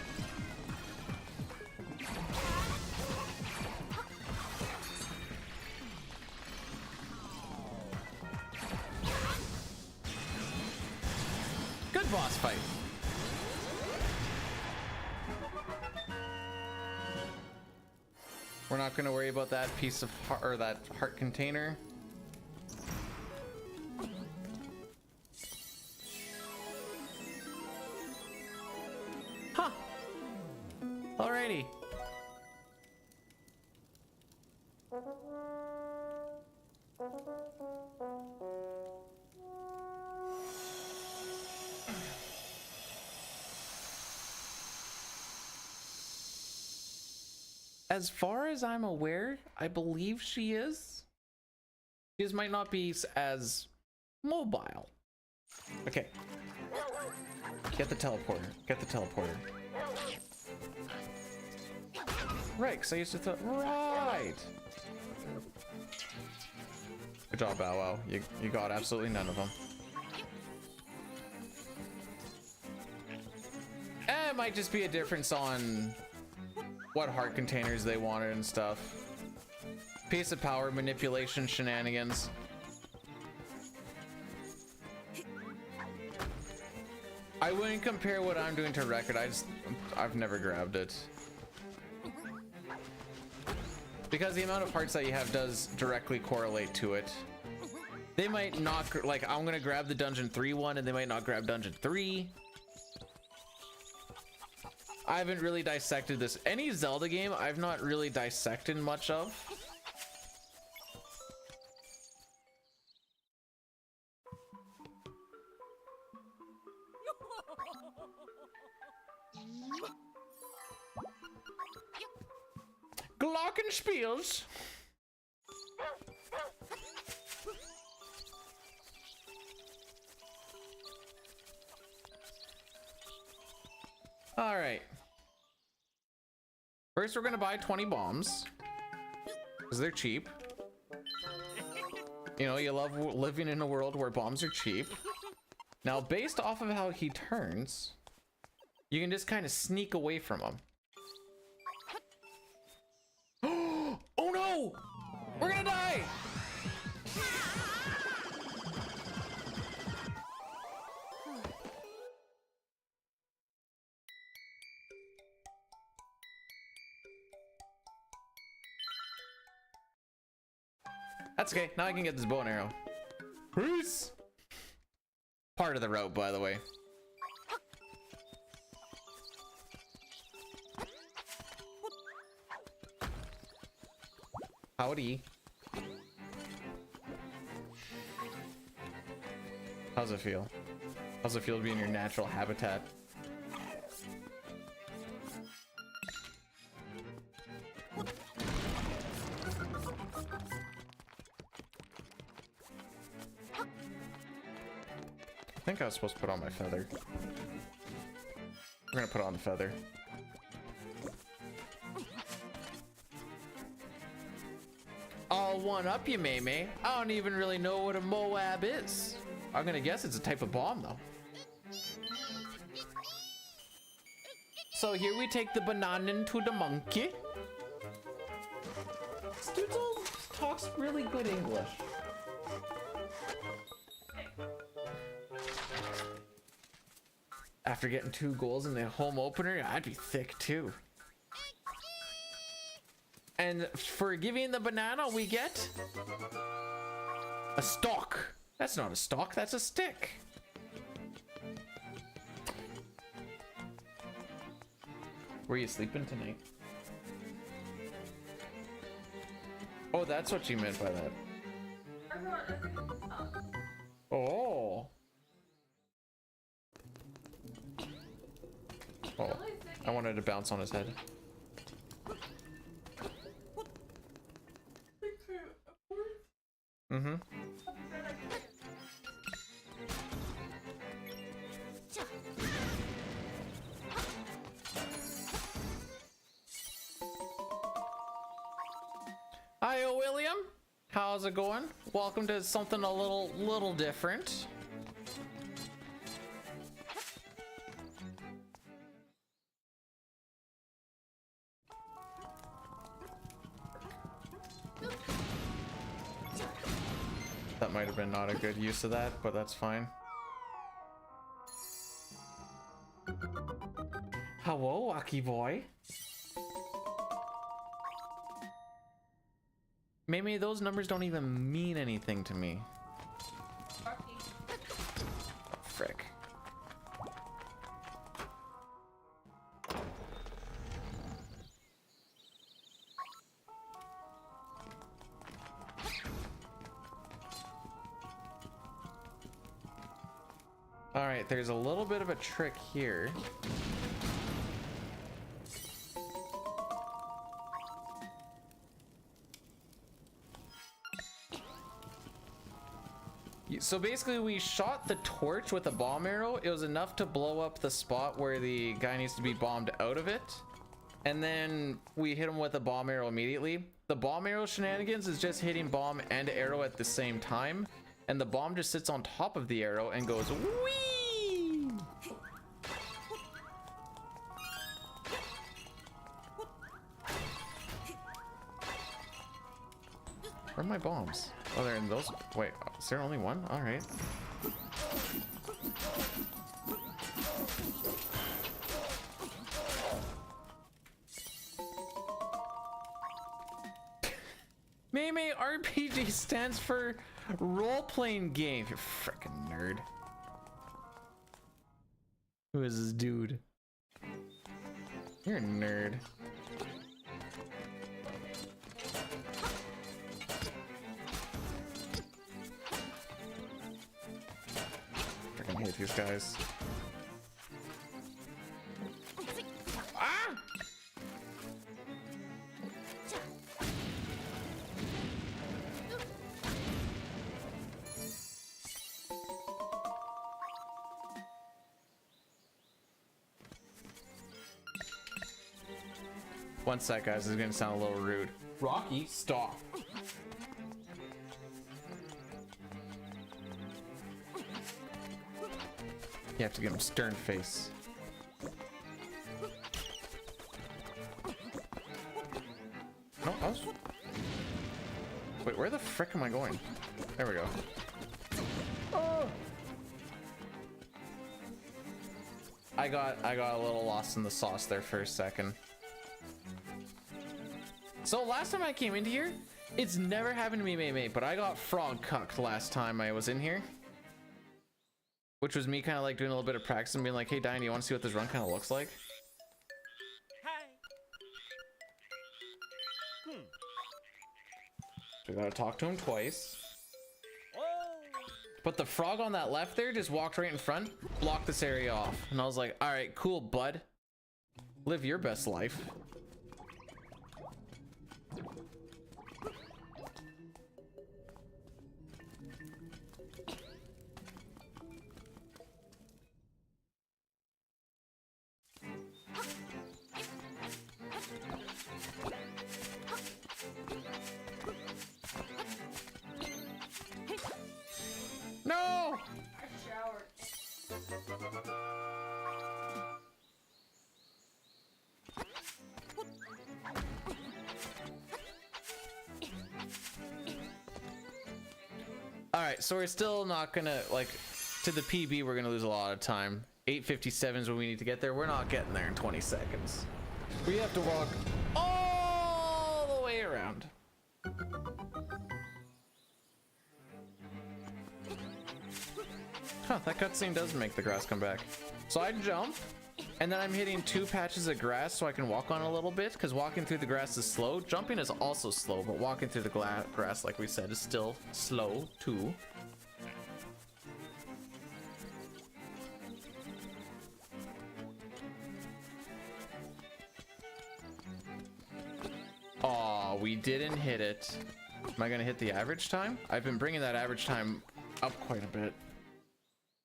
Good boss fight. We're not gonna worry about that piece of heart, or that heart container. Huh. Alrighty. As far as I'm aware, I believe she is. She just might not be as mobile. Okay. Get the teleporter. Get the teleporter. Right, because I used to thought. Right. Good job, Bow Wow. You got absolutely none of them. It might just be a difference on what heart containers they wanted and stuff. Piece of power manipulation shenanigans. I wouldn't compare what I'm doing to Record. I've never grabbed it. Because the amount of hearts that you have does directly correlate to it. They might not, like, I'm gonna grab the Dungeon 3 one and they might not grab Dungeon 3. I haven't really dissected this. Any Zelda game I've not really dissected much of. Glockenspiels. All right. First, we're gonna buy 20 bombs because they're cheap. You know, you love living in a world where bombs are cheap. Now, based off of how he turns, you can just kind of sneak away from him. Oh no! We're gonna die! That's okay. Now I can get this bow and arrow. Peace! Part of the route, by the way. Howdy. How's it feel? How's it feel to be in your natural habitat? I think I was supposed to put on my feather. We're gonna put on the feather. I'll one up you, Maymay. I don't even really know what a Moab is. I'm gonna guess it's a type of bomb, though. So here we take the banana to the monkey. Stoodle talks really good English. After getting 2 goals in the home opener, I'd be thick too. And for giving the banana, we get a stalk. That's not a stalk, that's a stick. Were you sleeping tonight? Oh, that's what you meant by that. Oh. Oh, I wanted to bounce on his head. Mm-hmm. Hiyo, William. How's it going? Welcome to something a little different. That might have been not a good use of that, but that's fine. Hello, Aki boy. Maybe those numbers don't even mean anything to me. Oh, frick. All right, there's a little bit of a trick here. So basically we shot the torch with a bomb arrow. It was enough to blow up the spot where the guy needs to be bombed out of it. And then we hit him with a bomb arrow immediately. The bomb arrow shenanigans is just hitting bomb and arrow at the same time. And the bomb just sits on top of the arrow and goes whee! Where are my bombs? Oh, they're in those. Wait, is there only one? All right. Meme RPG stands for role-playing game. You frickin' nerd. Who is this dude? You're a nerd. I hate these guys. Ah! One sec, guys. This is gonna sound a little rude. Rocky, stop. You have to give him stern face. No, I was... Wait, where the frick am I going? There we go. Oh! I got a little lost in the sauce there for a second. So last time I came into here, it's never happened to me, mate, but I got frog cucked last time I was in here. Which was me kind of like doing a little bit of practice and being like, hey, Diane, you want to see what this run kind of looks like? Hi. So we gotta talk to him twice. Whoa. But the frog on that left there just walked right in front, blocked this area off. And I was like, all right, cool, bud. Live your best life. No! All right, so we're still not gonna, like, to the PB, we're gonna lose a lot of time. 8:57 is when we need to get there. We're not getting there in 20 seconds. We have to walk all the way around. Huh, that cutscene does make the grass come back. So I jump, And then I'm hitting 2 patches of grass so I can walk on a little bit, because walking through the grass is slow. Jumping is also slow, but walking through the grass, like we said, is still slow too. Aw, we didn't hit it. Am I gonna hit the average time? I've been bringing that average time up quite a bit.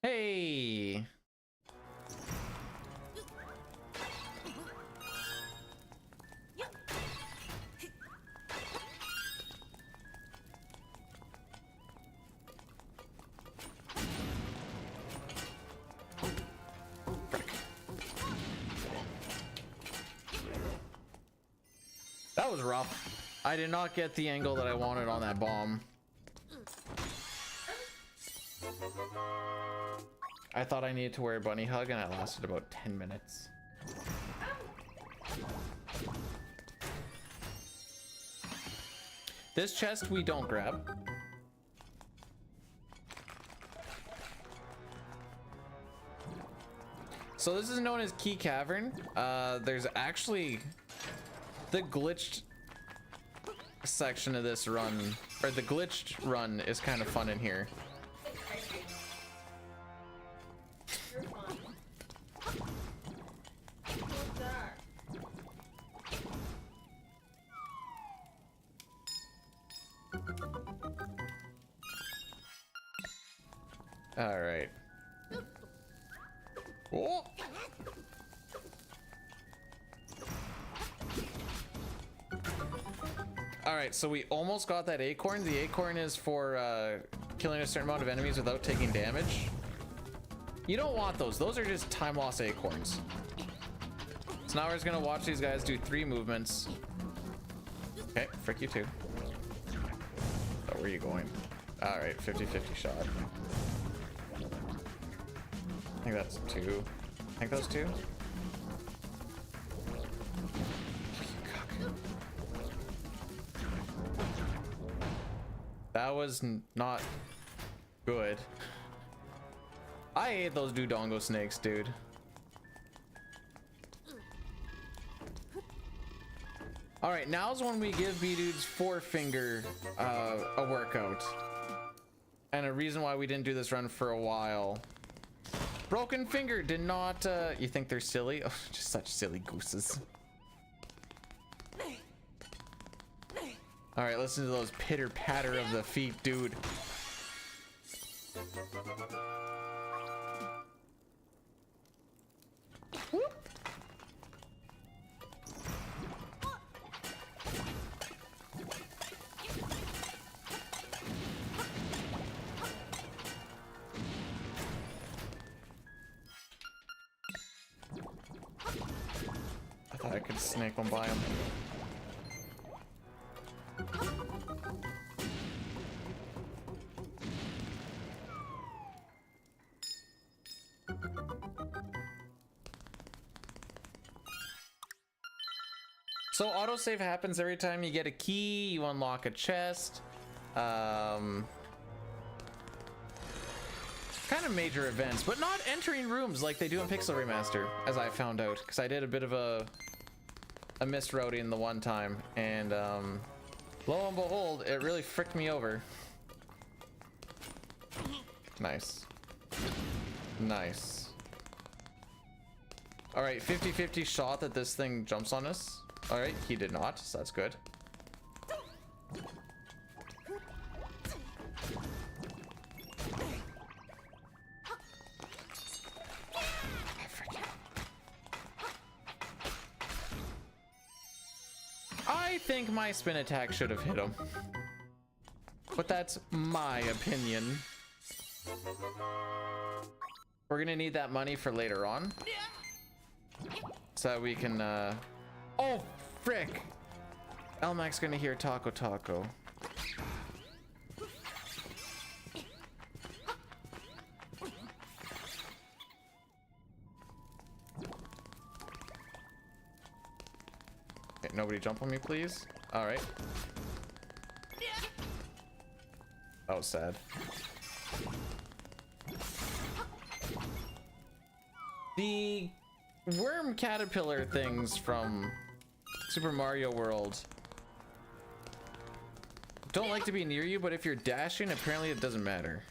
Hey! That was rough. I did not get the angle that I wanted on that bomb. I thought I needed to wear a bunny hug and it lasted about 10 minutes. This chest we don't grab. So this is known as Key Cavern. There's actually the glitched section of this run, or the glitched run is kind of fun in here. All right. Oh. All right, so we almost got that acorn. The acorn is for killing a certain amount of enemies without taking damage. You don't want those. Those are just time loss acorns. So now we're just gonna watch these guys do 3 movements. Okay, frick you too. Oh, where are you going? All right, 50-50 shot. I think that's 2. I think those 2. That was not good. I hate those Dodongo snakes, dude. All right, now's when we give B-Dude's forefinger a workout. And a reason why we didn't do this run for a while. Broken finger did not, you think they're silly? Oh, just such silly gooses. All right, listen to those pitter patter of the feet, dude. Whoop. I thought I could snake one by him. So autosave happens every time you get a key, you unlock a chest. Kind of major events, but not entering rooms like they do in Pixel Remaster, as I found out, because I did a bit of a misrouting the one time, and lo and behold, it really fricked me over. Nice. Nice. All right, 50-50 shot that this thing jumps on us. All right, he did not, so that's good. I think my spin attack should have hit him, but that's my opinion. We're gonna need that money for later on, so that we can, oh, frick! Elmac's gonna hear Taco Taco. Okay, nobody jump on me, please. All right. That was sad. The worm caterpillar things from Super Mario World don't like to be near you, but if you're dashing, apparently it doesn't matter.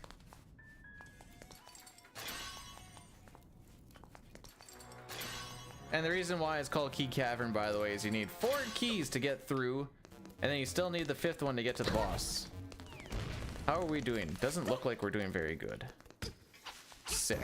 And the reason why it's called Key Cavern, by the way, is you need 4 keys to get through, and then you still need the 5th one to get to the boss. How are we doing? Doesn't look like we're doing very good. Sick.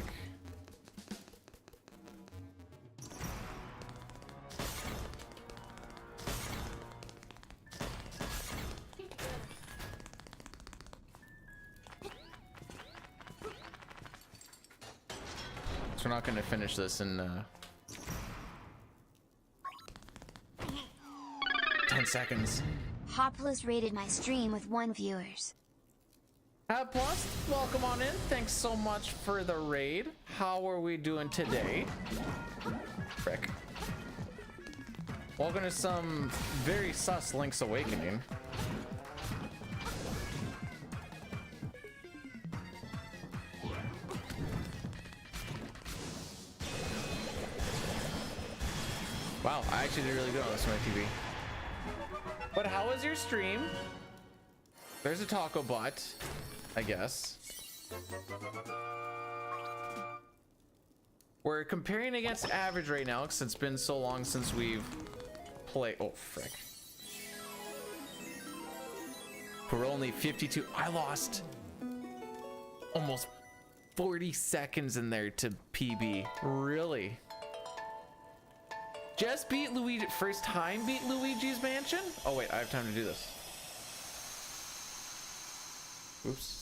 So we're not going to finish this in 10 seconds. Hopless rated my stream with 1 viewers. Plus, welcome on in. Thanks so much for the raid. How are we doing today? Frick. Welcome to some very sus Link's Awakening. Wow, I actually did really good on this on my TV. But how was your stream? There's a taco butt, I guess. We're comparing against average right now because it's been so long since we've played. Oh, frick. We're only 52. I lost almost 40 seconds in there to PB. Really? Just beat Luigi. First time beat Luigi's Mansion? Oh, wait, I have time to do this. Oops.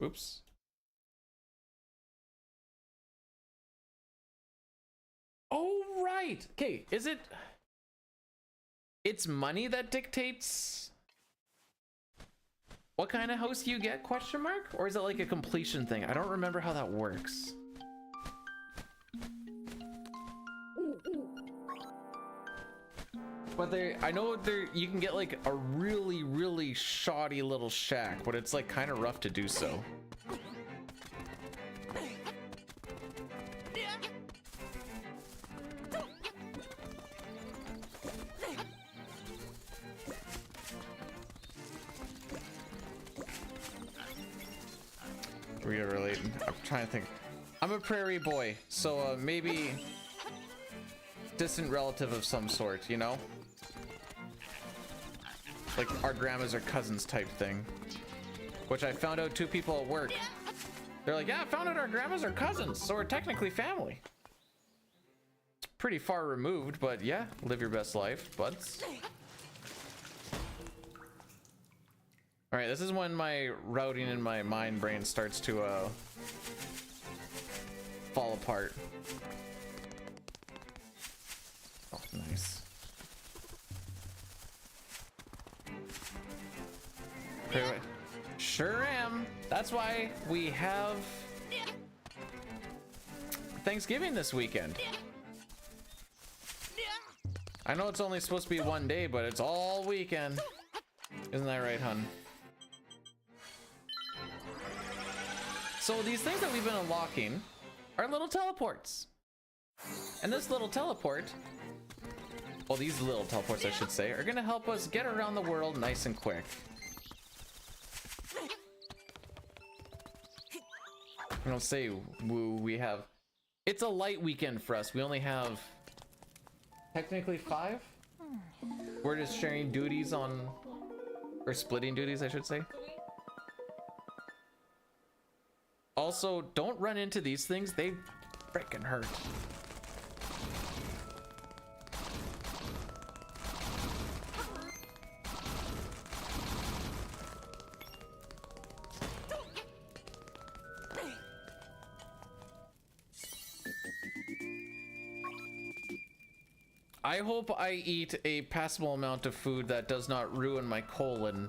Oops. Oh, right. Okay, is it... It's money that dictates what kind of host you get, question mark? Or is it like a completion thing? I don't remember how that works. But I know you can get like a really, really shoddy little shack, but it's like kind of rough to do so. We are relating. I'm trying to think. I'm a prairie boy, so maybe distant relative of some sort, you know? Like our grandmas are cousins type thing. Which I found out 2 people at work. They're like, yeah, I found out our grandmas are cousins, so we're technically family. It's pretty far removed, but yeah, live your best life, buds. All right, this is when my routing in my mind brain starts to fall apart. Oh, nice. Wait. Sure am. That's why we have Thanksgiving this weekend. I know it's only supposed to be 1 day, but it's all weekend. Isn't that right, hun? So these things that we've been unlocking are little teleports. And this little teleport, well, these little teleports, I should say, are gonna help us get around the world nice and quick. I don't say woo, we have... It's a light weekend for us. We only have technically 5. We're just sharing duties on... Or splitting duties, I should say. Also, don't run into these things. They freaking hurt. I hope I eat a passable amount of food that does not ruin my colon.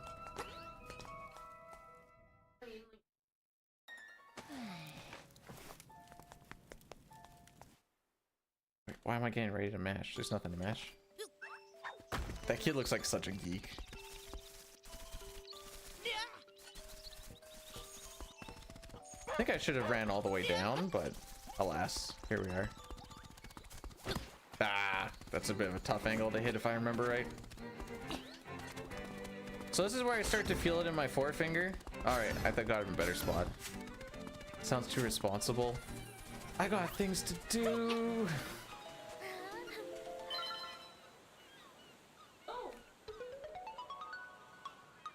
Wait, why am I getting ready to mash? There's nothing to mash. That kid looks like such a geek. I think I should have ran all the way down, but Alas, here we are. Ah, that's a bit of a tough angle to hit if I remember right. So this is where I start to feel it in my forefinger. All right, I think I got him a better spot. Sounds too responsible. I got things to do.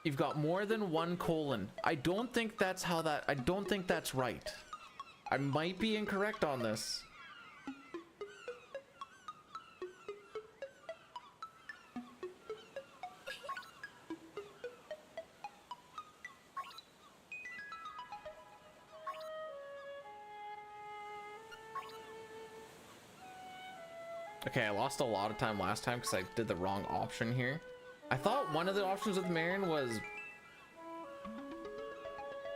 You've got more than one colon. I don't think that's how that, I don't think that's right. I might be incorrect on this. Okay, I lost a lot of time last time because I did the wrong option here. I thought one of the options with Marin was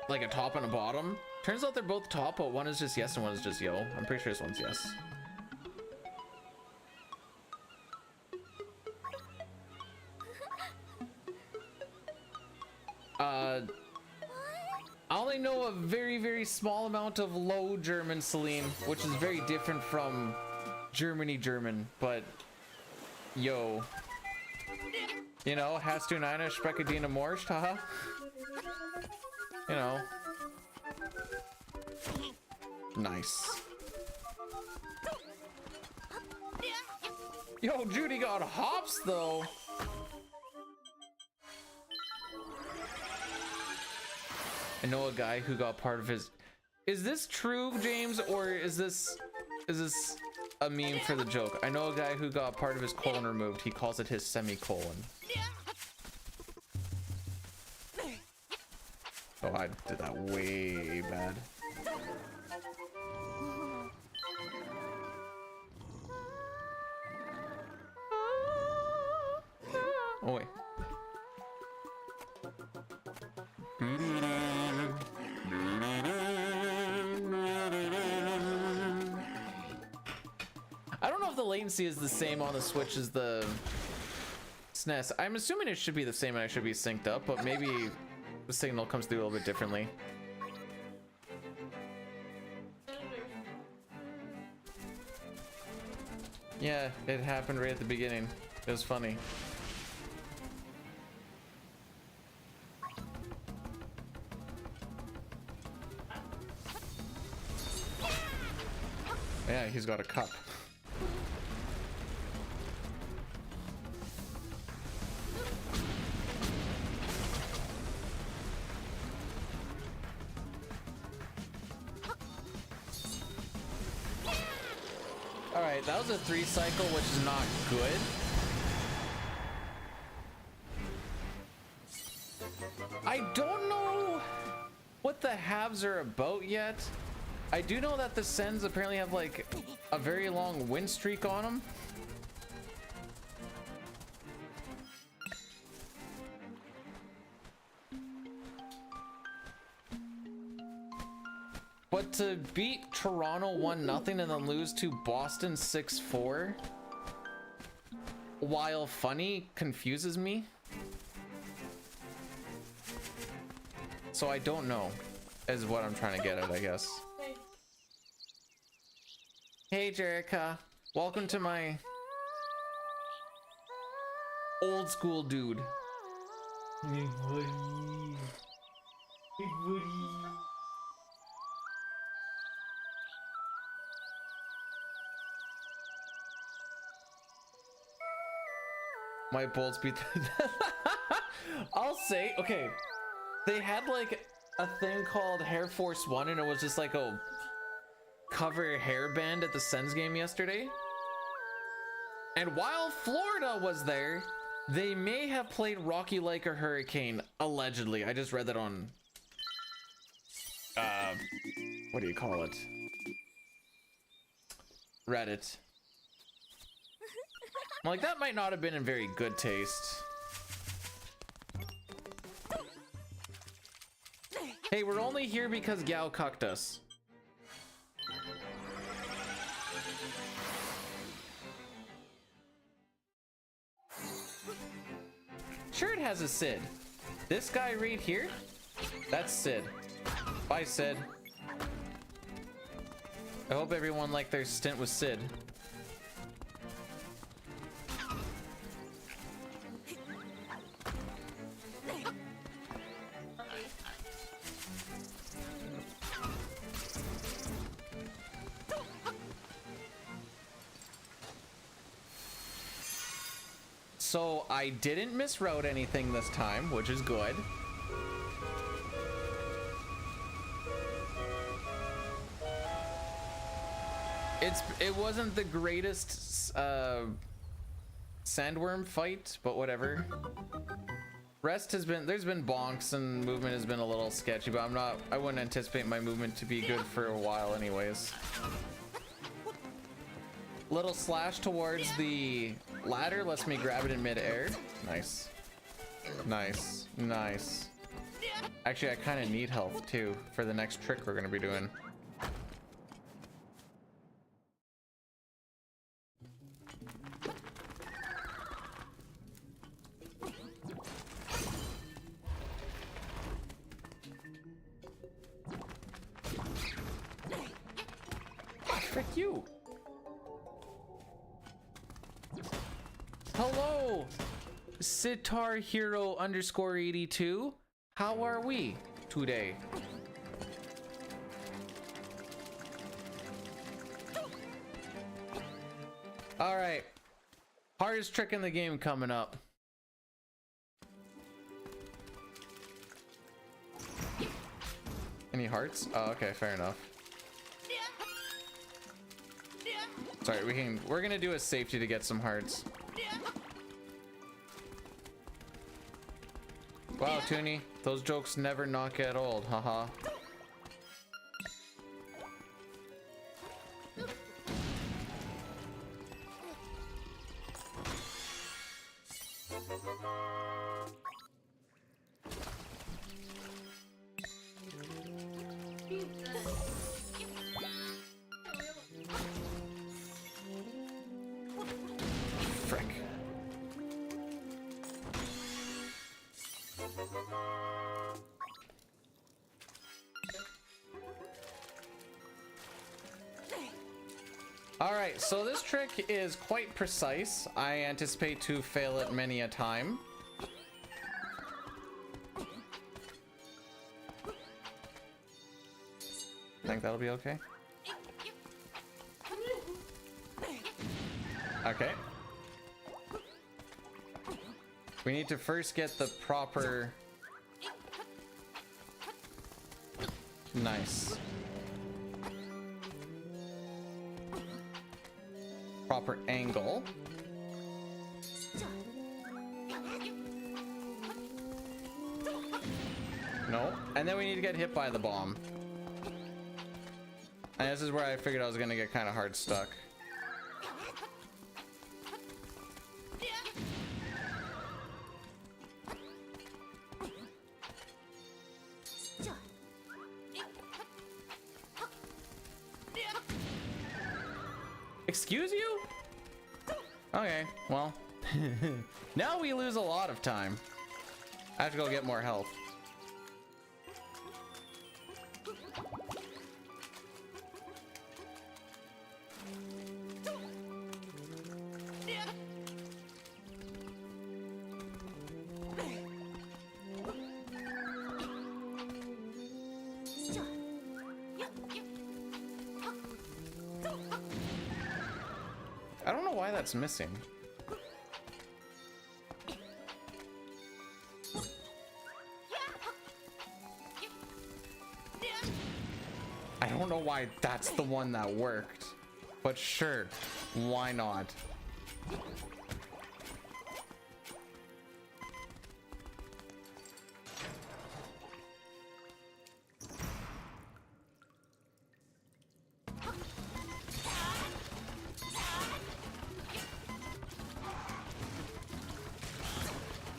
like a top and a bottom. Turns out they're both top, but one is just yes and one is just yo. I'm pretty sure this one's yes. I only know a very, very small amount of Low German, Celine, which is very different from Germany German, but yo. You know, hast du eine Speckadina Morscht, haha? You know. Nice. Yo, Judy got hops though. I know a guy who got part of his. Is this true, James, or is this a meme for the joke? I know a guy who got part of his colon removed. He calls it his semicolon. Oh, I did that way bad. Oh wait. I don't know if the latency is the same on the Switch as the SNES. I'm assuming it should be the same and I should be synced up, but maybe the signal comes through a little bit differently. Yeah, it happened right at the beginning. It was funny. Yeah, he's got a cup. All right, that was a 3 cycle, which is not good. I don't know what the halves are about yet. I do know that the Sens apparently have like a very long win streak on them. But to beat Toronto 1-0 and then lose to Boston 6-4, while funny, confuses me. So I don't know, is what I'm trying to get at, I guess. Hey, Jerica. Welcome to my old school dude. Hey, buddy. Hey, buddy. My Bolts beat I'll say, okay, they had like a thing called Hair Force 1 and it was just like a cover hairband at the Sens game yesterday. And while Florida was there, they may have played Rocky Like a Hurricane, allegedly. I just read that on what do you call it? Reddit. I'm like, that might not have been in very good taste. Hey, we're only here because Gau Cucked Us. Sure, it has a Sid. This guy right here, that's Sid. Bye, Sid. I hope everyone liked their stint with Sid. So I didn't misroute anything this time, which is good. It wasn't the greatest sandworm fight, but whatever. Rest has been, there's been bonks and movement has been a little sketchy, but I wouldn't anticipate my movement to be good for a while anyways. Little slash towards the ladder lets me grab it in midair. Nice. Nice. Nice. Actually, I kind of need health too for the next trick we're going to be doing. Frick you. Hello, Sitar Hero _82. How are we today? All right, hardest trick in the game coming up. Any hearts? Oh, okay, fair enough. Sorry, we're gonna do a safety to get some hearts. Wow, Toonie, those jokes never not get old, haha. Frick. Alright, so this trick is quite precise. I anticipate to fail it many a time. Think that'll be okay? Okay. We need to first get the proper... Nice. Proper angle. No. And then we need to get hit by the bomb. And this is where I figured I was gonna get kind of hard stuck. Excuse you? Okay, well. Now we lose a lot of time. I have to go get more health. I don't know why that's missing. I don't know why that's the one that worked, but sure, why not?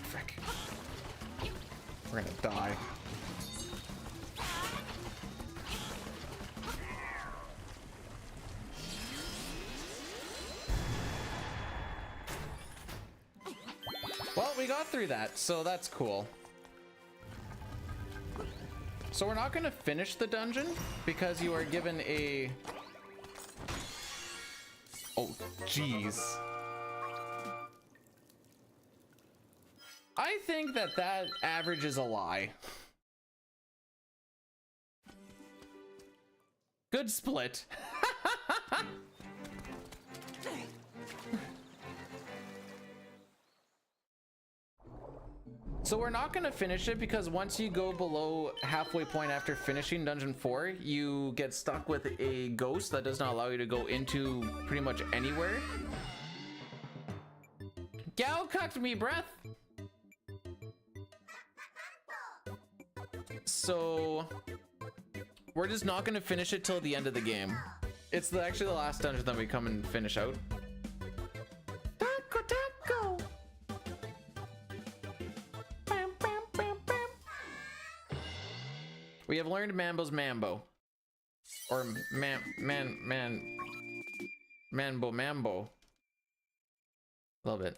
Frick. We're gonna die. Well, we got through that, so that's cool. So we're not going to finish the dungeon because you are given a Oh, jeez. I think that that average is a lie. Good split. So we're not gonna finish it because once you go below halfway point after finishing dungeon 4, you get stuck with a ghost that does not allow you to go into pretty much anywhere. Gau cucked me, breath. So we're just not gonna finish it till the end of the game. It's actually the last dungeon that we come and finish out. Taco, taco. Bam, bam, bam, bam. We have learned Mambo's Mambo. Or Mambo. Love it.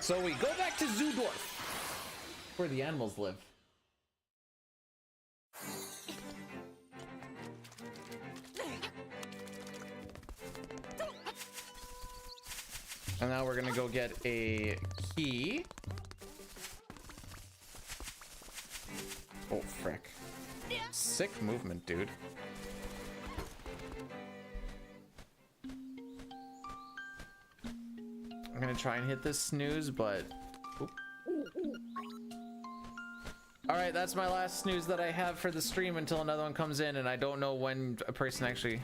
So we go back to Zoodorf, where the animals live. And now we're gonna go get a key. Oh, frick. Sick movement, dude. I'm gonna try and hit this snooze, but... Alright, that's my last snooze that I have for the stream until another one comes in, and I don't know when a person actually...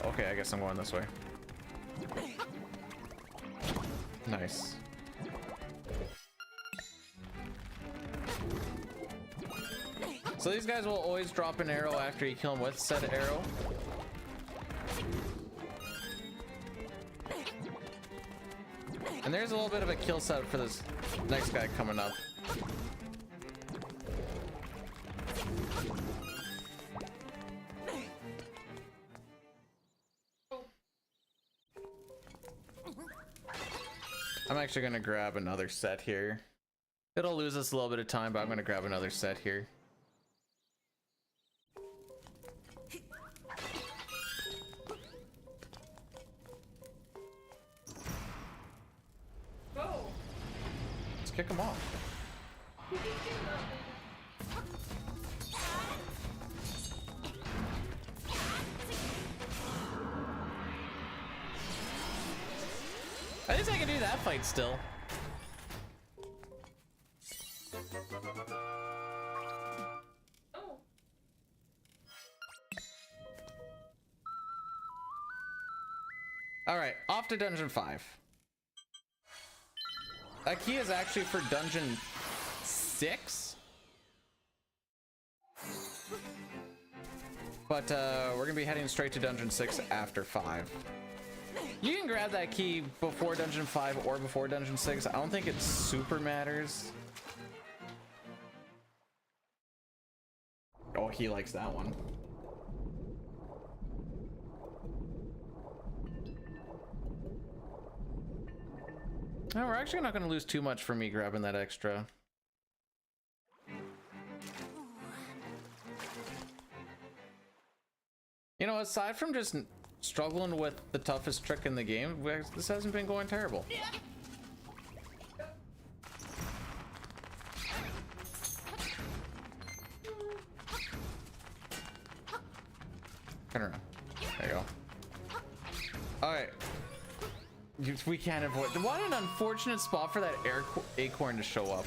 Okay, I guess I'm going this way. Nice. So these guys will always drop an arrow after you kill them with said arrow. And there's a little bit of a kill set for this next guy coming up. I'm actually gonna grab another set here. It'll lose us a little bit of time, but I'm gonna grab another set here. Let's kick them off. At least I can do that fight still. Oh. All right, off to dungeon 5. That key is actually for dungeon 6. But we're gonna be heading straight to dungeon 6 after 5. You can grab that key before dungeon 5 or before dungeon 6. I don't think it super matters. Oh, he likes that one. No, we're actually not going to lose too much for me grabbing that extra. You know, aside from just struggling with the toughest trick in the game, this hasn't been going terrible. Turn around. There you go. Alright. We can't avoid. What an unfortunate spot for that acorn to show up.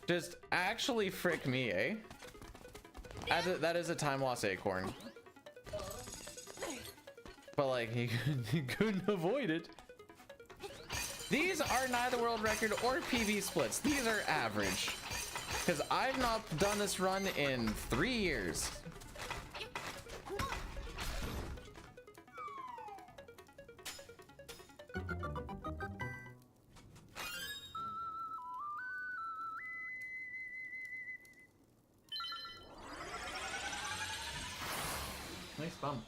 Just actually frick me, eh? That is a time loss acorn. But like, he couldn't avoid it. These are neither world record or PB splits. These are average. Because I've not done this run in 3 years. Nice bump.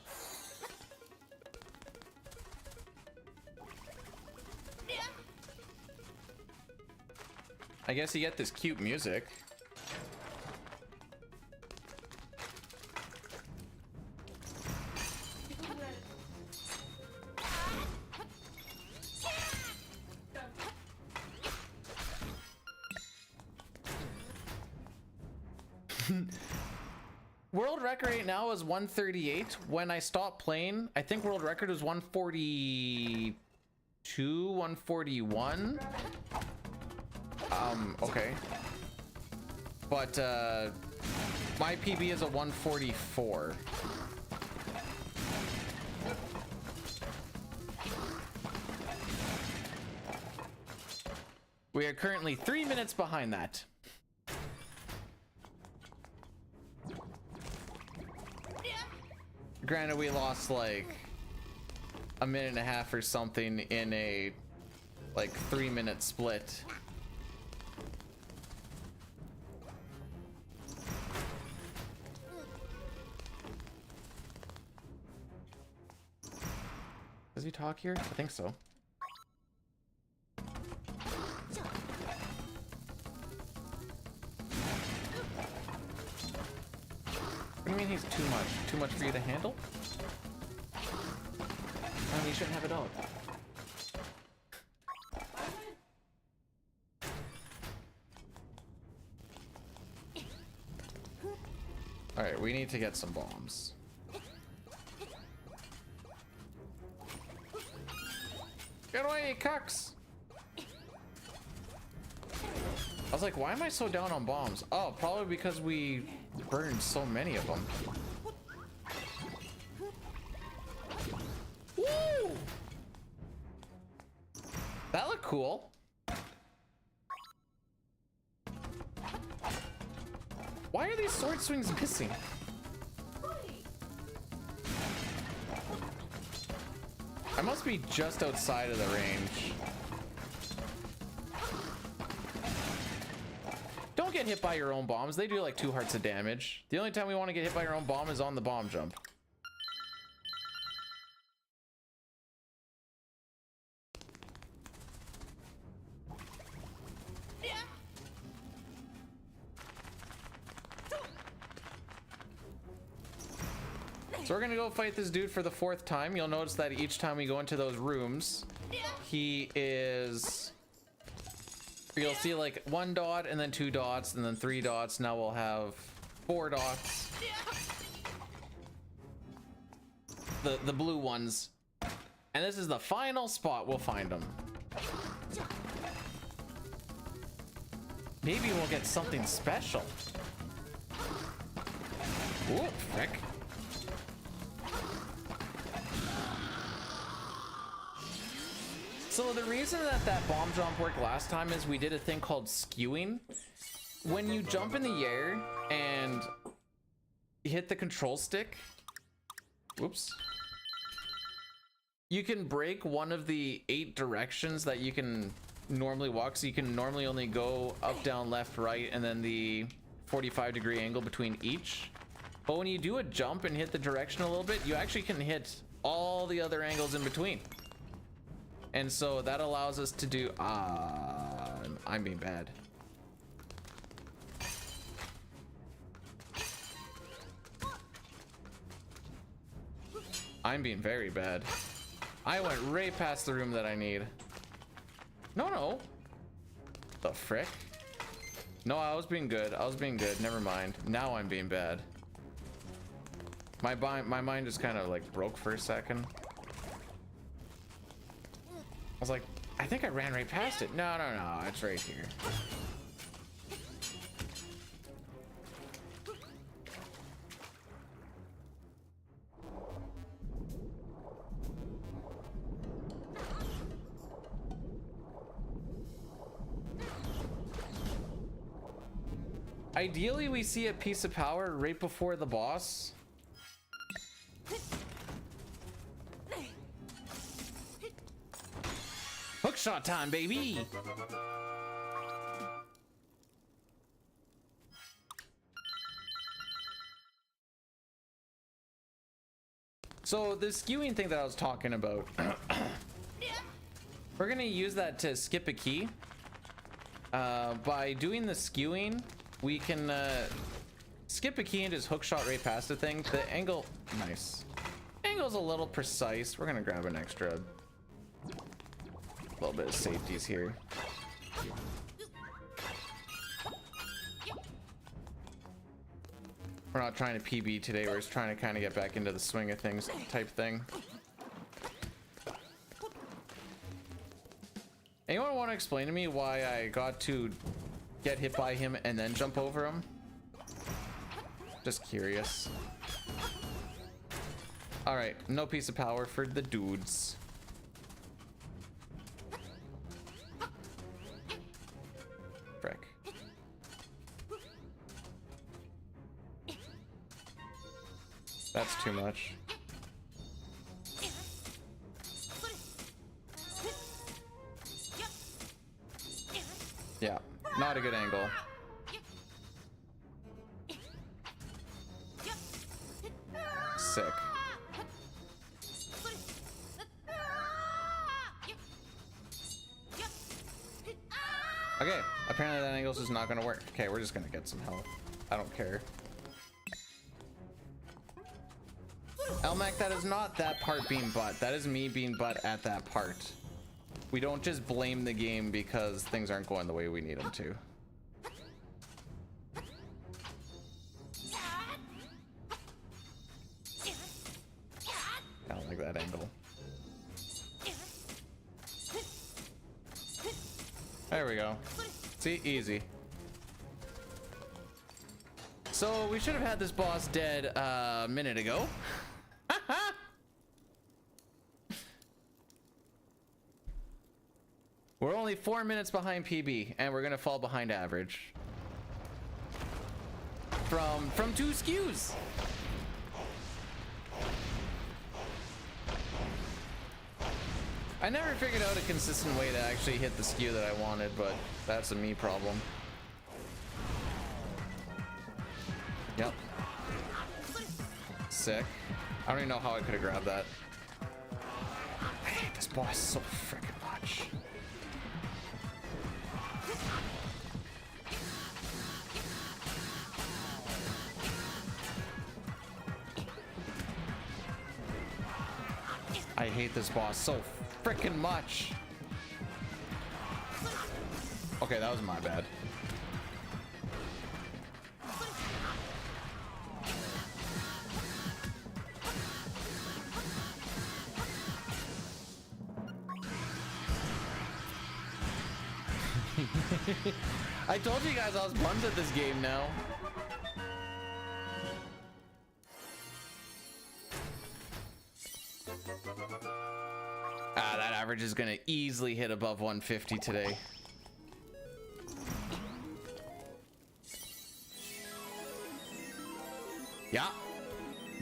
I guess you get this cute music. World record right now is 138. When I stopped playing, I think world record was 142, 141. Okay. But my PB is a 144. We are currently 3 minutes behind that. Granted, we lost like a minute and a half or something in a like 3-minute split. Does he talk here? I think so. What do you mean he's too much? Too much for you to handle? I mean, you shouldn't have a dog. Alright, we need to get some bombs. Get away, cucks! I was like, why am I so down on bombs? Oh, probably because we burned so many of them. Woo! That looked cool. Why are these sword swings missing? I must be just outside of the range. Don't get hit by your own bombs. They do like 2 hearts of damage. The only time we want to get hit by your own bomb is on the bomb jump. So we're gonna go fight this dude for the 4th time. You'll notice that each time we go into those rooms, he is... You'll see like 1 dot and then 2 dots and then 3 dots. Now we'll have 4 dots. The blue ones. And this is the final spot we'll find them. Maybe we'll get something special. Ooh, frick. So the reason that bomb jump worked last time is we did a thing called skewing. When you jump in the air and you hit the control stick, whoops, you can break one of the 8 directions that you can normally walk. So you can normally only go up, down, left, right, and then the 45-degree angle between each. But when you do a jump and hit the direction a little bit, you actually can hit all the other angles in between. And so that allows us to do... I'm being bad. I'm being very bad. I went right past the room that I need. No. The frick? No, I was being good. I was being good. Never mind. Now I'm being bad. My mind just kind of like broke for a second. I was like, I think I ran right past it. No, it's right here. Ideally, we see a piece of power right before the boss. Hookshot time, baby! So the skewing thing that I was talking about, we're gonna use that to skip a key. By doing the skewing, we can skip a key and just hook shot right past the thing. The angle, nice. Angle's a little precise. We're gonna grab an extra little bit of safeties here. We're not trying to PB today. We're just trying to kind of get back into the swing of things type thing. Anyone want to explain to me why I got to get hit by him and then jump over him? Just curious. All right, no piece of power for the dudes. Frick. That's too much. Yeah, not a good angle. Sick. Okay, apparently that angle's just not gonna work. Okay, we're just gonna get some health. I don't care. Elmac, that is not that part being butt. That is me being butt at that part. We don't just blame the game because things aren't going the way we need them to. I don't like that angle. There we go. See, easy. So we should have had this boss dead a minute ago. We're only 4 minutes behind PB, and we're gonna fall behind average. From 2 skews. I never figured out a consistent way to actually hit the skew that I wanted, but that's a me problem. Yep. Sick. I don't even know how I could have grabbed that. I hate this boss so freaking much. I hate this boss so freaking much. Okay, that was my bad. I told you guys I was bummed at this game now. That average is gonna easily hit above 150 today. Yeah.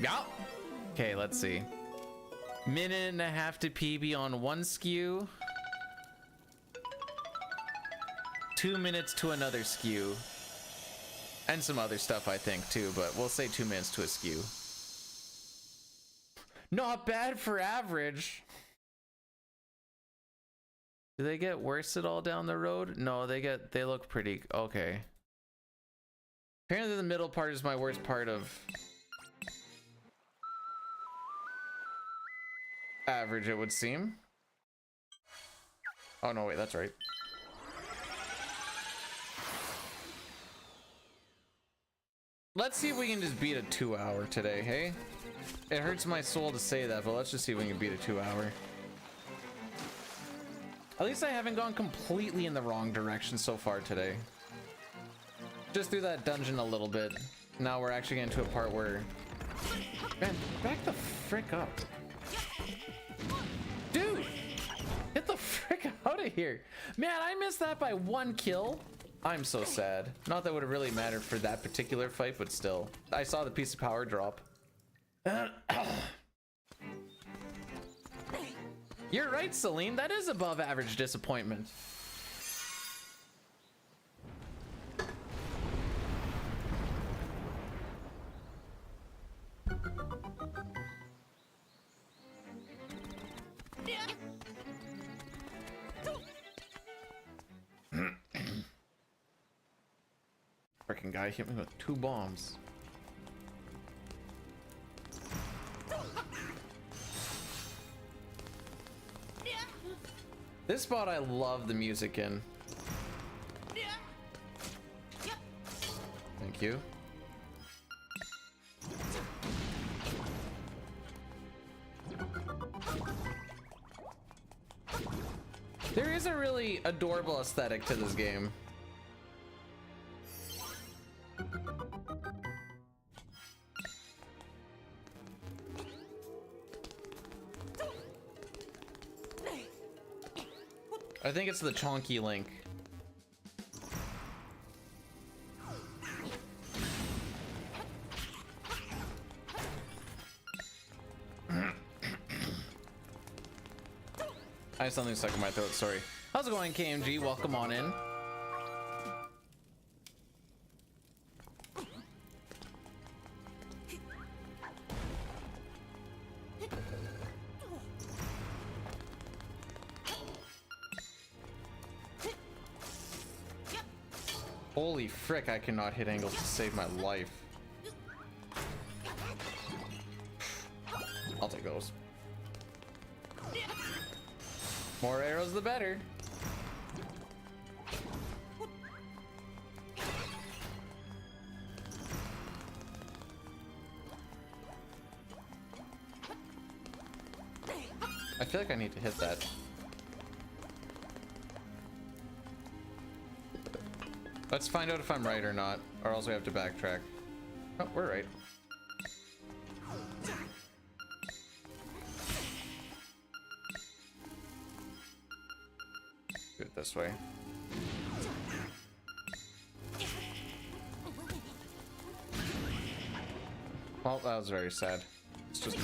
Yeah. Okay, let's see. Minute and a half to PB on one skew. 2 minutes to another skew. And some other stuff, I think, too, but we'll say 2 minutes to a skew. Not bad for average. Do they get worse at all down the road? No, they look pretty okay. Apparently the middle part is my worst part of average, it would seem. Oh no, wait, that's right. Let's see if we can just beat a 2 hour today, hey? It hurts my soul to say that, but let's just see if we can beat a 2 hour. At least I haven't gone completely in the wrong direction so far today. Just through that dungeon a little bit. Now we're actually getting to a part where... Man, back the frick up. Dude! Get the frick out of here. Man, I missed that by 1 kill. I'm so sad. Not that it would have really mattered for that particular fight, but still. I saw the piece of power drop. You're right, Celine. That is above average disappointment. fucking guy hit me with 2 bombs. This spot I love the music in. Thank you. There is a really adorable aesthetic to this game. I think it's the chonky Link. I have something stuck in my throat, sorry. How's it going, KMG? Welcome on in. Holy frick, I cannot hit angles to save my life. I'll take those. More arrows, the better. I feel like I need to hit that. Let's find out if I'm right or not, or else we have to backtrack. Oh, we're right. Do it this way. Well, that was very sad. It's just...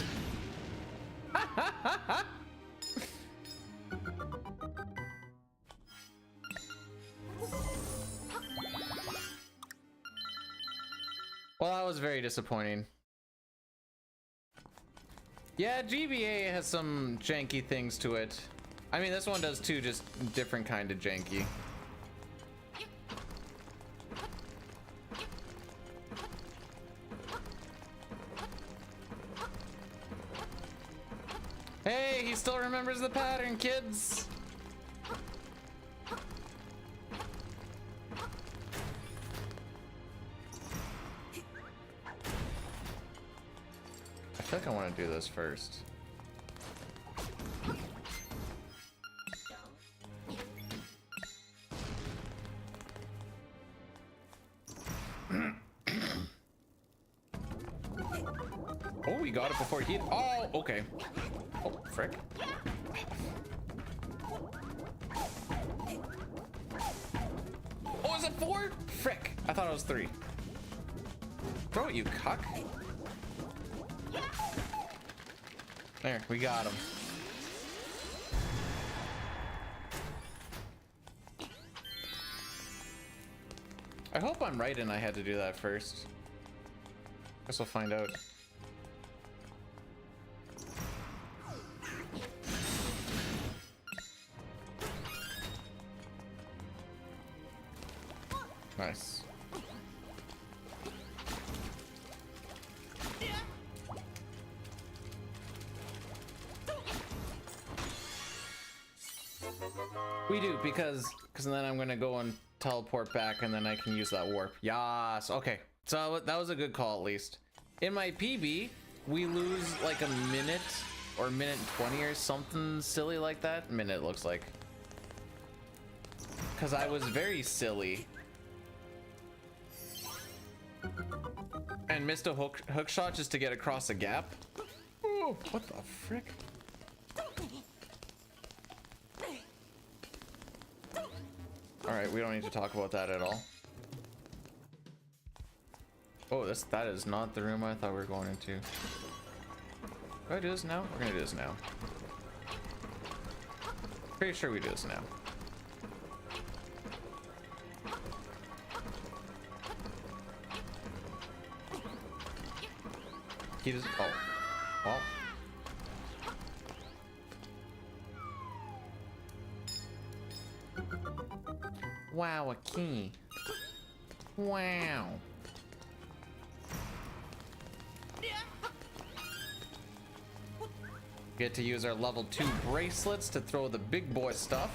Well, that was very disappointing. Yeah, GBA has some janky things to it. I mean, this one does too, just different kind of janky. Hey, he still remembers the pattern, kids. I feel like I want to do this first. Oh, we got it before he... Oh, okay. Oh, frick. Oh, is it 4? Frick. I thought it was 3. Throw it, you cuck. There, we got him. I hope I'm right and I had to do that first. Guess we'll find out. Nice. We do, because then I'm gonna go and teleport back and then I can use that warp. Yas. Okay, so that was a good call at least. In my PB, we lose like a minute or minute 20 or something silly like that. Minute looks like. Because I was very silly. And missed a hook shot just to get across a gap. Oh, what the frick? Alright, we don't need to talk about that at all. Oh, that is not the room I thought we were going into. Do I do this now? We're gonna do this now. Pretty sure we do this now. He just... Oh. Well. Wow, a key. Wow. Get to use our level 2 bracelets to throw the big boy stuff.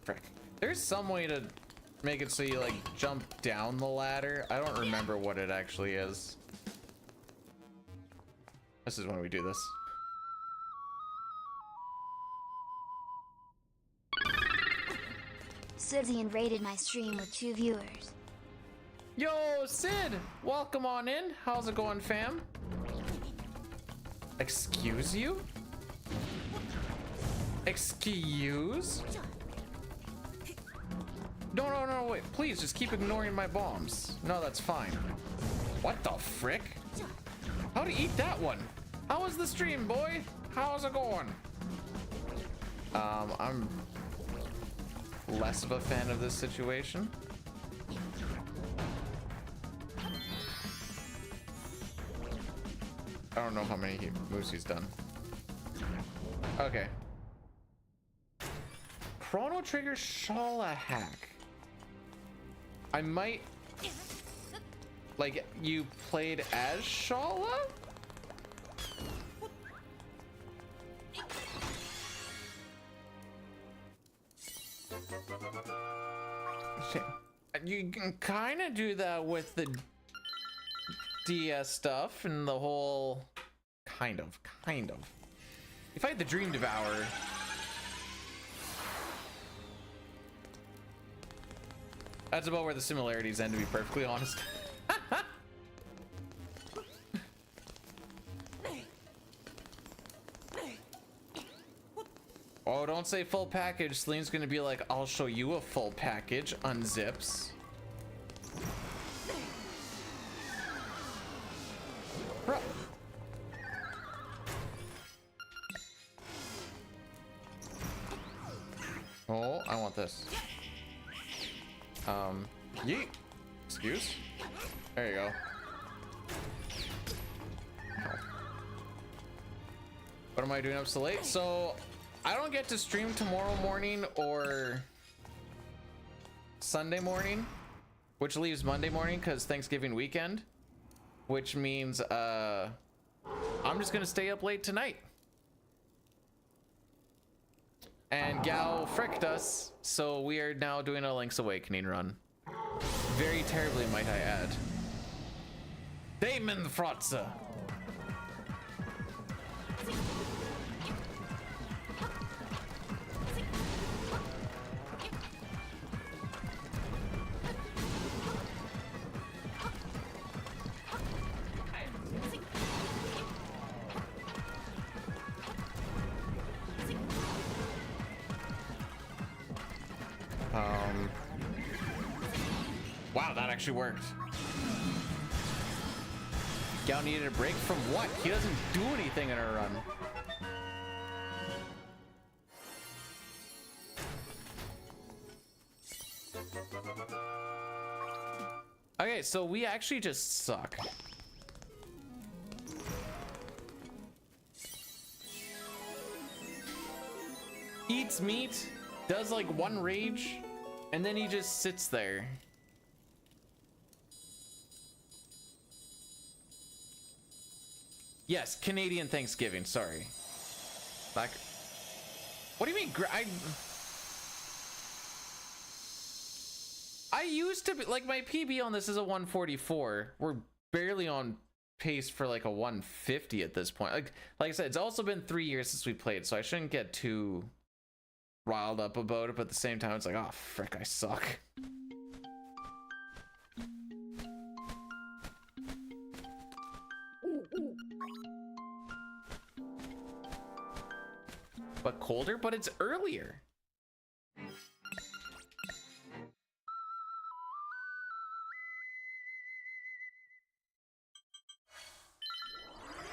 Frick. There's some way to make it so you like jump down the ladder. I don't remember what it actually is. This is when we do this. Sidzian rated my stream with 2 viewers. Yo, Sid! Welcome on in. How's it going, fam? Excuse you? Excuse? No, wait. Please, just keep ignoring my bombs. No, that's fine. What the frick? How to eat that one? How was the stream, boy? How's it going? I'm less of a fan of this situation. I don't know how many moves he's done. Okay. Chrono Trigger Shala hack. I might... Like, you played as Shala? You can kind of do that with the DS stuff and the whole... Kind of. You fight the Dream Devourer. That's about where the similarities end, to be perfectly honest. Oh, don't say full package. Celine's gonna be like, I'll show you a full package. Unzips. Bro. Oh, I want this. Yeet. Excuse. There you go. Ow. What am I doing up so late? So I don't get to stream tomorrow morning or Sunday morning, which leaves Monday morning because Thanksgiving weekend, which means I'm just gonna stay up late tonight. And Gau Cucked Us, so we are now doing a Link's Awakening run. Very terribly, might I add. Damon Frotza. Wow, that actually worked. Gau needed a break from what? He doesn't do anything in a run. Okay, so we actually just suck. Eats meat, does like one rage, and then he just sits there. Yes, Canadian Thanksgiving, sorry. Like, what do you mean? I used to be, like, my PB on this is a 144. We're barely on pace for like a 150 at this point. Like I said, it's also been 3 years since we played, so I shouldn't get too riled up about it, but at the same time, it's like, oh, frick, I suck. But colder, but it's earlier.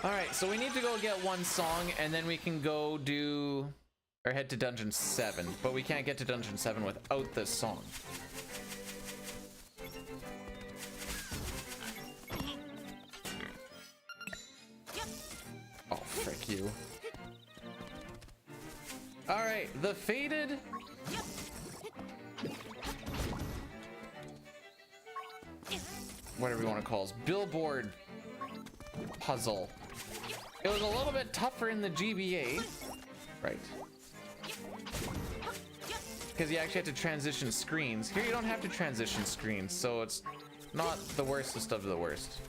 All right, so we need to go get one song and then we can go do or head to Dungeon 7, but we can't get to Dungeon 7 without this song. Frick you. All right, the faded. Whatever you want to call it, billboard puzzle. It was a little bit tougher in the GBA, right? Because you actually have to transition screens. Here you don't have to transition screens, so it's not the worstest of the worst.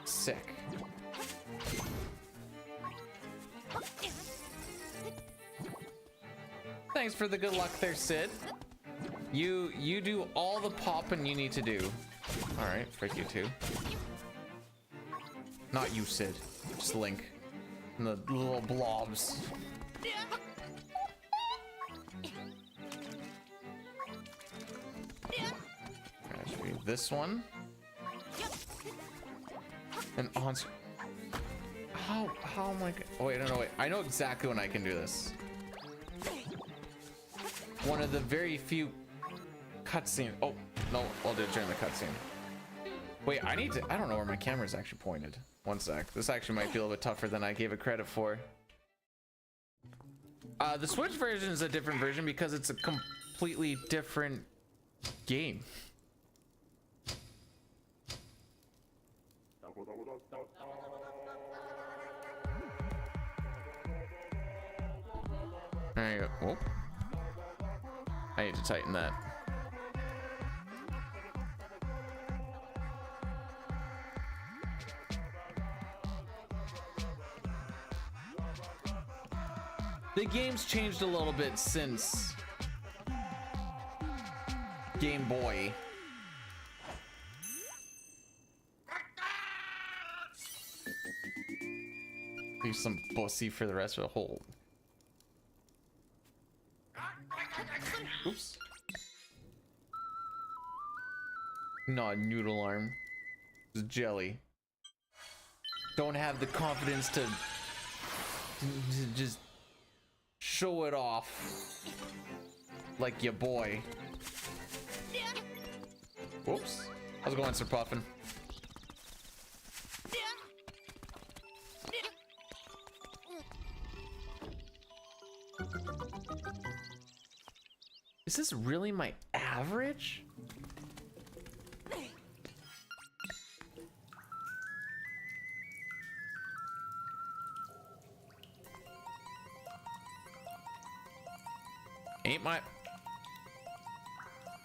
Sick. Thanks for the good luck there, Sid. You do all the popping you need to do. All right, frick you too. Not you, Sid. Just Link. And the little blobs. That should be this one. And on. How am I? Oh wait, no, wait. I know exactly when I can do this. One of the very few cutscene. Oh no, I'll do it during the cutscene. Wait, I don't know where my camera is actually pointed. One sec. This actually might be a little bit tougher than I gave it credit for. The Switch version is a different version because it's a completely different game. There you go. Oh. I need to tighten that. The game's changed a little bit since Game Boy. Leave some pussy for the rest of the whole. Oops. Not noodle arm. It's jelly. Don't have the confidence to just show it off like your boy. Whoops. How's it going, Sir Puffin? Is this really my average? Ain't my...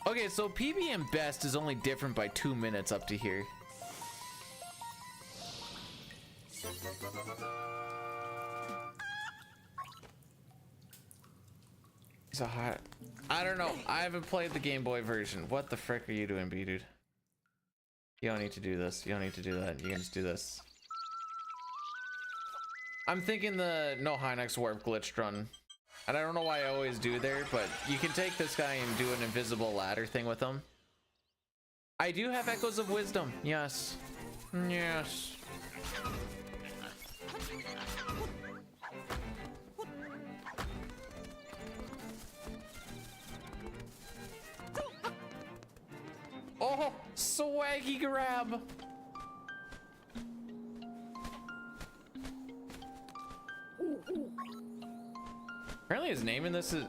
Okay, so PB and best is only different by 2 minutes up to here. So hot. I don't know. I haven't played the Game Boy version. What the frick are you doing, B dude? You don't need to do this. You don't need to do that. You can just do this. I'm thinking the no Hynex warp glitched run. And I don't know why I always do there, but you can take this guy and do an invisible ladder thing with him. I do have Echoes of Wisdom. Yes. Yes. Oh, swaggy grab. Apparently his name in this is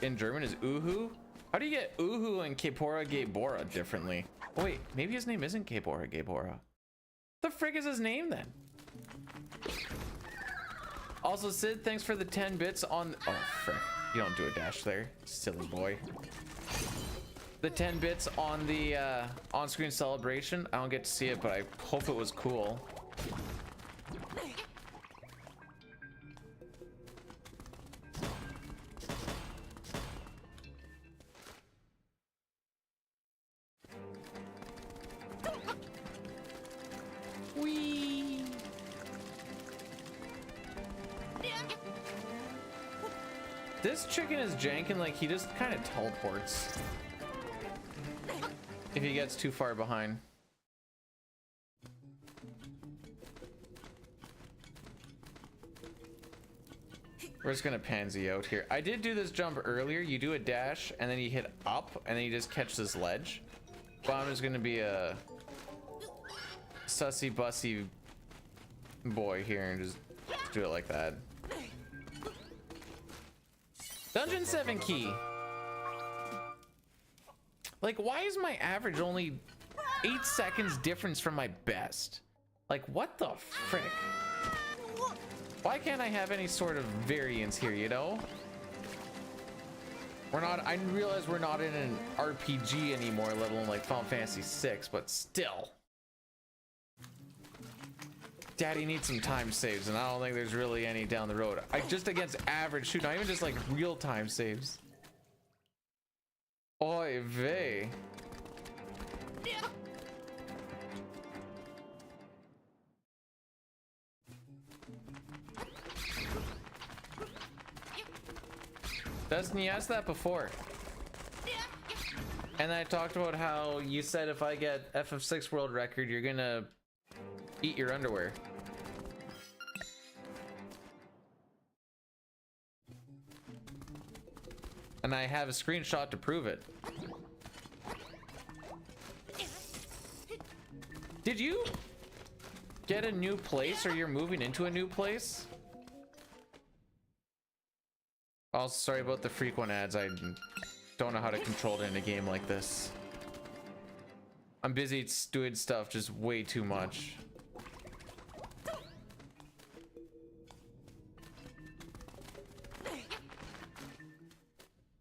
in German is Uhu. How do you get Uhu and Kepora Gebora differently? Oh, wait, maybe his name isn't Kepora Gebora. The frick is his name then? Also, Sid, thanks for the 10 bits on. Oh, frick. You don't do a dash there, silly boy. The 10 bits on the on-screen celebration. I don't get to see it, but I hope it was cool. Whee! This chicken is janking like he just kind of teleports if he gets too far behind. We're just gonna pansy out here. I did do this jump earlier. You do a dash and then you hit up and then you just catch this ledge. But I'm just gonna be a sussy bussy boy here and just do it like that. Dungeon 7 key. Like, why is my average only 8 seconds difference from my best? Like, what the frick? Why can't I have any sort of variance here, you know? We're not, I realize we're not in an RPG anymore, let alone like Final Fantasy VI, but still. Daddy needs some time saves, and I don't think there's really any down the road. Just against average, shoot, not even just like real time saves. Oy vey. Dustin, you asked that before. And I talked about how you said if I get FF6 world record, you're gonna eat your underwear. And I have a screenshot to prove it. Did you get a new place, or you're moving into a new place? Also, sorry about the frequent ads. I don't know how to control it in a game like this. I'm busy doing stuff just way too much.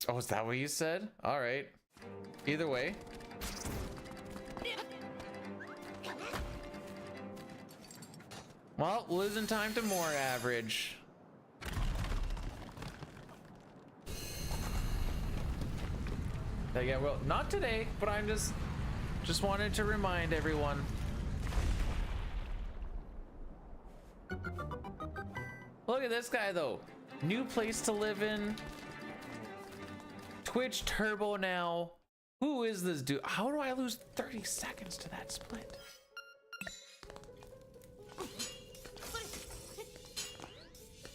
Oh, is that what you said? All right. Either way. Well, losing time to more average. Yeah, well, not today, but I'm just wanted to remind everyone. Look at this guy though. New place to live in. Twitch Turbo now. Who is this dude? How do I lose 30 seconds to that split?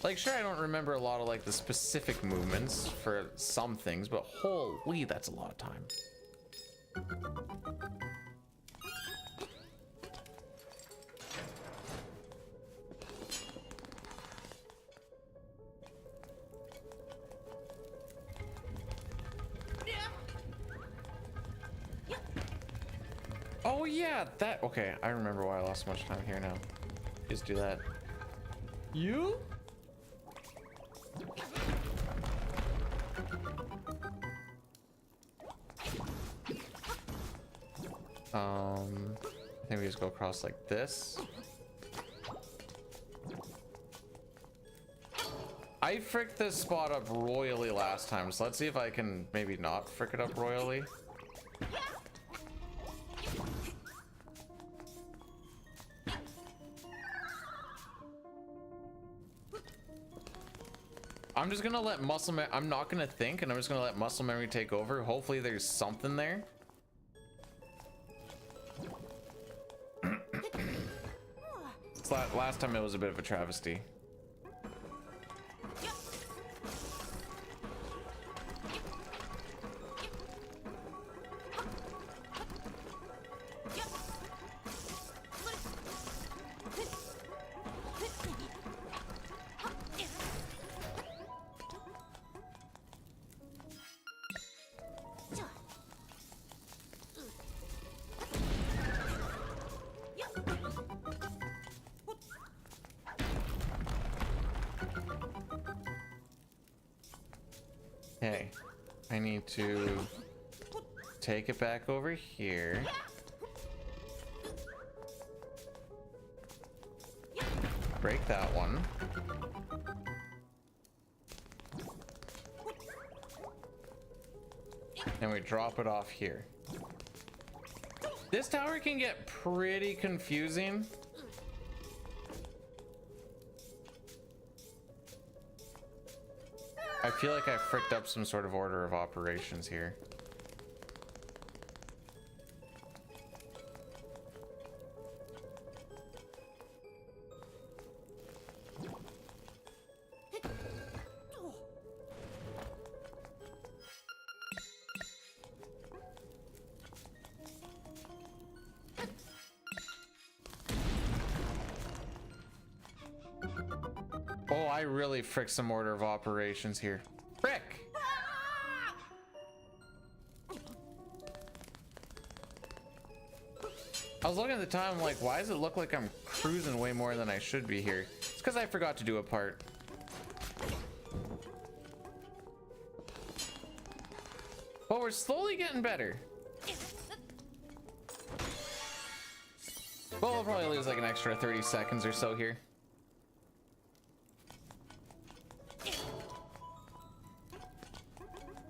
Like, sure, I don't remember a lot of like the specific movements for some things, but holy, that's a lot of time. Oh yeah, that, okay, I remember why I lost so much time here now. Just do that. You? I think we just go across like this. I fricked this spot up royally last time, so let's see if I can maybe not frick it up royally. I'm just gonna let I'm not gonna think, and I'm just gonna let muscle memory take over. Hopefully there's something there. Last time it was a bit of a travesty. Okay, I need to take it back over here. Break that one. And we drop it off here. This tower can get pretty confusing. I feel like I fricked up some sort of order of operations here. Oh, I really fricked some order of operations here. Frick! I was looking at the time, like, why does it look like I'm cruising way more than I should be here? It's because I forgot to do a part. But we're slowly getting better. Well, we'll probably lose like an extra 30 seconds or so here.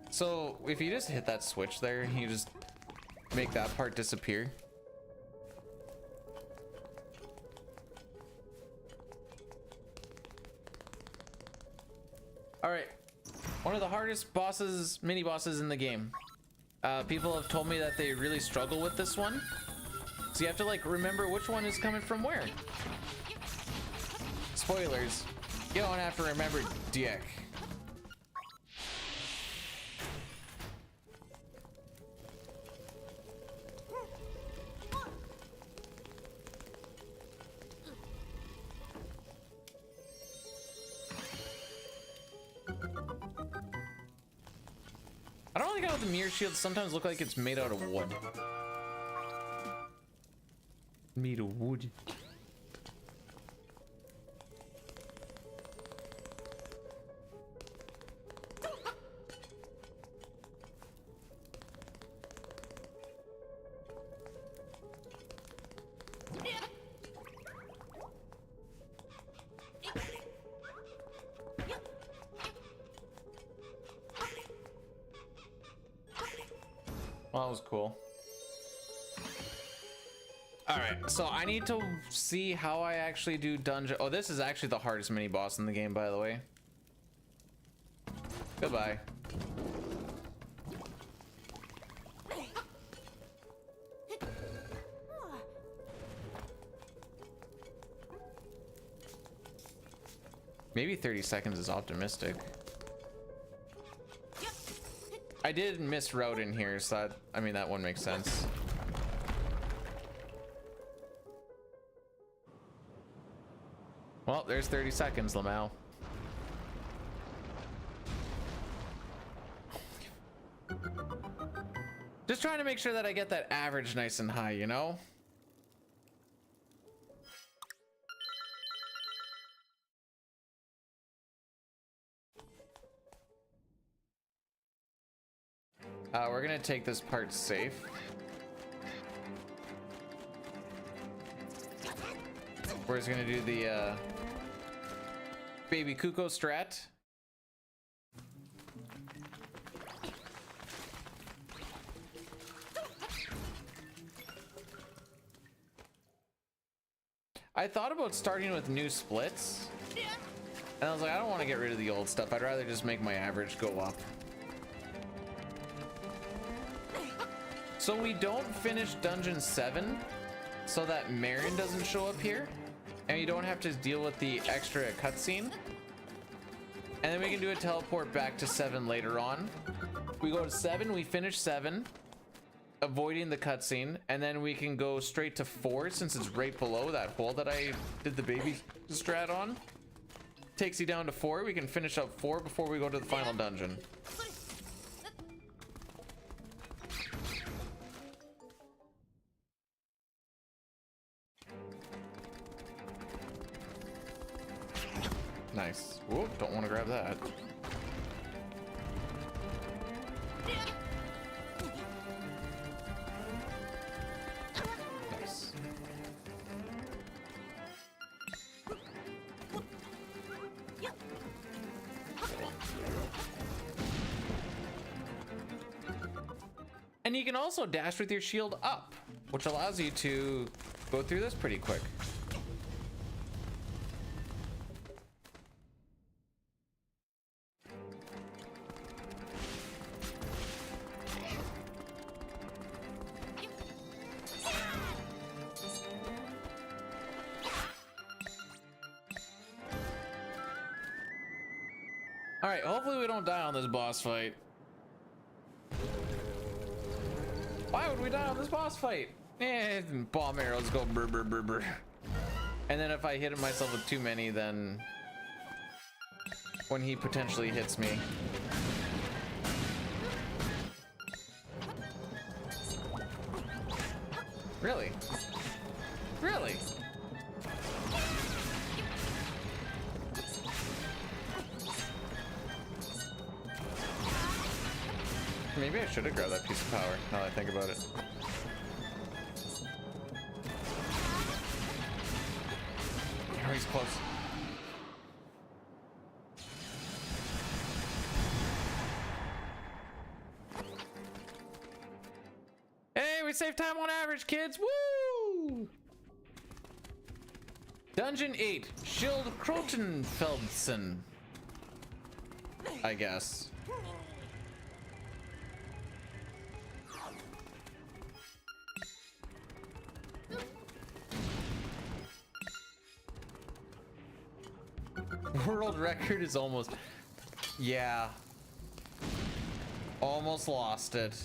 So if you just hit that switch there, you just make that part disappear. All right, one of the hardest bosses, mini bosses in the game. People have told me that they really struggle with this one. So you have to like remember which one is coming from where. Spoilers, you don't have to remember dick. I don't like how the mirror shields sometimes look like it's made out of wood. Made of wood. Well, that was cool. All right, so I need to see how I actually do dungeon. Oh, this is actually the hardest mini boss in the game, by the way. Goodbye. Maybe 30 seconds is optimistic. I did miss route in here, so that, I mean, that one makes sense. Well, there's 30 seconds, Lamau. Just trying to make sure that I get that average nice and high, you know? We're gonna take this part safe. We're just gonna do the baby Cuckoo strat. I thought about starting with new splits, and I was like, I don't want to get rid of the old stuff. I'd rather just make my average go up. So we don't finish dungeon 7 so that Marin doesn't show up here, and you don't have to deal with the extra cutscene. And then we can do a teleport back to 7 later on. We go to 7, we finish 7, avoiding the cutscene, and then we can go straight to 4 since it's right below that hole that I did the baby strat on. Takes you down to 4. We can finish up 4 before we go to the final dungeon. Nice. Whoop, don't want to grab that. Nice. And you can also dash with your shield up, which allows you to go through this pretty quick. All right, hopefully we don't die on this boss fight. Why would we die on this boss fight? Bomb arrows go brr brr brr brr. And then if I hit myself with too many, then when he potentially hits me. Really? Really? Maybe I should have grabbed that piece of power, now that I think about it. Oh, he's close. Hey, we save time on average, kids! Woo! Dungeon 8, Schild Krotenfeldsen. I guess. World record is almost... Yeah. Almost lost it.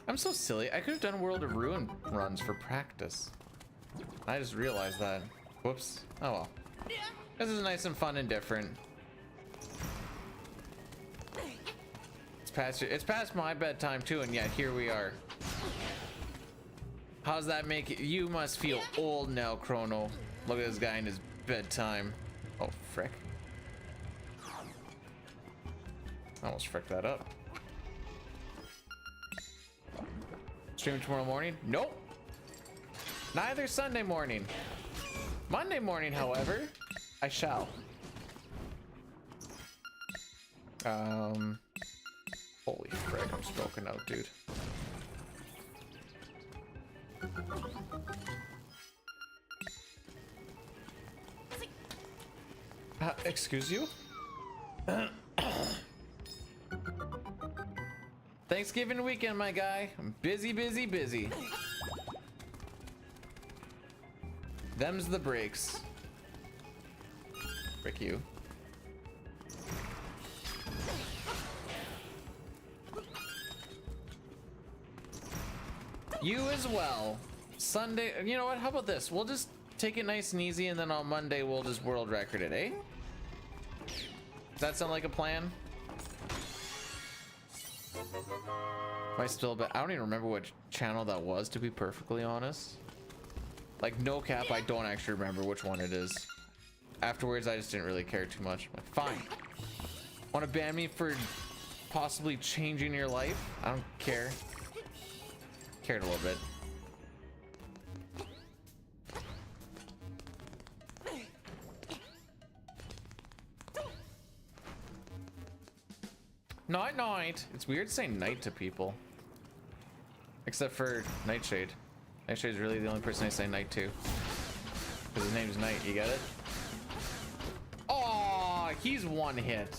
I'm so silly. I could have done World of Ruin runs for practice. I just realized that. Whoops. Oh well. This is nice and fun and different. It's past my bedtime too, and yet here we are. How's that make it? You must feel old now, Chrono. Look at this guy in his bedtime. Oh, frick. I almost fricked that up. Streaming tomorrow morning? Nope. Neither Sunday morning. Monday morning, however, I shall. Holy frick, I'm smoking out, dude. Excuse you? Thanksgiving weekend, my guy. I'm busy, busy, busy. Them's the breaks. Frick you. You as well. Sunday, you know what? How about this? We'll just take it nice and easy, and then on Monday we'll just world record it, eh? Does that sound like a plan? Am I still I don't even remember which channel that was, to be perfectly honest. Like, no cap, I don't actually remember which one it is. Afterwards, I just didn't really care too much. Like, fine. Want to ban me for possibly changing your life? I don't care. Cared a little bit. Night night. It's weird saying night to people. Except for Nightshade. Nightshade's really the only person I say night to. Because his name's Night, you get it? Oh, he's one hit.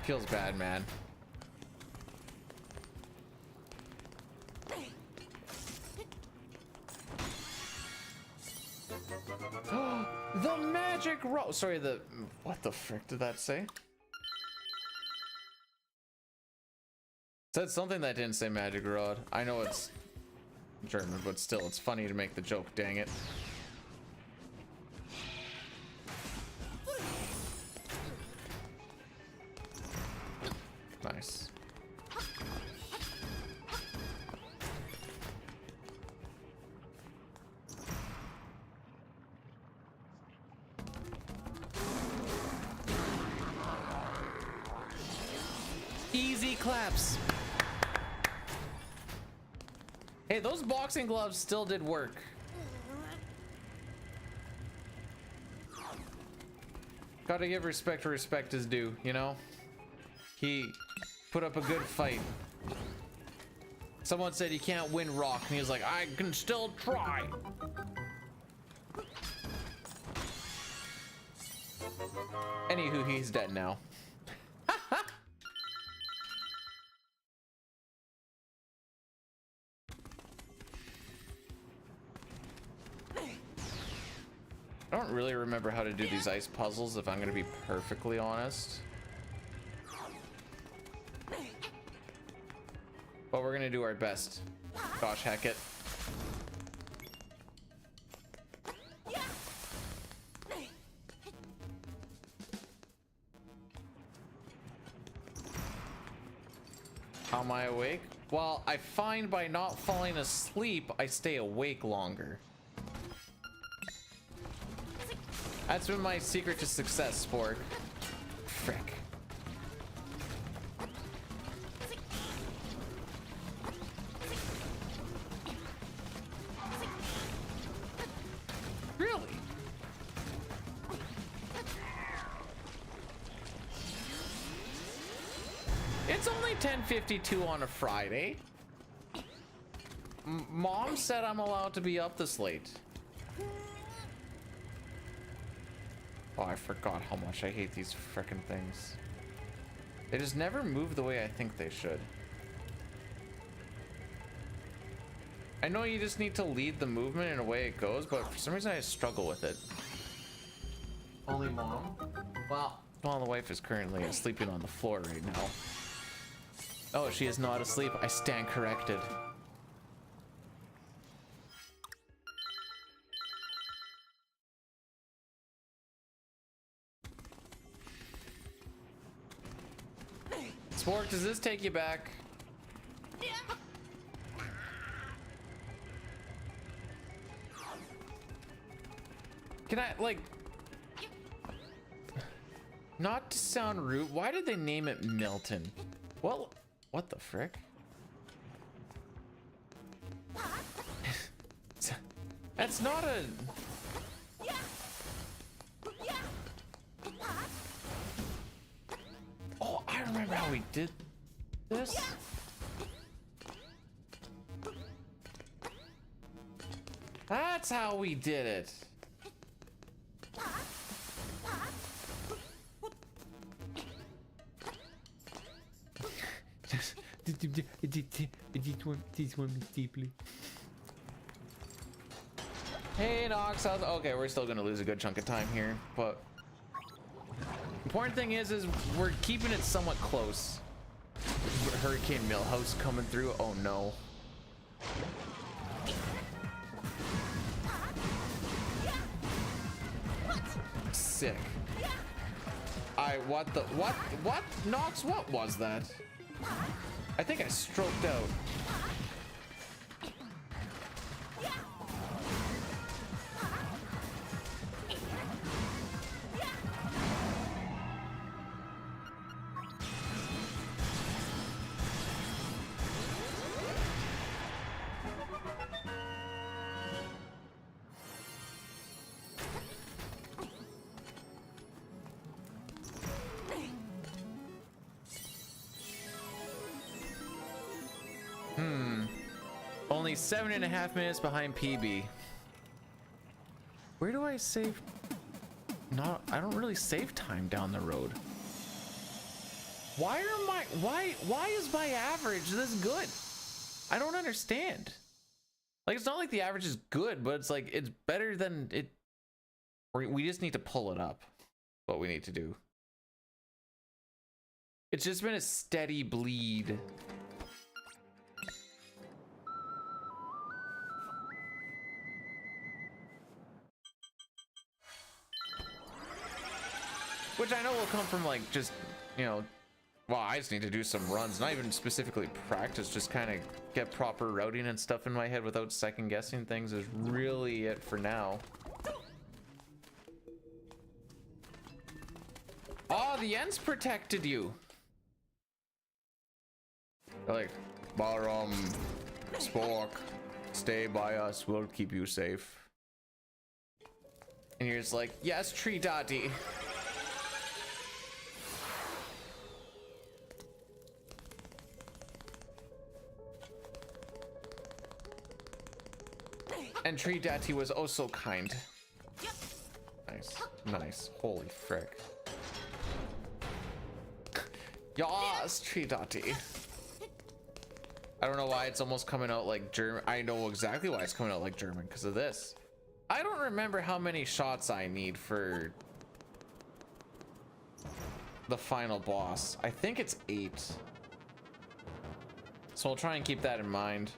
Feels bad, man. The magic roll. Sorry, what the frick did that say? Said something that didn't say magic rod. I know it's German, but still, it's funny to make the joke, dang it. Nice. Easy claps. Hey, those boxing gloves still did work. Gotta give respect where respect is due, you know? He put up a good fight. Someone said he can't win rock, and he was like, I can still try. Anywho, he's dead now. I don't really remember how to do these ice puzzles, if I'm going to be perfectly honest. But we're going to do our best. Gosh, heck it. How am I awake? Well, I find by not falling asleep, I stay awake longer. That's been my secret to success, Spork. Frick. Really? It's only 10:52 on a Friday. Mom said I'm allowed to be up this late. Oh, I forgot how much I hate these frickin' things. They just never move the way I think they should. I know you just need to lead the movement in a way it goes, but for some reason I struggle with it. Only Mom? Well, the wife is currently sleeping on the floor right now. Oh, she is not asleep. I stand corrected. Spork, does this take you back? Can I, like... Not to sound rude, why did they name it Milton? Well, what the frick? That's not a... Oh, I remember how we did this. That's how we did it. This one is deeply. Hey, Nox, how's... Okay, we're still gonna lose a good chunk of time here, but important thing is we're keeping it somewhat close. Hurricane Millhouse coming through. Oh no. Sick. What? Nox, what was that? I think I stroked out. Only 7.5 minutes behind PB. Where do I save? I don't really save time down the road. Why is my average this good? I don't understand. Like, it's not like the average is good, but it's like it's better than it. We just need to pull it up. What we need to do. It's just been a steady bleed. Which I know will come from, like, just, you know, well, I just need to do some runs, not even specifically practice, just kind of get proper routing and stuff in my head without second guessing things is really it for now. Oh, the ends protected you. They're like, Balaram, Spork, stay by us, we'll keep you safe. And you're just like, yes, Tree Dotty. And Tree Daddy was oh so kind. Nice, nice. Holy frick. Yas, Tree Daddy. I don't know why it's almost coming out like German. I know exactly why it's coming out like German because of this. I don't remember how many shots I need for the final boss. I think it's 8. So I'll try and keep that in mind.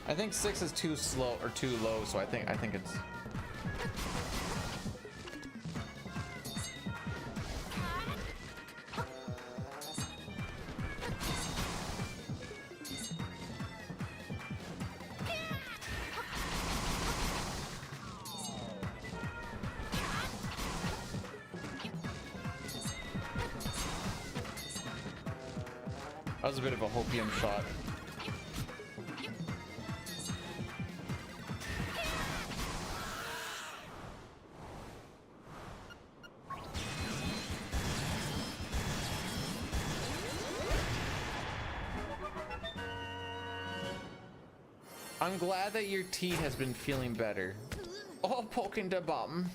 I think 6 is too slow or too low, so I think it's that was a bit of a hopium shot. I'm glad that your tea has been feeling better. Oh, poking the bottom.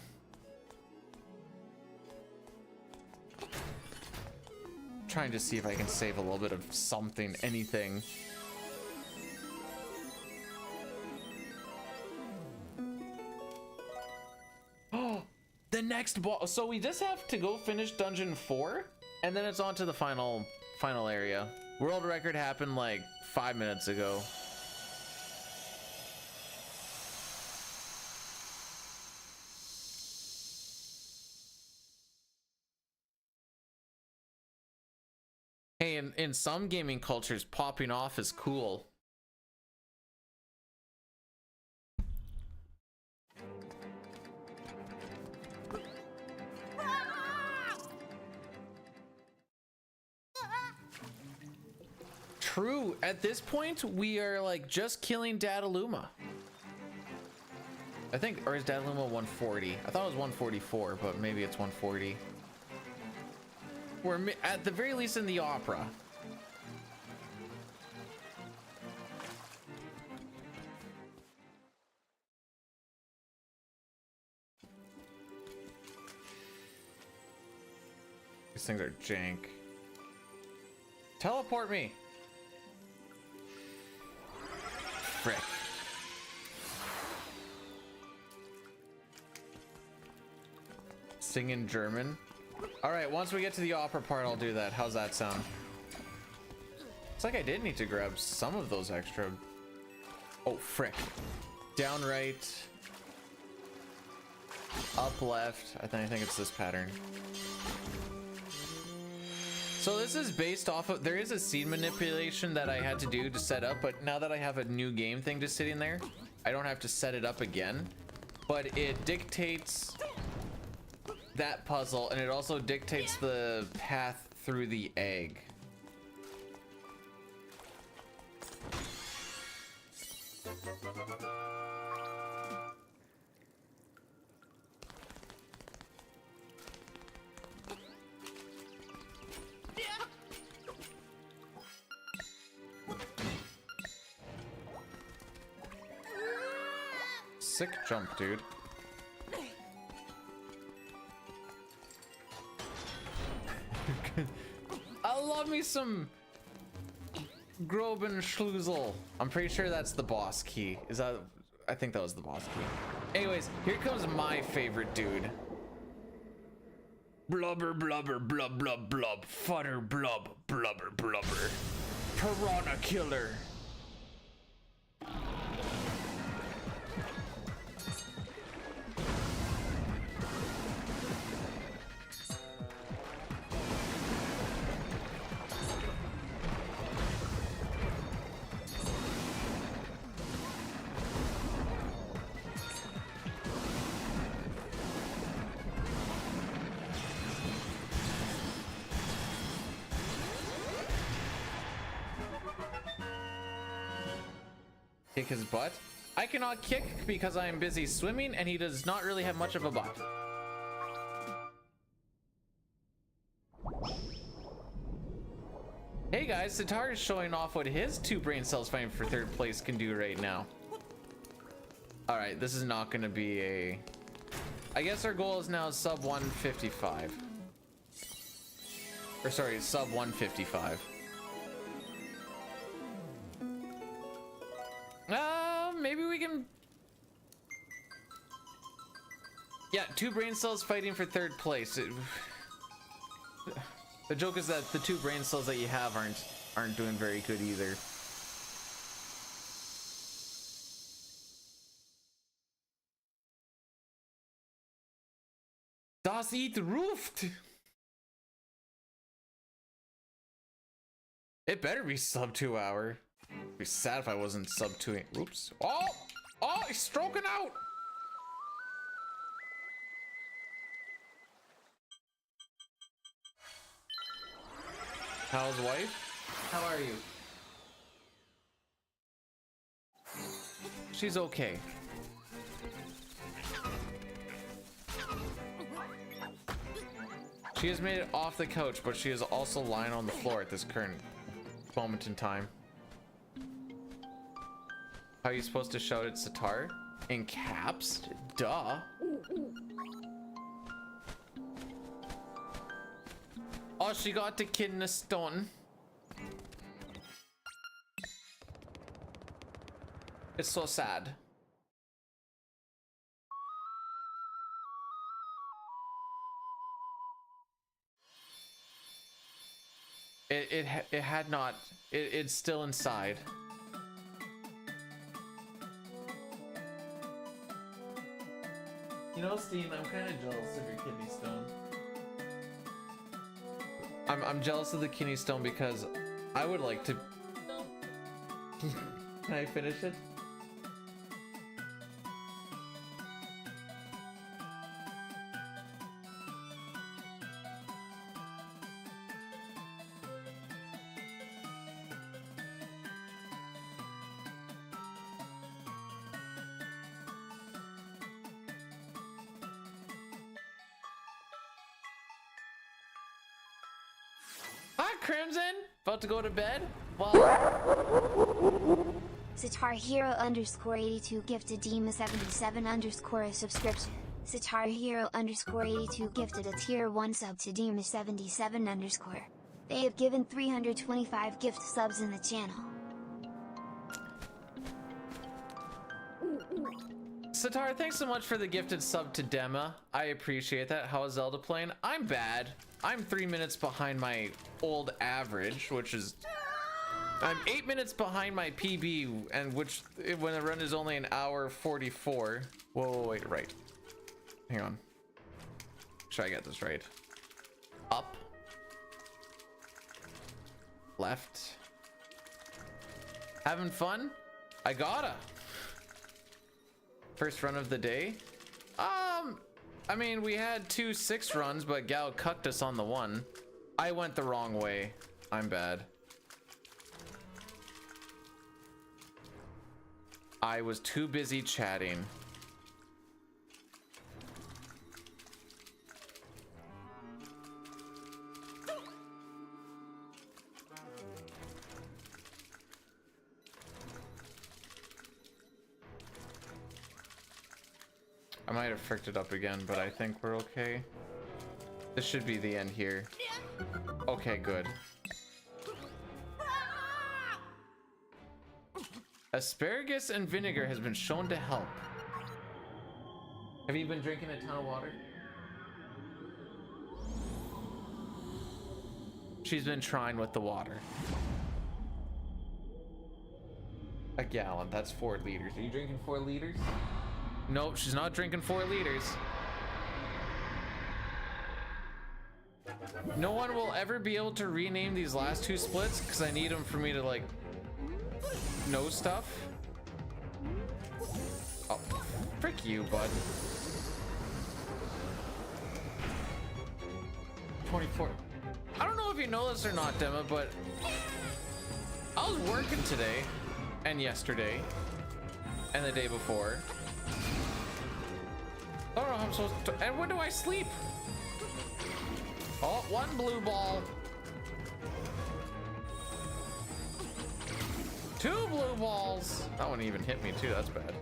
Trying to see if I can save a little bit of something, anything. Oh, the next boss. So we just have to go finish dungeon 4 and then it's on to the final area. World record happened like 5 minutes ago. Hey, in some gaming cultures, popping off is cool. True, at this point, we are like just killing Dadaluma. I think, or is Dadaluma 140? I thought it was 144, but maybe it's 140. We're at the very least in the opera. These things are jank. Teleport me. Frick. Sing in German. All right, once we get to the opera part, I'll do that. How's that sound? It's like I did need to grab some of those extra. Oh, frick. Down right. Up left. I think it's this pattern. So this is based off of, there is a seed manipulation that I had to do to set up, but now that I have a new game thing just sitting there, I don't have to set it up again. But it dictates that puzzle, and it also dictates the path through the egg. Sick jump, dude. I love me some Groben Schluzel. I'm pretty sure that's the boss key. Is that? I think that was the boss key. Anyways, here comes my favorite dude. Blubber, blubber, blub, blub, blub. Futter, blub, blubber, blubber. Piranha killer. Kick his butt. I cannot kick because I am busy swimming and he does not really have much of a butt. Hey guys, Sitar is showing off what his 2 brain cells fighting for 3rd place can do right now. Alright, this is not gonna be a I guess our goal is now sub 155. Or sorry, sub 155. Maybe we can... Yeah, 2 brain cells fighting for 3rd place. The joke is that the 2 brain cells that you have aren't doing very good either. Das it roofed. It better be sub 2 hour. It'd be sad if I wasn't sub 2. Oops. Oh, he's stroking out. How's wife? How are you? She's okay. She has made it off the couch, but she is also lying on the floor at this current moment in time. How are you supposed to shout at Sitar? In caps? Duh. Oh, she got the kidney stone. It's so sad. It had not. It's still inside. You know, Steam, I'm kind of jealous of your kidney stone. I'm jealous of the kidney stone because I would like to. Can I finish it? Crimson, about to go to bed. Well, Sitar Hero underscore 82 gifted Dima 77 underscore a subscription. Sitar Hero underscore 82 gifted a tier 1 sub to Dima 77 underscore. They have given 325 gift subs in the channel. Sitar, thanks so much for the gifted sub to Dema. I appreciate that. How is Zelda playing? I'm bad. I'm 3 minutes behind my old average, which is... I'm 8 minutes behind my PB, and which, when the run is only an hour 44. Whoa, wait, right. Hang on. Should I get this right? Up. Left. Having fun? I gotta. First run of the day. I mean, we had 2 6 runs, but Gau cucked us on the one. I went the wrong way. I'm bad. I was too busy chatting. I might have fricked it up again, but I think we're okay. This should be the end here. Okay, good. Asparagus and vinegar has been shown to help. Have you been drinking a ton of water? She's been trying with the water. A gallon, that's 4 liters. Are you drinking 4 liters? Nope, she's not drinking 4 liters. No one will ever be able to rename these last 2 splits because I need them for me to like know stuff. Oh, frick you, bud. 24. I don't know if you know this or not, Dema, but I was working today and yesterday and the day before. I don't know how I'm supposed to. And when do I sleep? Oh, 1 blue ball. 2 blue balls. That one even hit me too. That's bad.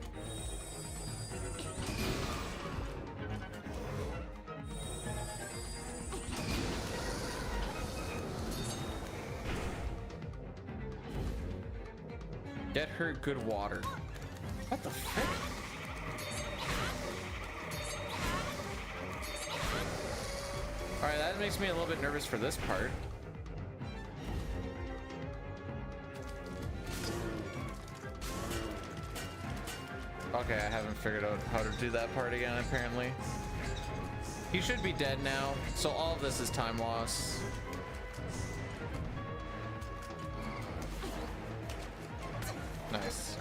Get her good water. What the frick? All right, that makes me a little bit nervous for this part. Okay, I haven't figured out how to do that part again, apparently. He should be dead now, so all of this is time loss. Nice.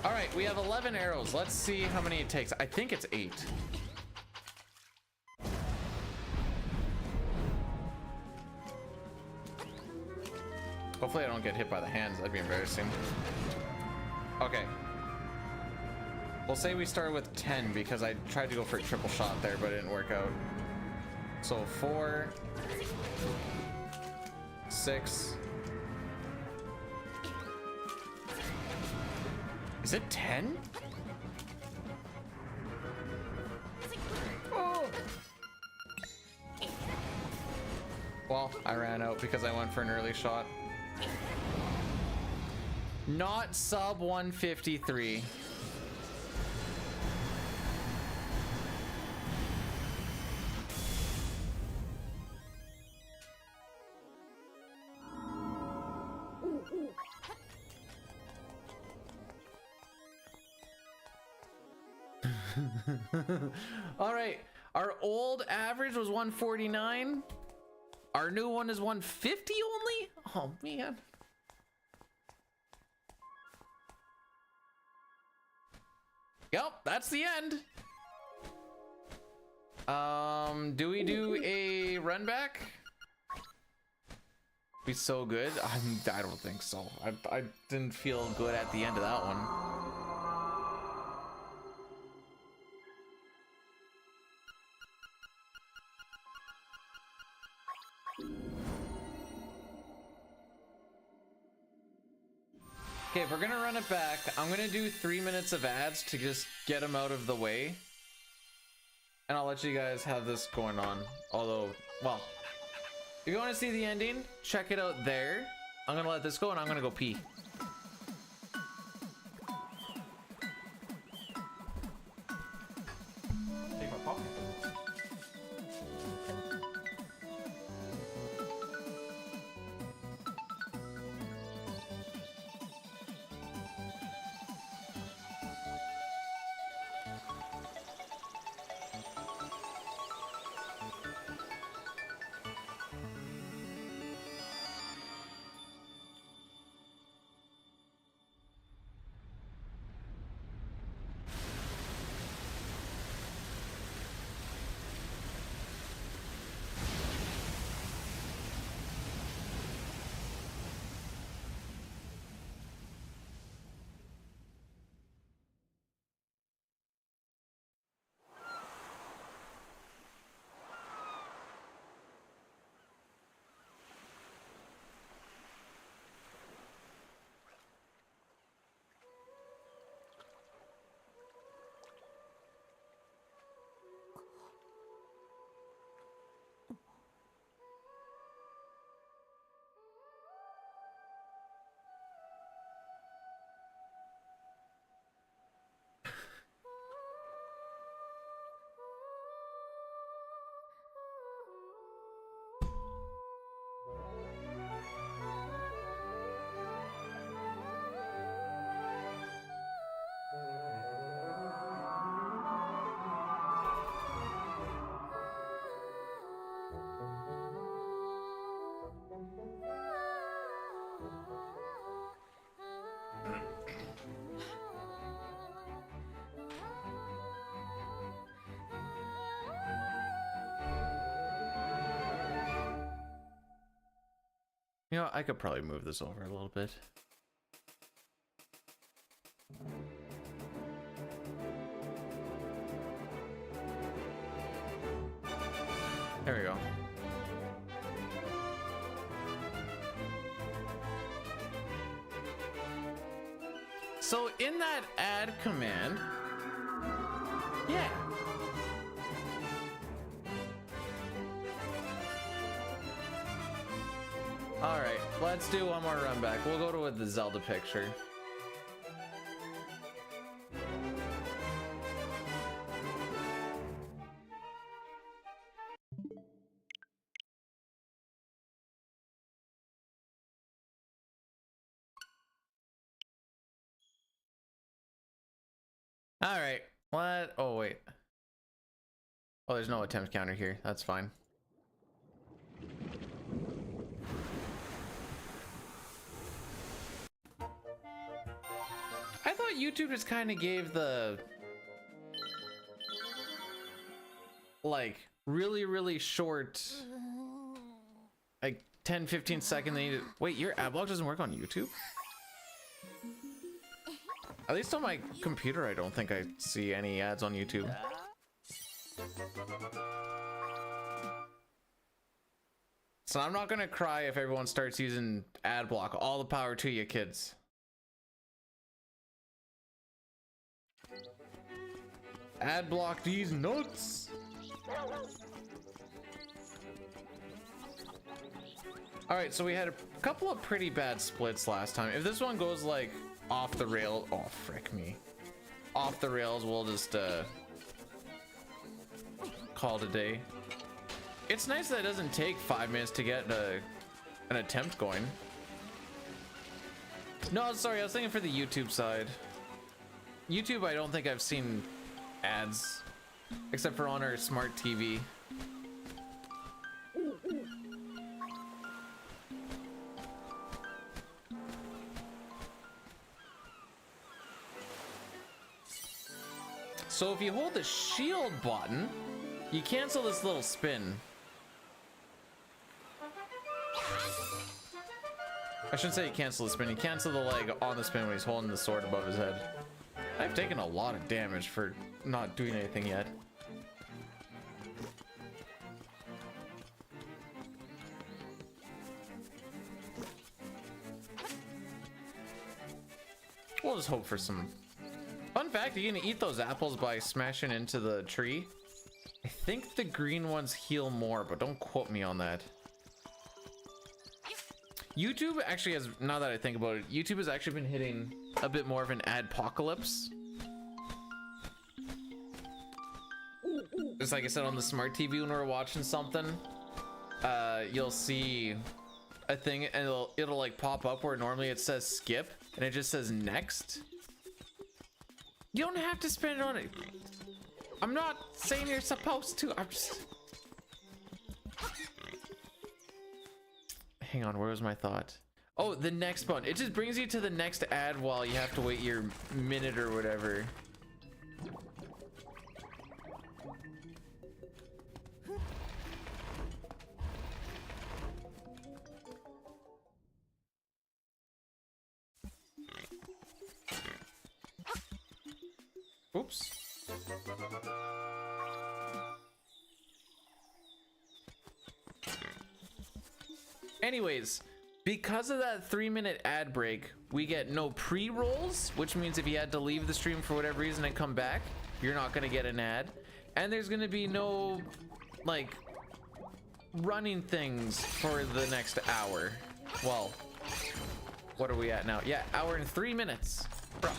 All right, we have 11 arrows. Let's see how many it takes. I think it's 8. Hopefully I don't get hit by the hands. That'd be embarrassing. Okay. We'll say we start with 10 because I tried to go for a triple shot there, but it didn't work out. So 4, 6. Is it 10? Oh. Well, I ran out because I went for an early shot. Not sub 153. All right, our old average was 149. Our new one is 150 only. Oh man. Yep, that's the end. Do we do a run back? Be so good? I don't think so. I didn't feel good at the end of that one. Okay, if we're gonna run it back, I'm gonna do 3 minutes of ads to just get them out of the way. And I'll let you guys have this going on. Although, well, if you want to see the ending, check it out there. I'm gonna let this go and I'm gonna go pee. Take my popcorn. You know, I could probably move this over a little bit. There we go. So in that add command, yeah. All right, let's do one more run back. We'll go to the Zelda picture. All right, what? Oh, wait. Oh, there's no attempt counter here. That's fine. I thought YouTube just kind of gave the like really short, like 10-15 second they need to wait. Your ad block doesn't work on YouTube? At least on my computer I don't think I see any ads on YouTube. So I'm not gonna cry if everyone starts using ad block. All the power to you, kids. Ad block these nuts. All right, so we had a couple of pretty bad splits last time. If this one goes like off the rail, oh frick me, off the rails, we'll just call it a day. It's nice that it doesn't take 5 minutes to get an attempt going. No, sorry, I was thinking for the YouTube side. YouTube, I don't think I've seen ads except for on our smart TV. So if you hold the shield button, you cancel this little spin. I shouldn't say you cancel the spin, you cancel the leg on the spin when he's holding the sword above his head. I've taken a lot of damage for not doing anything yet. We'll just hope for some. Fun fact, you can eat those apples by smashing into the tree. I think the green ones heal more, but don't quote me on that. YouTube actually has, now that I think about it, YouTube has actually been hitting a bit more of an adpocalypse. Just like I said on the smart TV when we're watching something, you'll see a thing and it'll like pop up where normally it says skip and it just says next. You don't have to spend it on it. I'm not saying you're supposed to. I'm just. Hang on, where was my thought? Oh, the next button. It just brings you to the next ad while you have to wait your minute or whatever. Oops. Anyways, because of that 3-minute ad break, we get no pre-rolls, which means if you had to leave the stream for whatever reason and come back, you're not going to get an ad. And there's going to be no, like, running things for the next hour. Well, what are we at now? Yeah, hour and 3 minutes. Bro.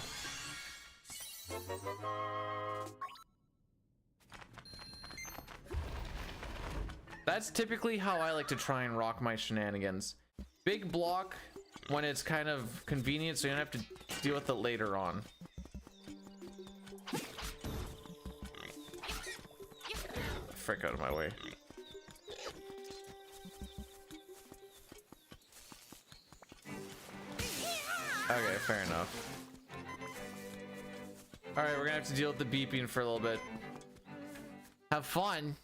That's typically how I like to try and rock my shenanigans. Big block when it's kind of convenient so you don't have to deal with it later on. Frick out of my way. Okay, fair enough. Alright, we're gonna have to deal with the beeping for a little bit. Have fun!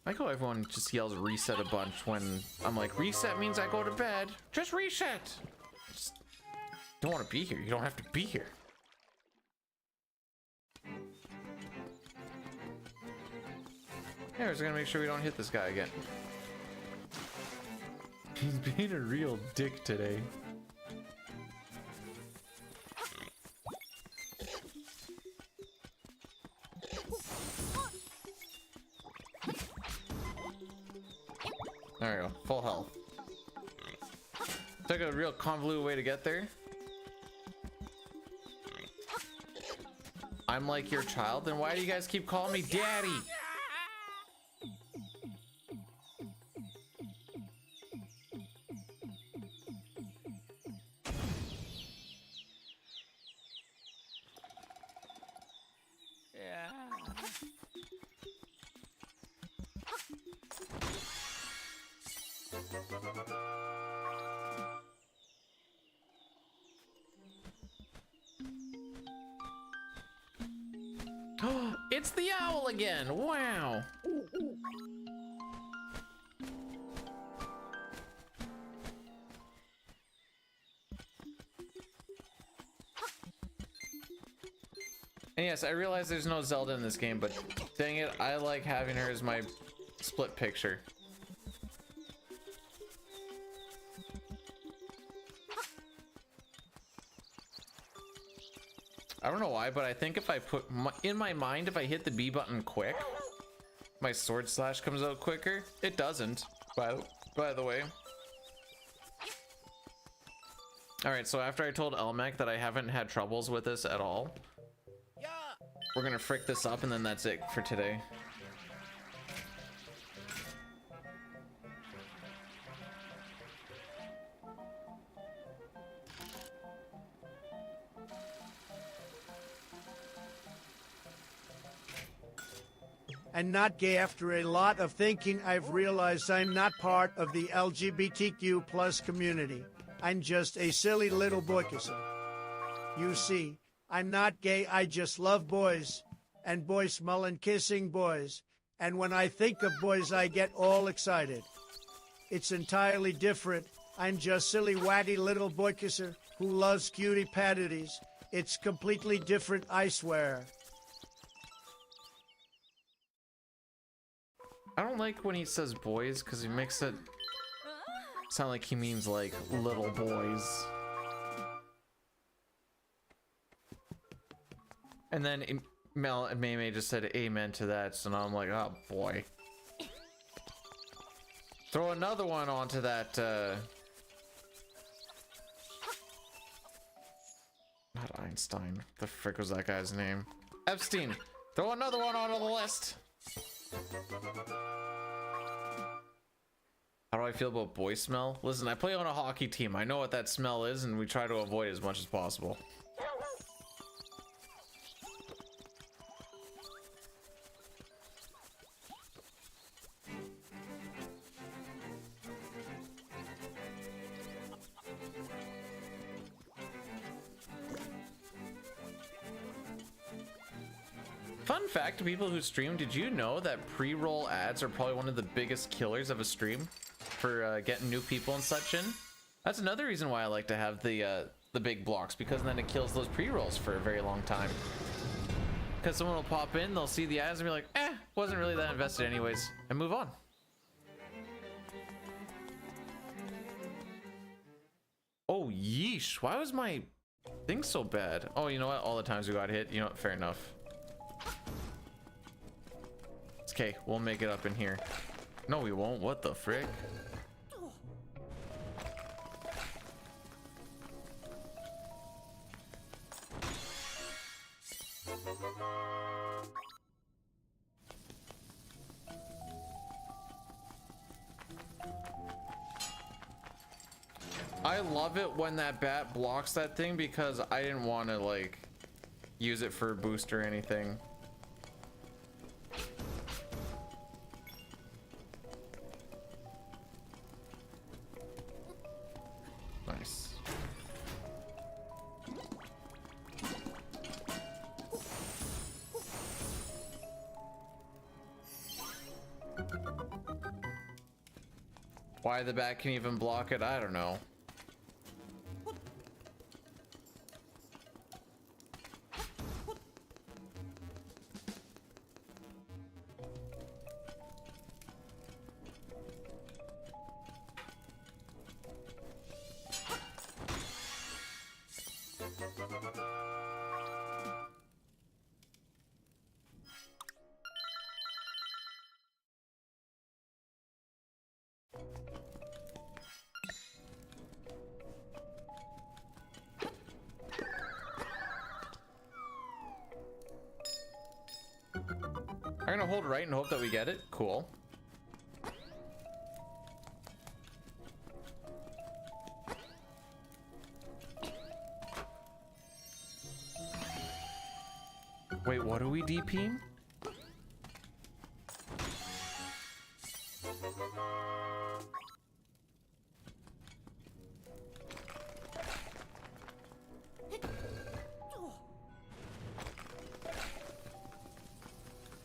I like how everyone just yells reset a bunch when I'm like, reset means I go to bed. Just reset! Just don't want to be here. You don't have to be here. Yeah, we're just gonna make sure we don't hit this guy again. He's being a real dick today. There we go, full health. Took a real convoluted way to get there. I'm like your child, then why do you guys keep calling me daddy? Yeah. It's the owl again. Wow. And yes, I realize there's no Zelda in this game, but dang it, I like having her as my split picture. I don't know why, but I think if I put in my mind, if I hit the B button quick, my sword slash comes out quicker. It doesn't, by the way. All right, so after I told Elmec that I haven't had troubles with this at all, Yeah. we're gonna frick this up and then that's it for today. And not gay. After a lot of thinking, I've realized I'm not part of the LGBTQ plus community. I'm just a silly little boy kisser. You see, I'm not gay, I just love boys. And boys smell and kissing boys. And when I think of boys, I get all excited. It's entirely different. I'm just silly watty little boy kisser who loves cutie patties. It's completely different, I swear. I don't like when he says boys because he makes it sound like he means like little boys. And then Mel and Maymay just said amen to that, so now I'm like, oh boy. Throw another one onto that, not Einstein. The frick was that guy's name? Epstein. Throw another one onto the list. How do I feel about boy smell? Listen, I play on a hockey team. I know what that smell is, and we try to avoid it as much as possible. Fun fact to people who stream, did you know that pre-roll ads are probably one of the biggest killers of a stream for getting new people and such in? That's another reason why I like to have the big blocks, because then it kills those pre-rolls for a very long time. Because someone will pop in, they'll see the ads and be like, eh, wasn't really that invested anyways, and move on. Oh, yeesh. Why was my thing so bad? Oh, you know what? All the times we got hit, you know what? Fair enough. It's okay. We'll make it up in here. No, we won't. What the frick? I love it when that bat blocks that thing because I didn't want to like use it for a boost or anything. Nice. Why the bat can even block it, I don't know. gonna hold right and hope that we get it. Cool. Wait, what are we DPing?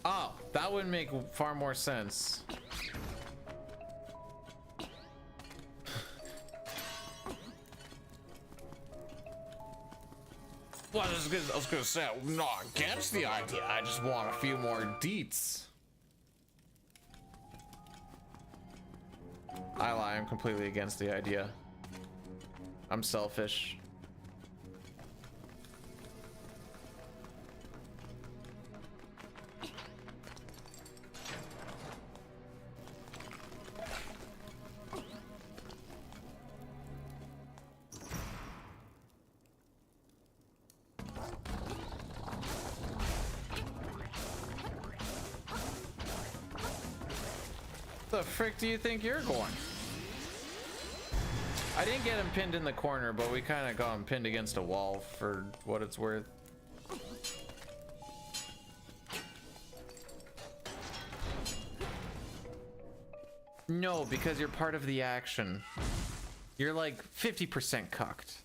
Oh, that would make far more sense. Well, I was gonna say, I'm not against the idea. I just want a few more deets. I lie, I'm completely against the idea. I'm selfish. The frick do you think you're going? I didn't get him pinned in the corner, but we kind of got him pinned against a wall for what it's worth. No, because you're part of the action. You're like 50% cucked.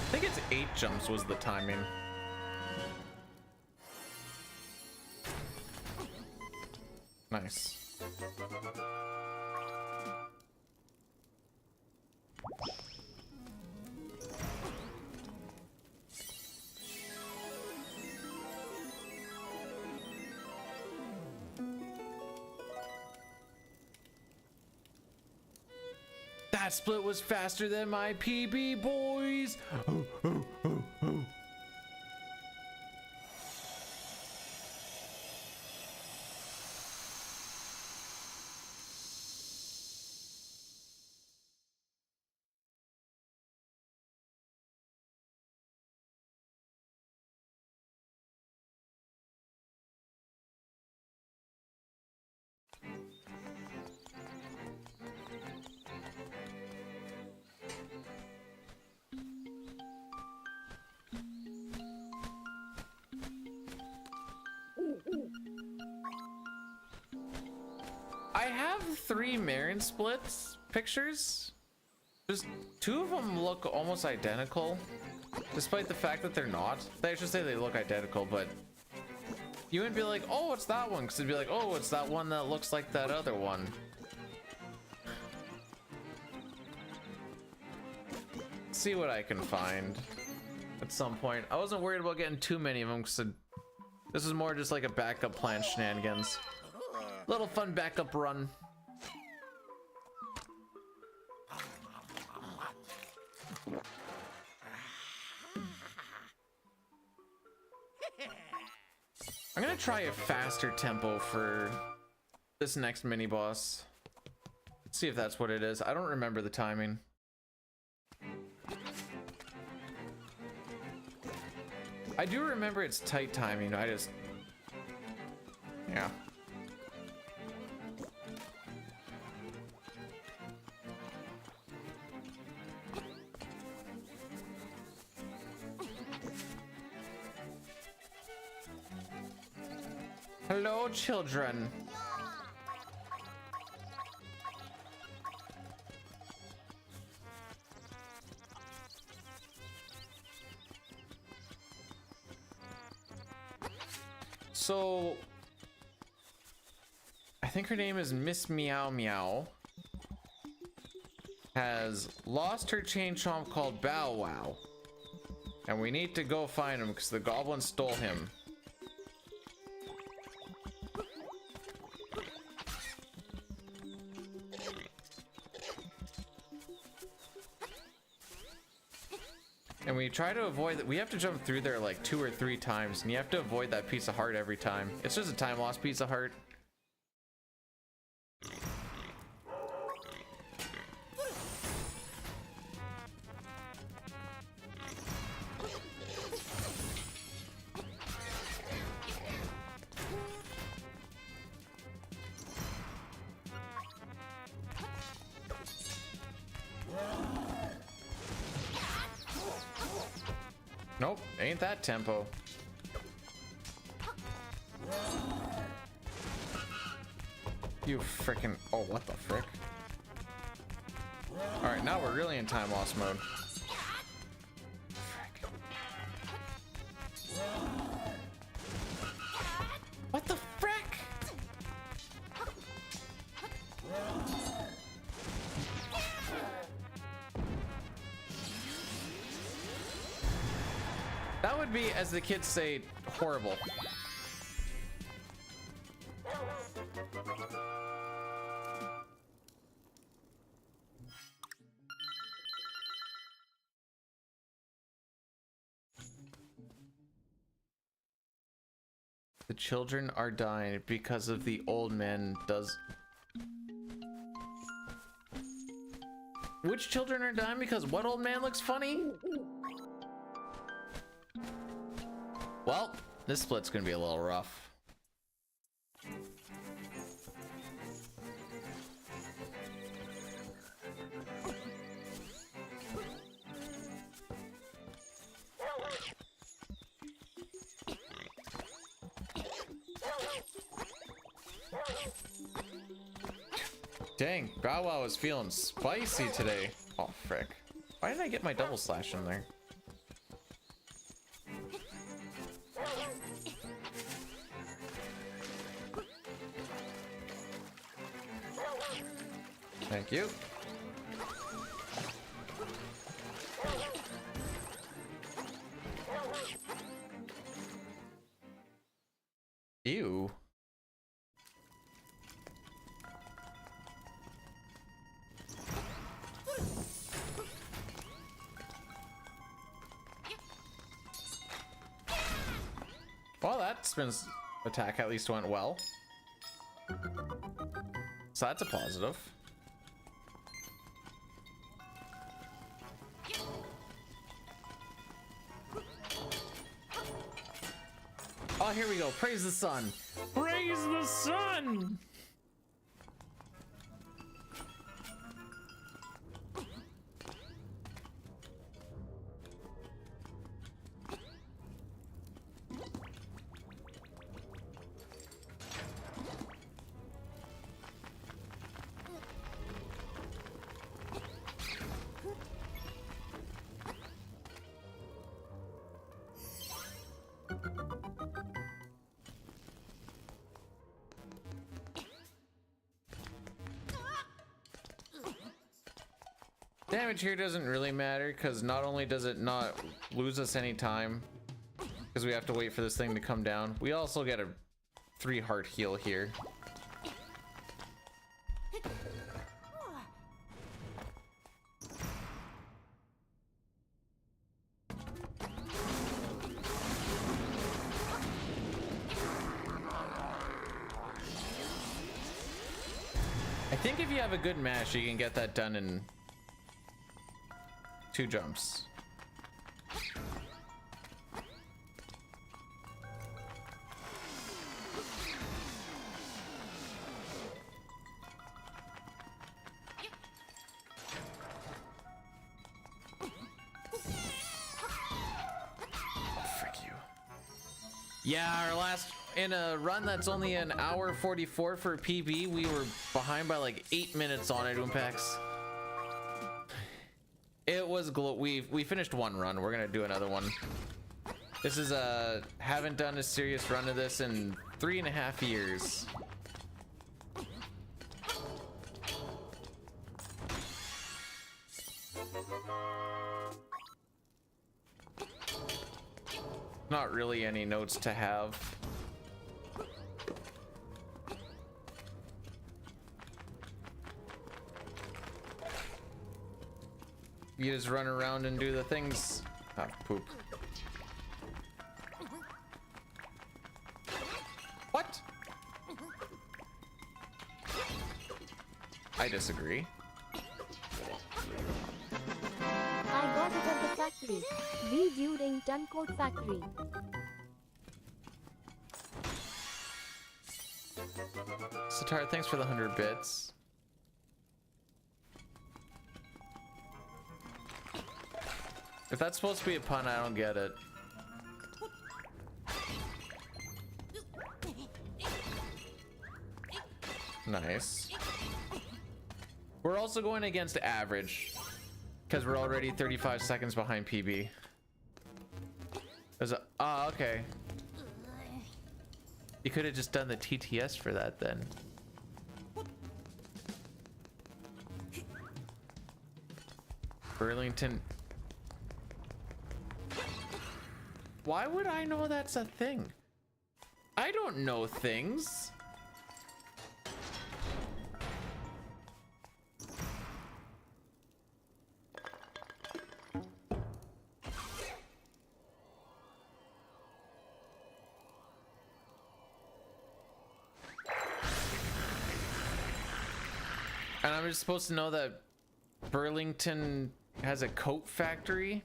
I think it's 8 jumps was the timing. Nice. That split was faster than my PB, boys. I have 3 Marin splits pictures. Just 2 of them look almost identical, despite the fact that they're not. I should say they look identical, but you wouldn't be like, oh, it's that one, because it'd be like, oh, it's that one that looks like that other one. See what I can find at some point. I wasn't worried about getting too many of them, because this is more just like a backup plan shenanigans. Little fun backup run. I'm gonna try a faster tempo for this next mini boss. See if that's what it is. I don't remember the timing. I do remember it's tight timing. I just, yeah. Hello, children. So, I think her name is Miss Meow Meow. Has lost her chain chomp called Bow Wow. And we need to go find him because the goblin stole him. And we try to avoid that. We have to jump through there like 2 or 3 times, and you have to avoid that piece of heart every time. It's just a time lost piece of heart. Nope, ain't that tempo. You frickin'. Oh, what the frick? Alright, now we're really in time loss mode. Frick. What the frick? That would be, as the kids say, horrible. The children are dying because of the old man does. Which children are dying because what old man looks funny? Well, this split's gonna be a little rough. Dang, Gau is feeling spicy today. Oh, frick. Why did I get my double slash in there? Thank you. Ew. Well, that spin's attack at least went well. So that's a positive. Oh, here we go. Praise the sun. Praise the sun! Damage here doesn't really matter because not only does it not lose us any time because we have to wait for this thing to come down, we also get a 3 heart heal here. I think if you have a good mash, you can get that done in 2 jumps. Frick you. Yeah, our last in a run that's only an hour 44 for PB, we were behind by like 8 minutes on it, Oompax. It was we finished 1 run. We're gonna do another one. This is haven't done a serious run of this in 3.5 years. Not really any notes to have. You just run around and do the things Ah, poop. What? I disagree. I got it at the factory. We during Tuncoat factory. Satar, thanks for the 100 bits. If that's supposed to be a pun, I don't get it. Nice. We're also going against average because we're already 35 seconds behind PB. There's a okay. You could have just done the TTS for that then. Burlington. Why would I know that's a thing? I don't know things. And I'm just supposed to know that Burlington has a coat factory?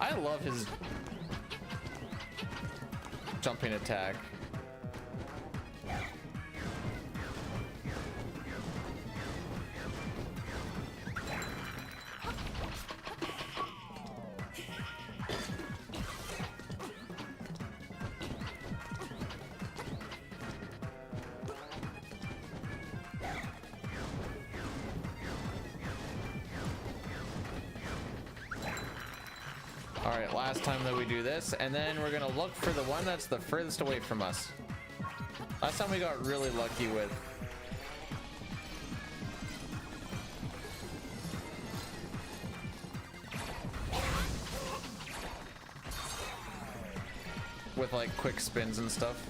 I love his jumping attack. Alright, last time that we do this, and then we're gonna look for the one that's the furthest away from us. Last time we got really lucky with like quick spins and stuff.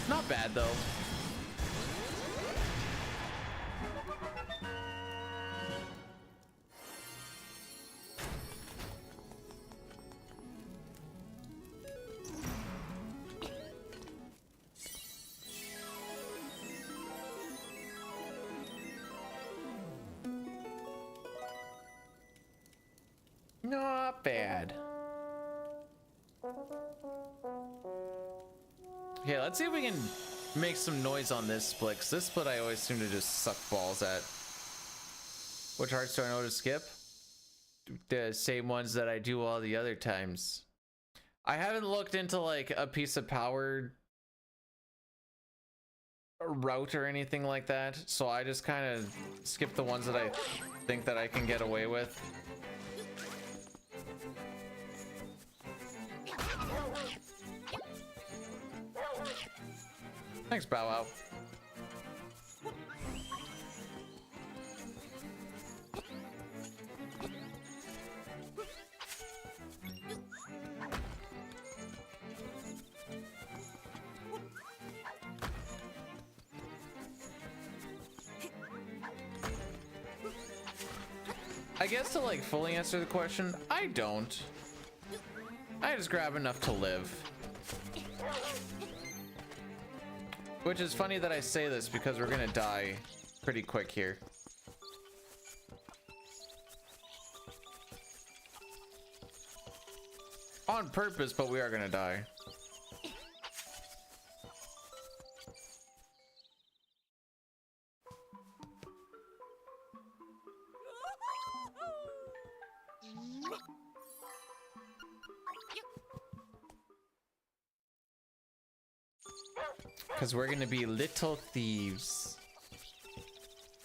Not bad though. Not bad. Okay, let's see if we can make some noise on this split, 'cause this split I always seem to just suck balls at. Which hearts do I know to skip? The same ones that I do all the other times. I haven't looked into like a piece of power route or anything like that, so I just kind of skip the ones that I think that I can get away with. Thanks, Bow Wow. I guess to like fully answer the question, I don't. I just grab enough to live. Which is funny that I say this because we're gonna die pretty quick here. On purpose, but we are gonna die. Because we're gonna be little thieves.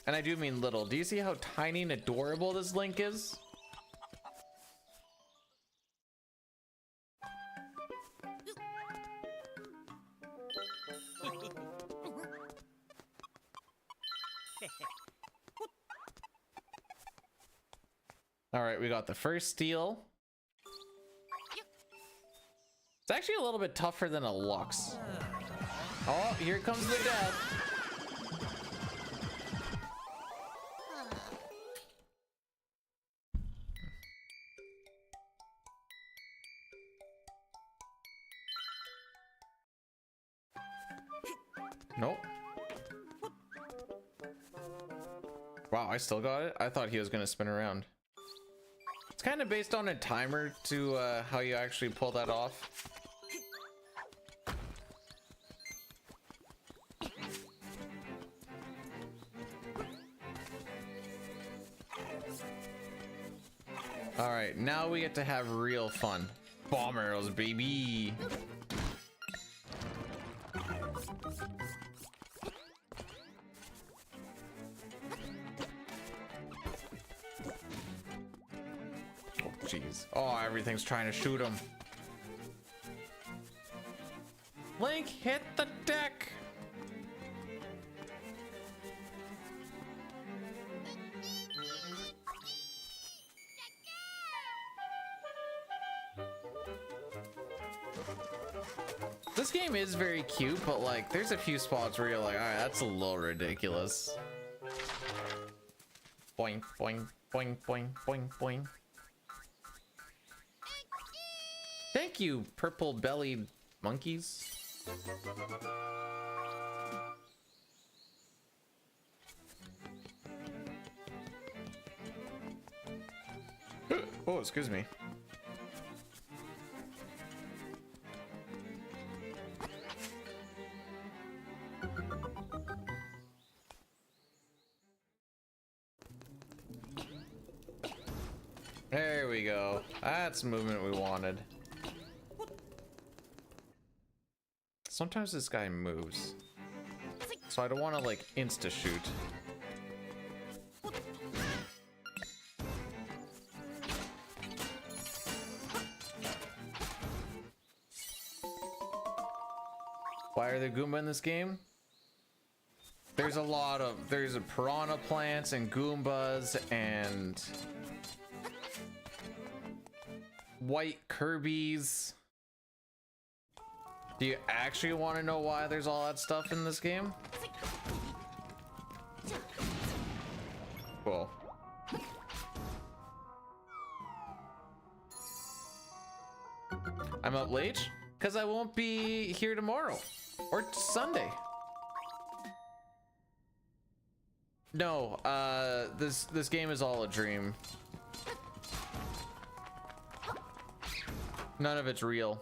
And I do mean little. Do you see how tiny and adorable this Link is? All right, we got the first steal. It's actually a little bit tougher than it looks. Oh, here comes the death. Nope. Wow, I still got it? I thought he was gonna spin around. It's kind of based on a timer to how you actually pull that off. All right, now we get to have real fun. Bomb arrows, baby. Jeez. Oh, everything's trying to shoot him. Link, hit the deck. This game is very cute, but like, there's a few spots where you're like, all right, that's a little ridiculous. Boing, boing, boing, boing, boing, boing. Thank you, purple-bellied monkeys. Oh, excuse me. There we go. That's movement we wanted. Sometimes this guy moves, so I don't want to like insta shoot. Why are there Goomba in this game? There's a piranha plants and Goombas and white Kirby's. Do you actually want to know why there's all that stuff in this game? Cool. I'm up late because I won't be here tomorrow or Sunday. No, this game is all a dream. None of it's real.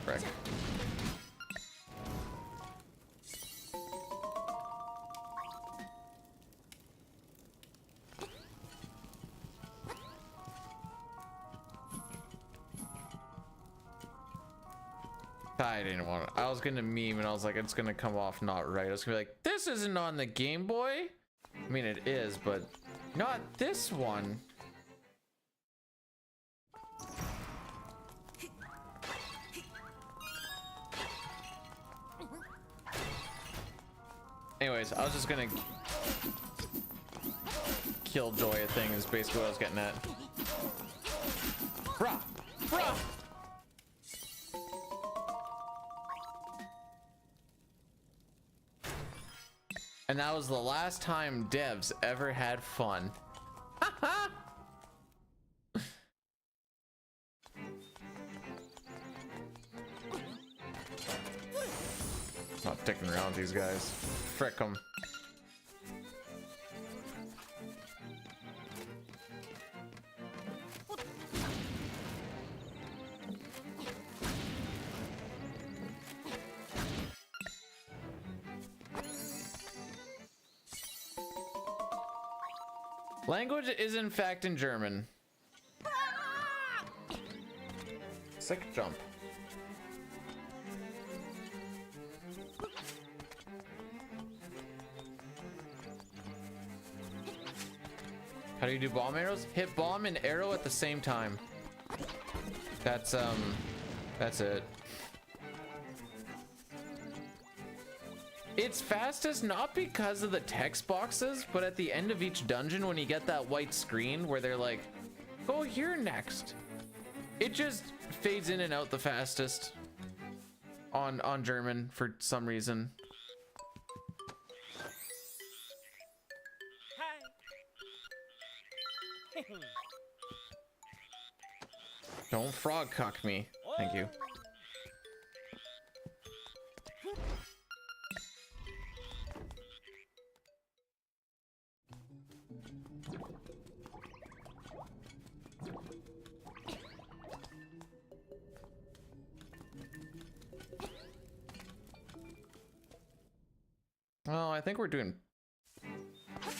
Correct. I didn't want it. I was gonna meme and I was like, it's gonna come off not right. I was gonna be like, this isn't on the Game Boy. I mean, it is, but not this one. Anyways, I was just gonna killjoy a thing is basically what I was getting at. Bruh! Bruh! And that was the last time devs ever had fun. Not sticking around with these guys. Frick them. Language is in fact in German. Sick jump. How do you do bomb arrows? Hit bomb and arrow at the same time. That's it. It's fastest not because of the text boxes, but at the end of each dungeon when you get that white screen where they're like, go here next. It just fades in and out the fastest on German for some reason. Hi. Don't frog cuck me. Thank you. Well, I think we're doing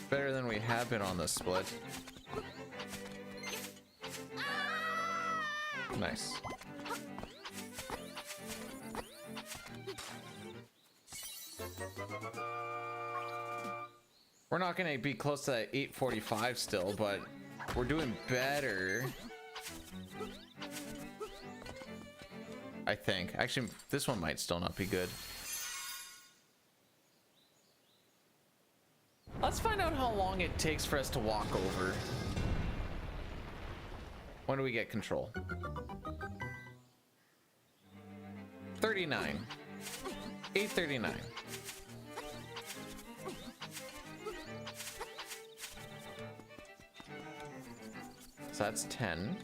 better than we have been on this split. Nice. We're not gonna be close to that 845 still, but we're doing better. I think. Actually, this one might still not be good. Let's find out how long it takes for us to walk over. When do we get control? 39. 839. So that's 10.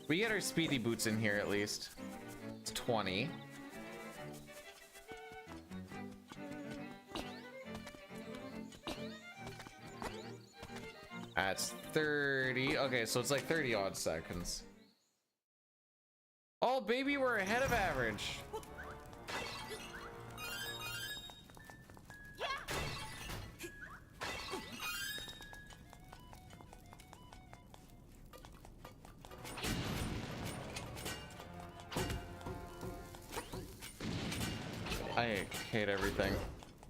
We get our speedy boots in here at least. It's 20. That's 30. Okay, so it's like 30 odd seconds. Oh, baby, we're ahead of average. I hate everything.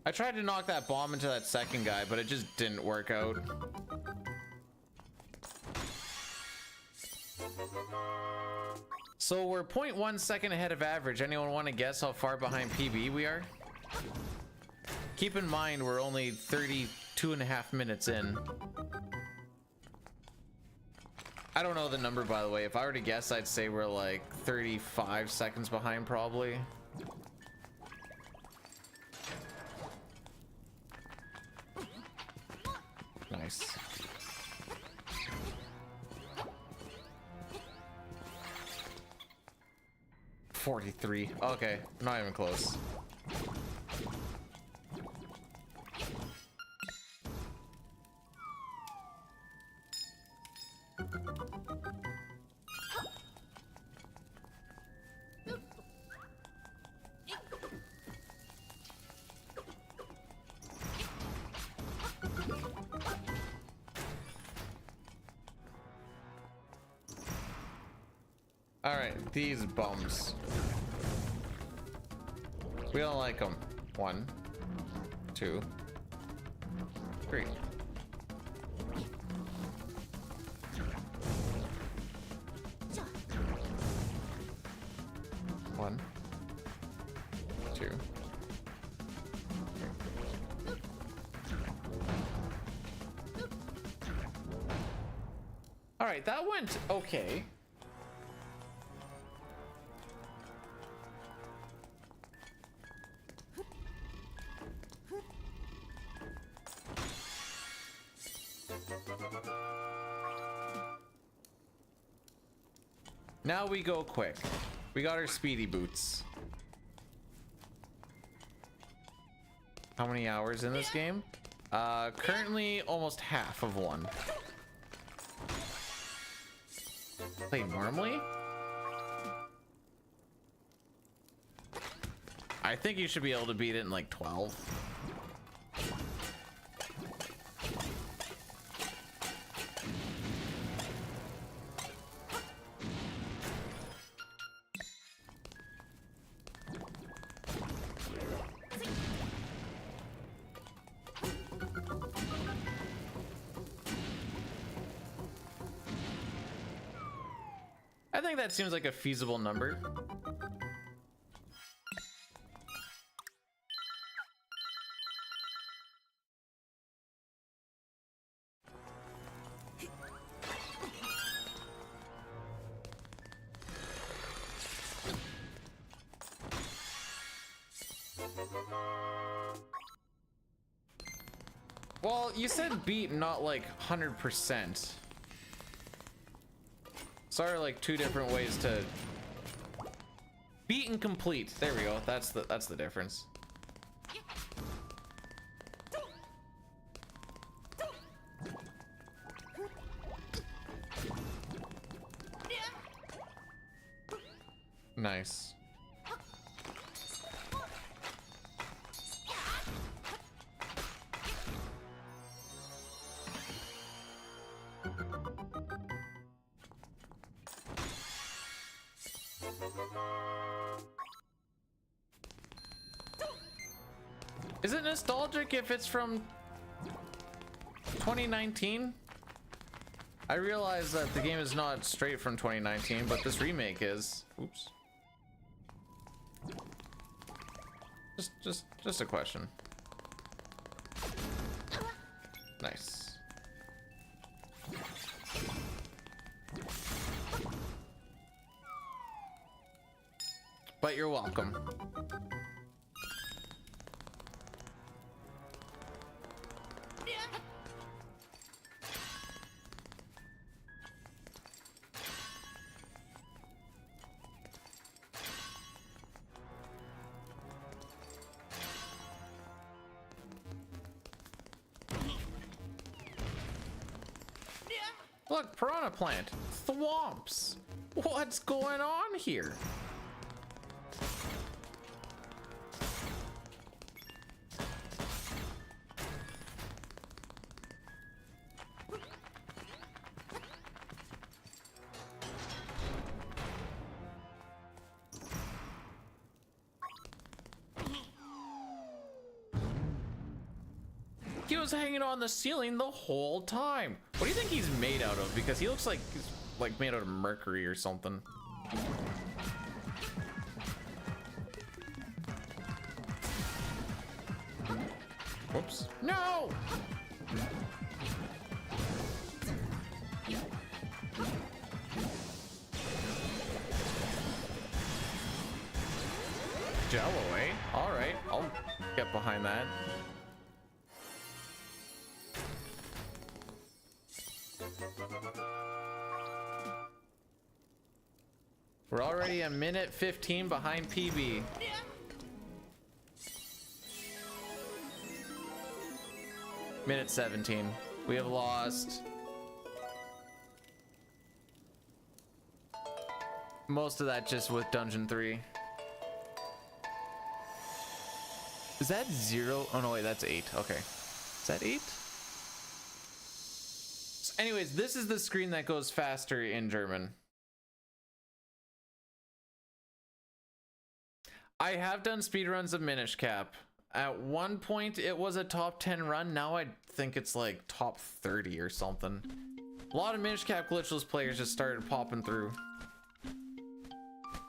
I tried to knock that bomb into that second guy, but it just didn't work out. So we're 0.1 second ahead of average. Anyone want to guess how far behind PB we are? Keep in mind, we're only 32.5 minutes in. I don't know the number, by the way. If I were to guess, I'd say we're like 35 seconds behind, probably. Nice. $43. Okay, not even close. All right, these bums. We don't like them. 1, 2, 3. One, 2, 3. All right, that went okay. Now we go quick. We got our speedy boots. How many hours in this game? Currently almost half of one. Play normally? I think you should be able to beat it in like 12. I think that seems like a feasible number. Well, you said beat, not like 100%. Sorry, like two different ways to beat and complete. There we go. That's the difference. Nice. Is it nostalgic if it's from 2019? I realize that the game is not straight from 2019, but this remake is. Oops. Just a question. Nice. But you're welcome. Look, piranha plant. Thwomps. What's going on here? He was hanging on the ceiling the whole time. What do you think he's made out of? Because he looks like he's like made out of mercury or something. Whoops. No! Jello, eh? All right, I'll get behind that. We're already a minute 15 behind PB. Minute 17. We have lost most of that just with Dungeon 3. Is that 0? Oh no, wait, that's 8. Okay. Is that 8? So anyways, this is the screen that goes faster in German. I have done speedruns of Minish Cap. At one point it was a top 10 run. Now I think it's like top 30 or something. A lot of Minish Cap glitchless players just started popping through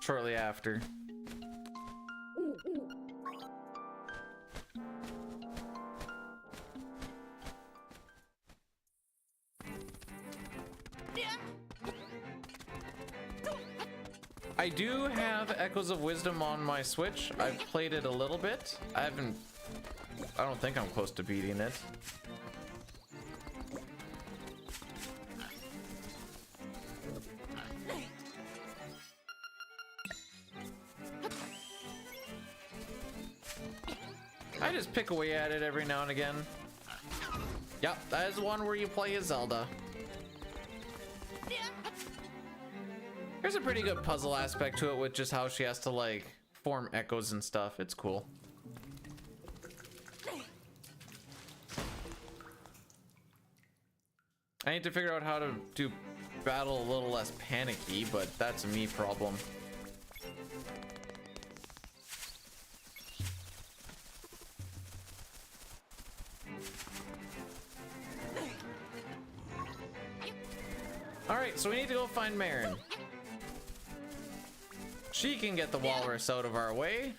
shortly after. I do have Echoes of Wisdom on my Switch. I've played it a little bit. I don't think I'm close to beating it. I just pick away at it every now and again. Yep, that is one where you play as Zelda. There's a pretty good puzzle aspect to it with just how she has to like form echoes and stuff. It's cool. I need to figure out how to do battle a little less panicky, but that's a me problem. All right, so we need to go find Marin. She can get the walrus out of our way.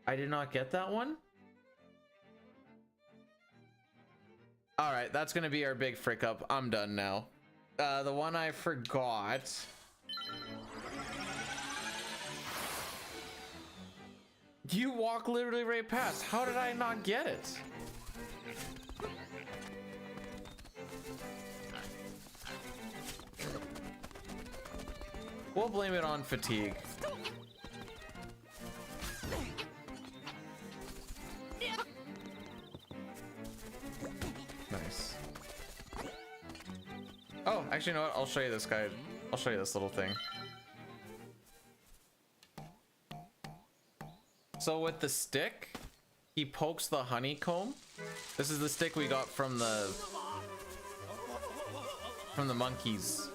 I did not get that one. All right, that's gonna be our big frick up. I'm done now. The one I forgot. You walk literally right past. How did I not get it? We'll blame it on fatigue. Nice. Oh, actually, you know what? I'll show you this guy. I'll show you this little thing. So with the stick, he pokes the honeycomb. This is the stick we got from the monkeys.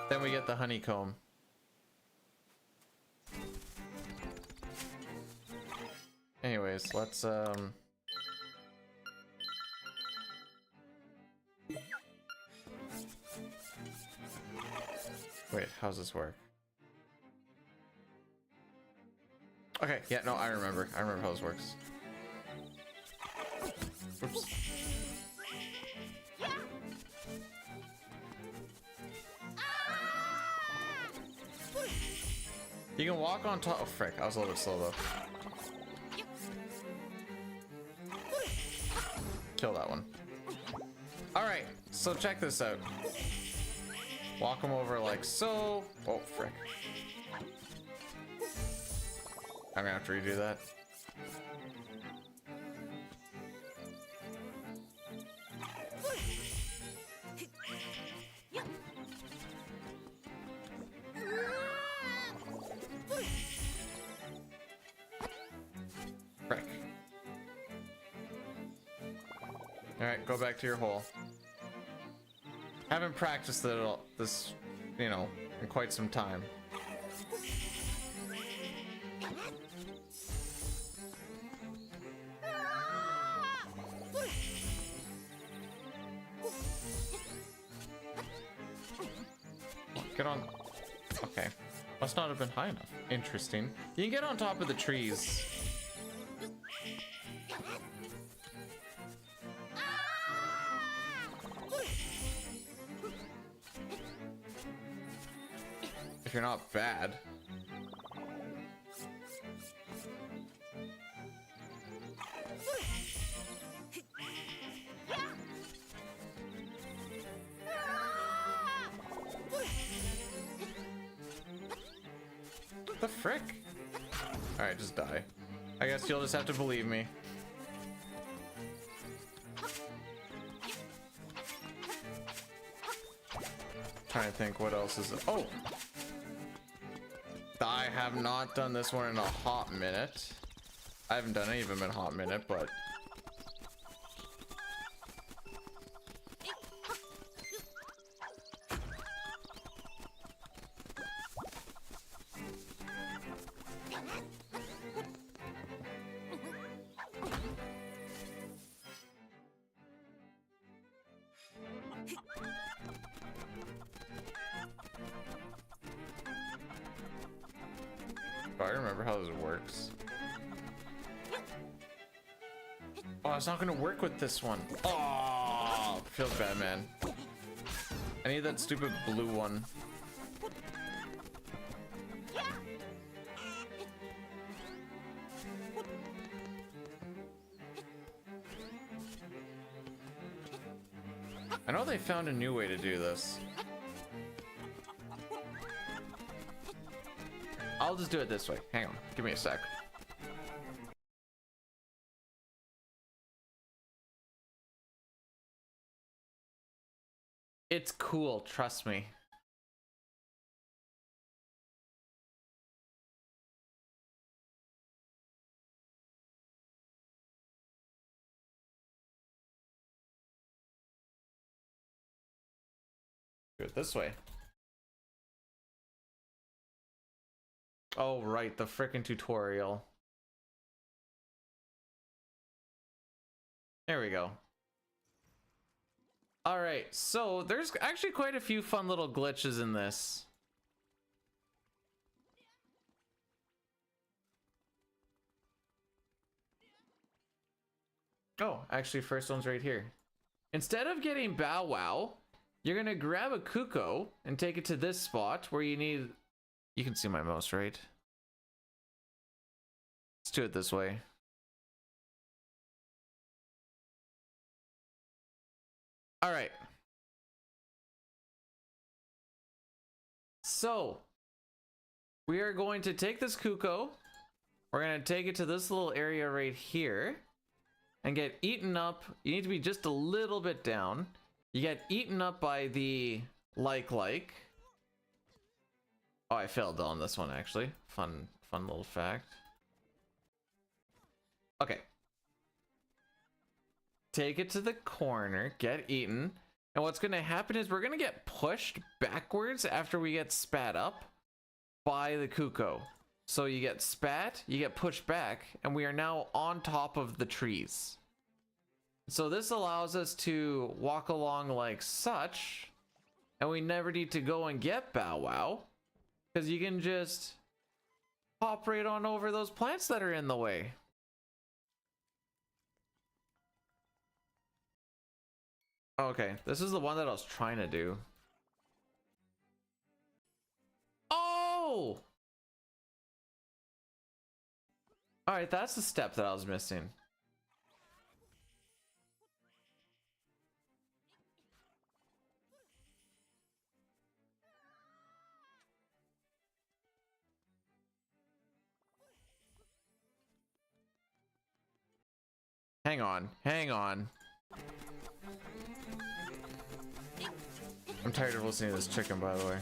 Then we get the honeycomb. Anyways, let's wait, how's this work? Okay, yeah, no, I remember how this works. Oops. You can walk on top. Oh, frick, I was a little bit slow though. Kill that one. All right, so check this out. Walk him over like so. Oh, frick. I'm gonna have to redo that. Frick. All right, go back to your hole. Haven't practiced it all this, you know, in quite some time. Get on. Okay. Must not have been high enough. Interesting. You can get on top of the trees. If you're not bad. The frick? Alright, just die. I guess you'll just have to believe me. Trying to think what else is. Oh! I have not done this one in a hot minute. I haven't done any of them in a hot minute, but I remember how this works. Oh, it's not gonna work with this one. Oh, feels bad, man. I need that stupid blue one. I know they found a new way to do this. I'll just do it this way. Hang on, give me a sec. It's cool, trust me. Do it this way. Oh, right, the frickin' tutorial. There we go. Alright, so there's actually quite a few fun little glitches in this. Oh, actually, first one's right here. Instead of getting Bow Wow, you're gonna grab a Cuckoo and take it to this spot where you need... You can see my mouse, right? Let's do it this way. All right. So, we are going to take this Cuckoo. We're going to take it to this little area right here and get eaten up. You need to be just a little bit down. You get eaten up by the like. Oh, I failed on this one actually. Fun little fact. Okay. Take it to the corner, get eaten, and what's going to happen is we're going to get pushed backwards after we get spat up by the Cuckoo. So you get spat, you get pushed back, and we are now on top of the trees. So this allows us to walk along like such, and we never need to go and get Bow Wow, because you can just hop right on over those plants that are in the way. Okay, this is the one that I was trying to do. Oh! Alright, that's the step that I was missing. Hang on, hang on. I'm tired of listening to this chicken, by the way.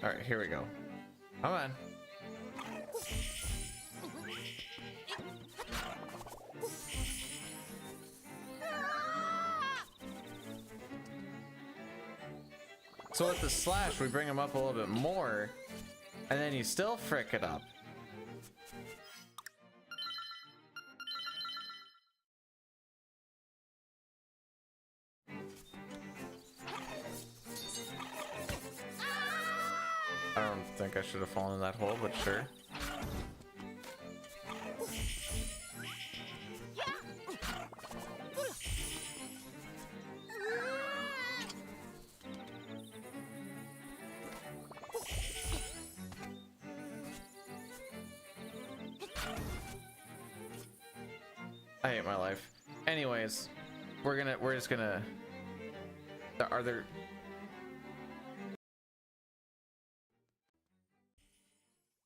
All right, here we go. Come on. So with the slash, we bring him up a little bit more, and then you still frick it up. I don't think I should have fallen in that hole, but sure. I hate my life. Anyways, we're just gonna. Are there?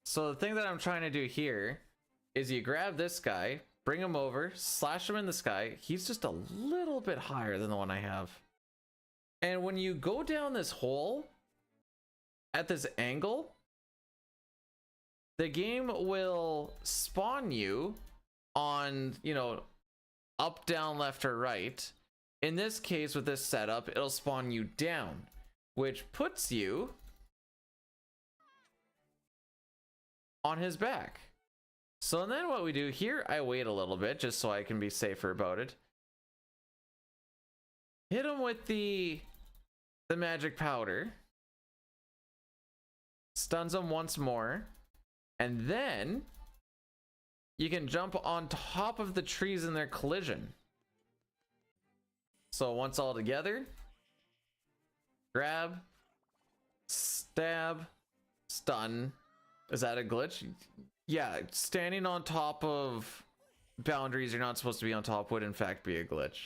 So the thing that I'm trying to do here is you grab this guy, bring him over, slash him in the sky. He's just a little bit higher than the one I have. And when you go down this hole at this angle, the game will spawn you on, you know, up, down, left, or right. In this case, with this setup, it'll spawn you down, which puts you on his back. So then what we do here, I wait a little bit just so I can be safer about it. Hit him with the magic powder. Stuns him once more. And then you can jump on top of the trees in their collision. So once all together, grab, stab, stun. Is that a glitch? Yeah, standing on top of boundaries you're not supposed to be on top would in fact be a glitch.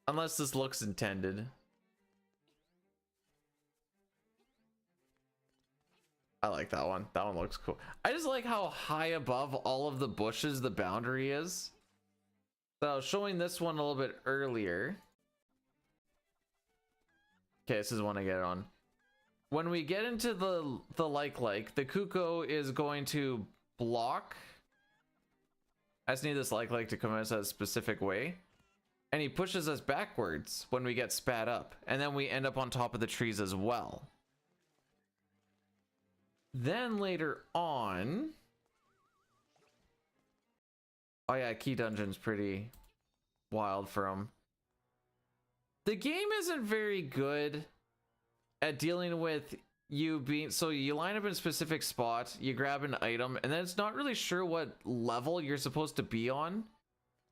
Unless this looks intended. I like that one. That one looks cool. I just like how high above all of the bushes the boundary is. So I was showing this one a little bit earlier. Okay, this is one I get on. When we get into the like, the Kuko is going to block. I just need this like to come at us a specific way. And he pushes us backwards when we get spat up. And then we end up on top of the trees as well. Then later on... Oh yeah, Key Dungeon's pretty wild for him. The game isn't very good at dealing with you being... So you line up in a specific spot, you grab an item, and then it's not really sure what level you're supposed to be on.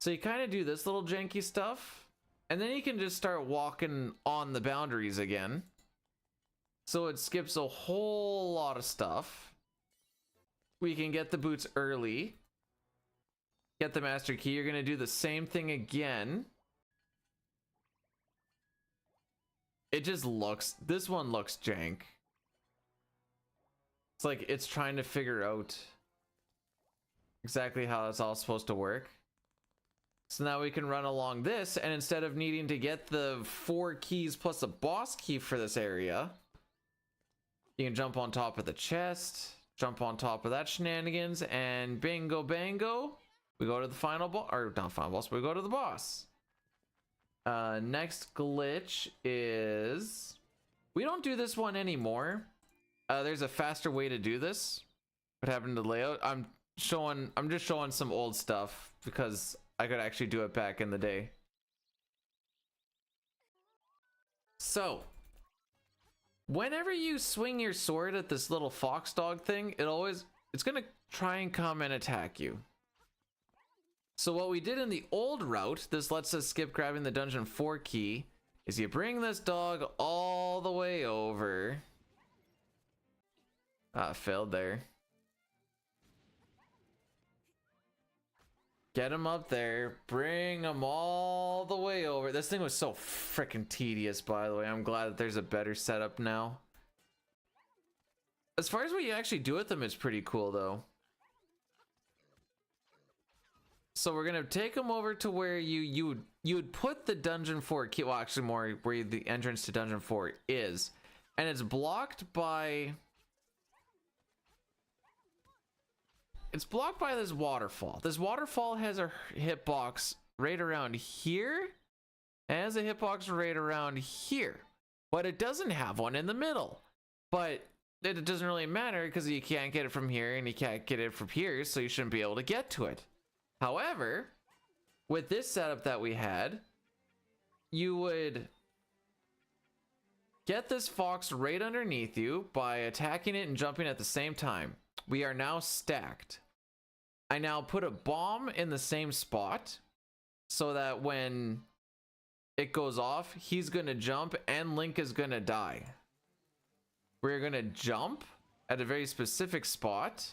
So you kind of do this little janky stuff, and then you can just start walking on the boundaries again. So it skips a whole lot of stuff. We can get the boots early. Get the master key. You're going to do the same thing again. It just looks... This one looks jank. It's like it's trying to figure out exactly how it's all supposed to work. So now we can run along this, and instead of needing to get the 4 keys plus a boss key for this area, you can jump on top of the chest, jump on top of that shenanigans, and bingo bango, we go to the final boss, or not final boss, we go to the boss. Next glitch is... We don't do this one anymore. There's a faster way to do this. What happened to layout? I'm just showing some old stuff because I could actually do it back in the day. So, whenever you swing your sword at this little fox dog thing, it's gonna try and come and attack you. So what we did in the old route, this lets us skip grabbing the dungeon 4 key, is you bring this dog all the way over. Ah, failed there. Get him up there, bring him all the way over. This thing was so freaking tedious, by the way. I'm glad that there's a better setup now. As far as what you actually do with them, it's pretty cool though. So we're gonna take them over to where you would put the dungeon 4 key, well actually more where the entrance to dungeon 4 is, and it's blocked by... It's blocked by this waterfall. This waterfall has a hitbox right around here. It has a hitbox right around here. But it doesn't have one in the middle. But it doesn't really matter because you can't get it from here and you can't get it from here, so you shouldn't be able to get to it. However, with this setup that we had, you would get this fox right underneath you by attacking it and jumping at the same time. We are now stacked. I now put a bomb in the same spot so that when it goes off, he's going to jump and Link is going to die. We're going to jump at a very specific spot,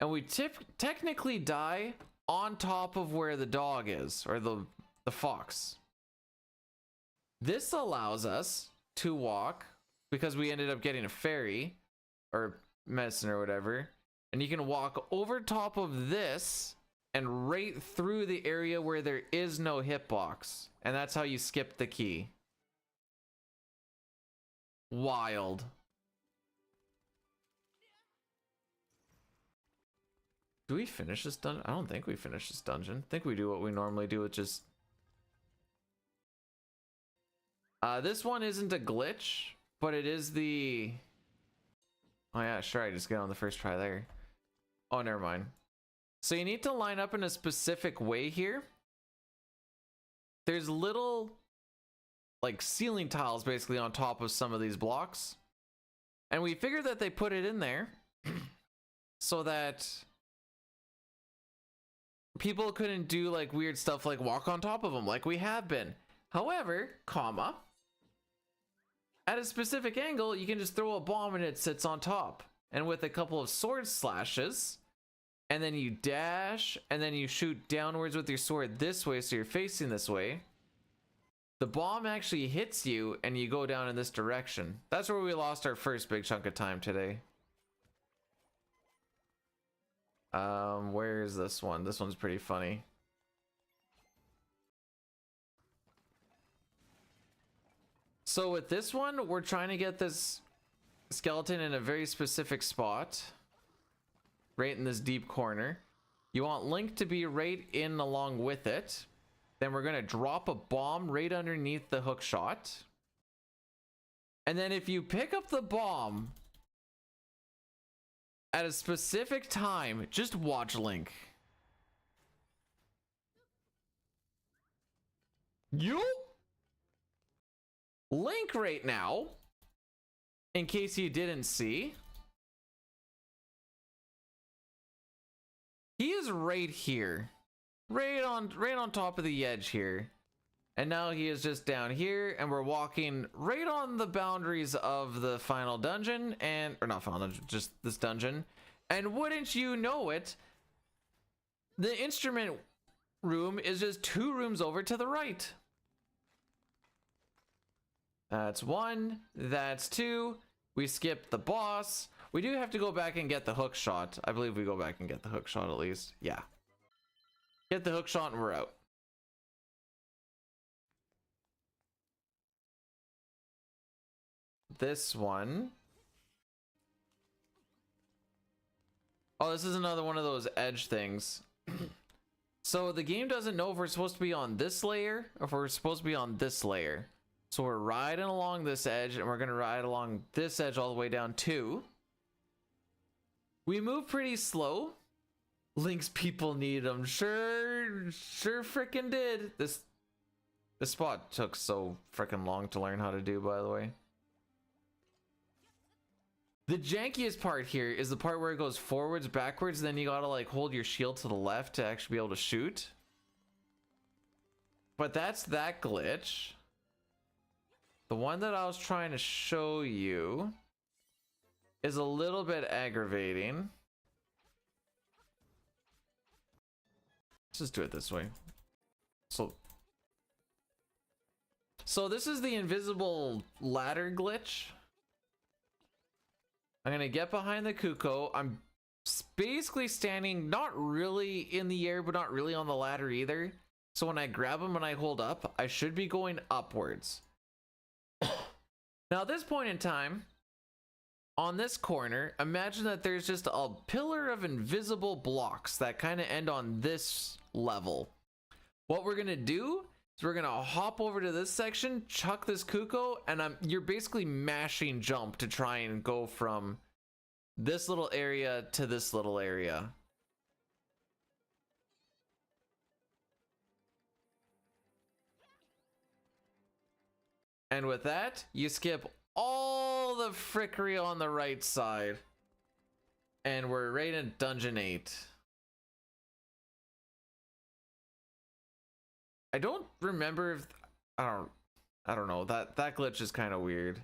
and we technically die on top of where the dog is, or the fox. This allows us to walk, because we ended up getting a fairy or medicine or whatever, and you can walk over top of this and right through the area where there is no hitbox, and that's how you skip the key. Wild. Do we finish this dungeon? I don't think we finish this dungeon. I think we do what we normally do, which is... this one isn't a glitch, but it is the... Oh yeah, sure, I just get on the first try there. Oh, never mind. So you need to line up in a specific way here. There's little, like, ceiling tiles basically on top of some of these blocks. And we figured that they put it in there so that people couldn't do, like, weird stuff like walk on top of them like we have been. However, comma, at a specific angle, you can just throw a bomb and it sits on top. And with a couple of sword slashes, and then you dash, and then you shoot downwards with your sword this way, so you're facing this way, the bomb actually hits you, and you go down in this direction. That's where we lost our first big chunk of time today. Where is this one? This one's pretty funny. So with this one, we're trying to get this skeleton in a very specific spot, right in this deep corner. You want Link to be right in along with it. Then we're gonna drop a bomb right underneath the hook shot. And then if you pick up the bomb at a specific time, just watch Link. Link right now, in case you didn't see, he is right here, right on top of the edge here, and now he is just down here, and we're walking right on the boundaries of the final dungeon, or not final dungeon, just this dungeon. And wouldn't you know it, the instrument room is just 2 rooms over to the right. That's 1, that's 2. We skipped the boss. We do have to go back and get the hook shot. I believe we go back and get the hook shot at least. Yeah. Get the hook shot and we're out. This one. Oh, this is another one of those edge things. So the game doesn't know if we're supposed to be on this layer or if we're supposed to be on this layer. So we're riding along this edge and we're going to ride along this edge all the way down too. We move pretty slow. Link's people need them. Sure freaking did. This spot took so freaking long to learn how to do, by the way. The jankiest part here is the part where it goes forwards, backwards, then you gotta like hold your shield to the left to actually be able to shoot. But that's that glitch. The one that I was trying to show you is a little bit aggravating. Let's just do it this way. So this is the invisible ladder glitch. I'm gonna get behind the Cuckoo. I'm basically standing not really in the air, but not really on the ladder either. So when I grab him and I hold up, I should be going upwards. Now at this point in time, on this corner, imagine that there's just a pillar of invisible blocks that kind of end on this level. What we're gonna do is we're gonna hop over to this section, chuck this Cuckoo, and you're basically mashing jump to try and go from this little area to this little area. And with that, you skip all the frickery on the right side. And we're right in Dungeon 8. I don't remember if... I don't know. That glitch is kind of weird.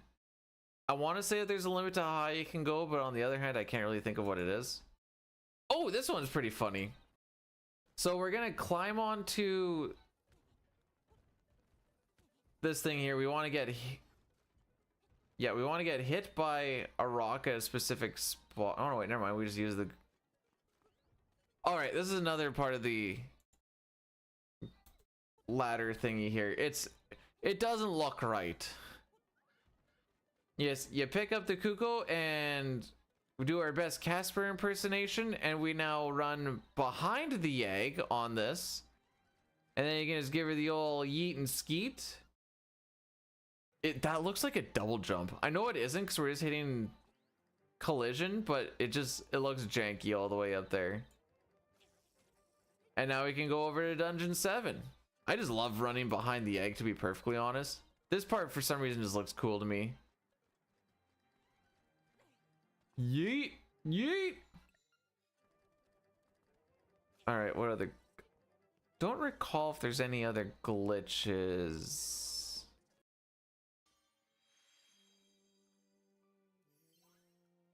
I want to say that there's a limit to how high you can go, but on the other hand, I can't really think of what it is. Oh, this one's pretty funny. So we're going to climb onto this thing here. We want to get we want to get hit by a rock at a specific spot. Oh no, wait, never mind. We just use the... All right, this is another part of the ladder thingy here. It doesn't look right. Yes, you pick up the Cuckoo and we do our best Casper impersonation, and we now run behind the egg on this, and then you can just give her the old yeet and skeet. That looks like a double jump. I know it isn't because we're just hitting collision, but it looks janky all the way up there. And now we can go over to Dungeon 7. I just love running behind the egg, to be perfectly honest. This part for some reason just looks cool to me. Yeet, yeet. All right, what other... Don't recall if there's any other glitches.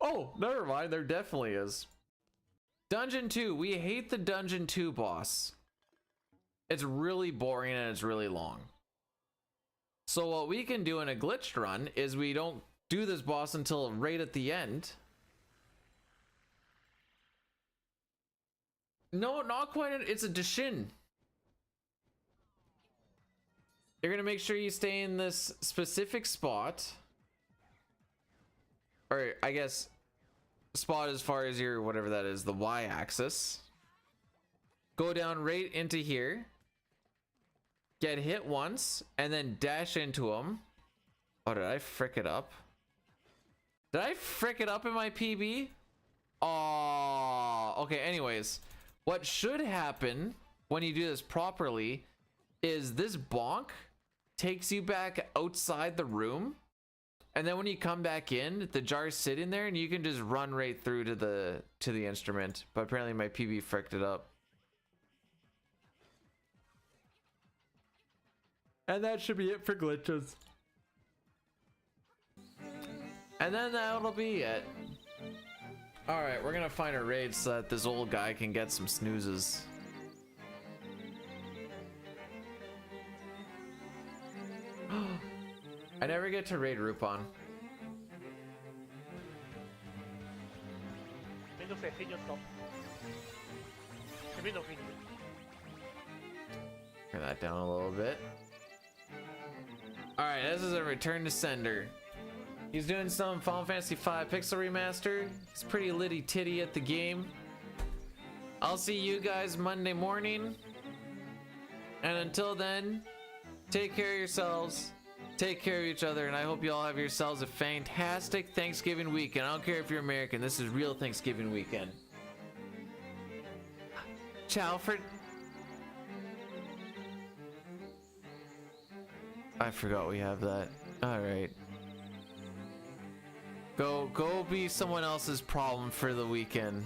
Oh, never mind. There definitely is. Dungeon 2. We hate the Dungeon 2 boss. It's really boring and it's really long. So what we can do in a glitched run is we don't do this boss until right at the end. No, not quite. It's a Deshin. You're gonna make sure you stay in this specific spot, or I guess spot as far as your whatever that is, the y-axis. Go down right into here, get hit once, and then dash into him. Oh, did I frick it up? Did I frick it up in my PB? Oh, okay. Anyways, what should happen when you do this properly is this bonk takes you back outside the room, and then when you come back in, the jars sit in there and you can just run right through to the instrument. But apparently my PB fricked it up. And that should be it for glitches. And then that'll be it. Alright, we're gonna find a raid so that this old guy can get some snoozes. I never get to raid Rupon. Turn that down a little bit. Alright, this is a return to sender. He's doing some Final Fantasy V Pixel Remaster. He's pretty litty titty at the game. I'll see you guys Monday morning. And until then, take care of yourselves. Take care of each other. And I hope you all have yourselves a fantastic Thanksgiving weekend. I don't care if you're American. This is real Thanksgiving weekend. Ciao for... I forgot we have that. Alright. Go be someone else's problem for the weekend.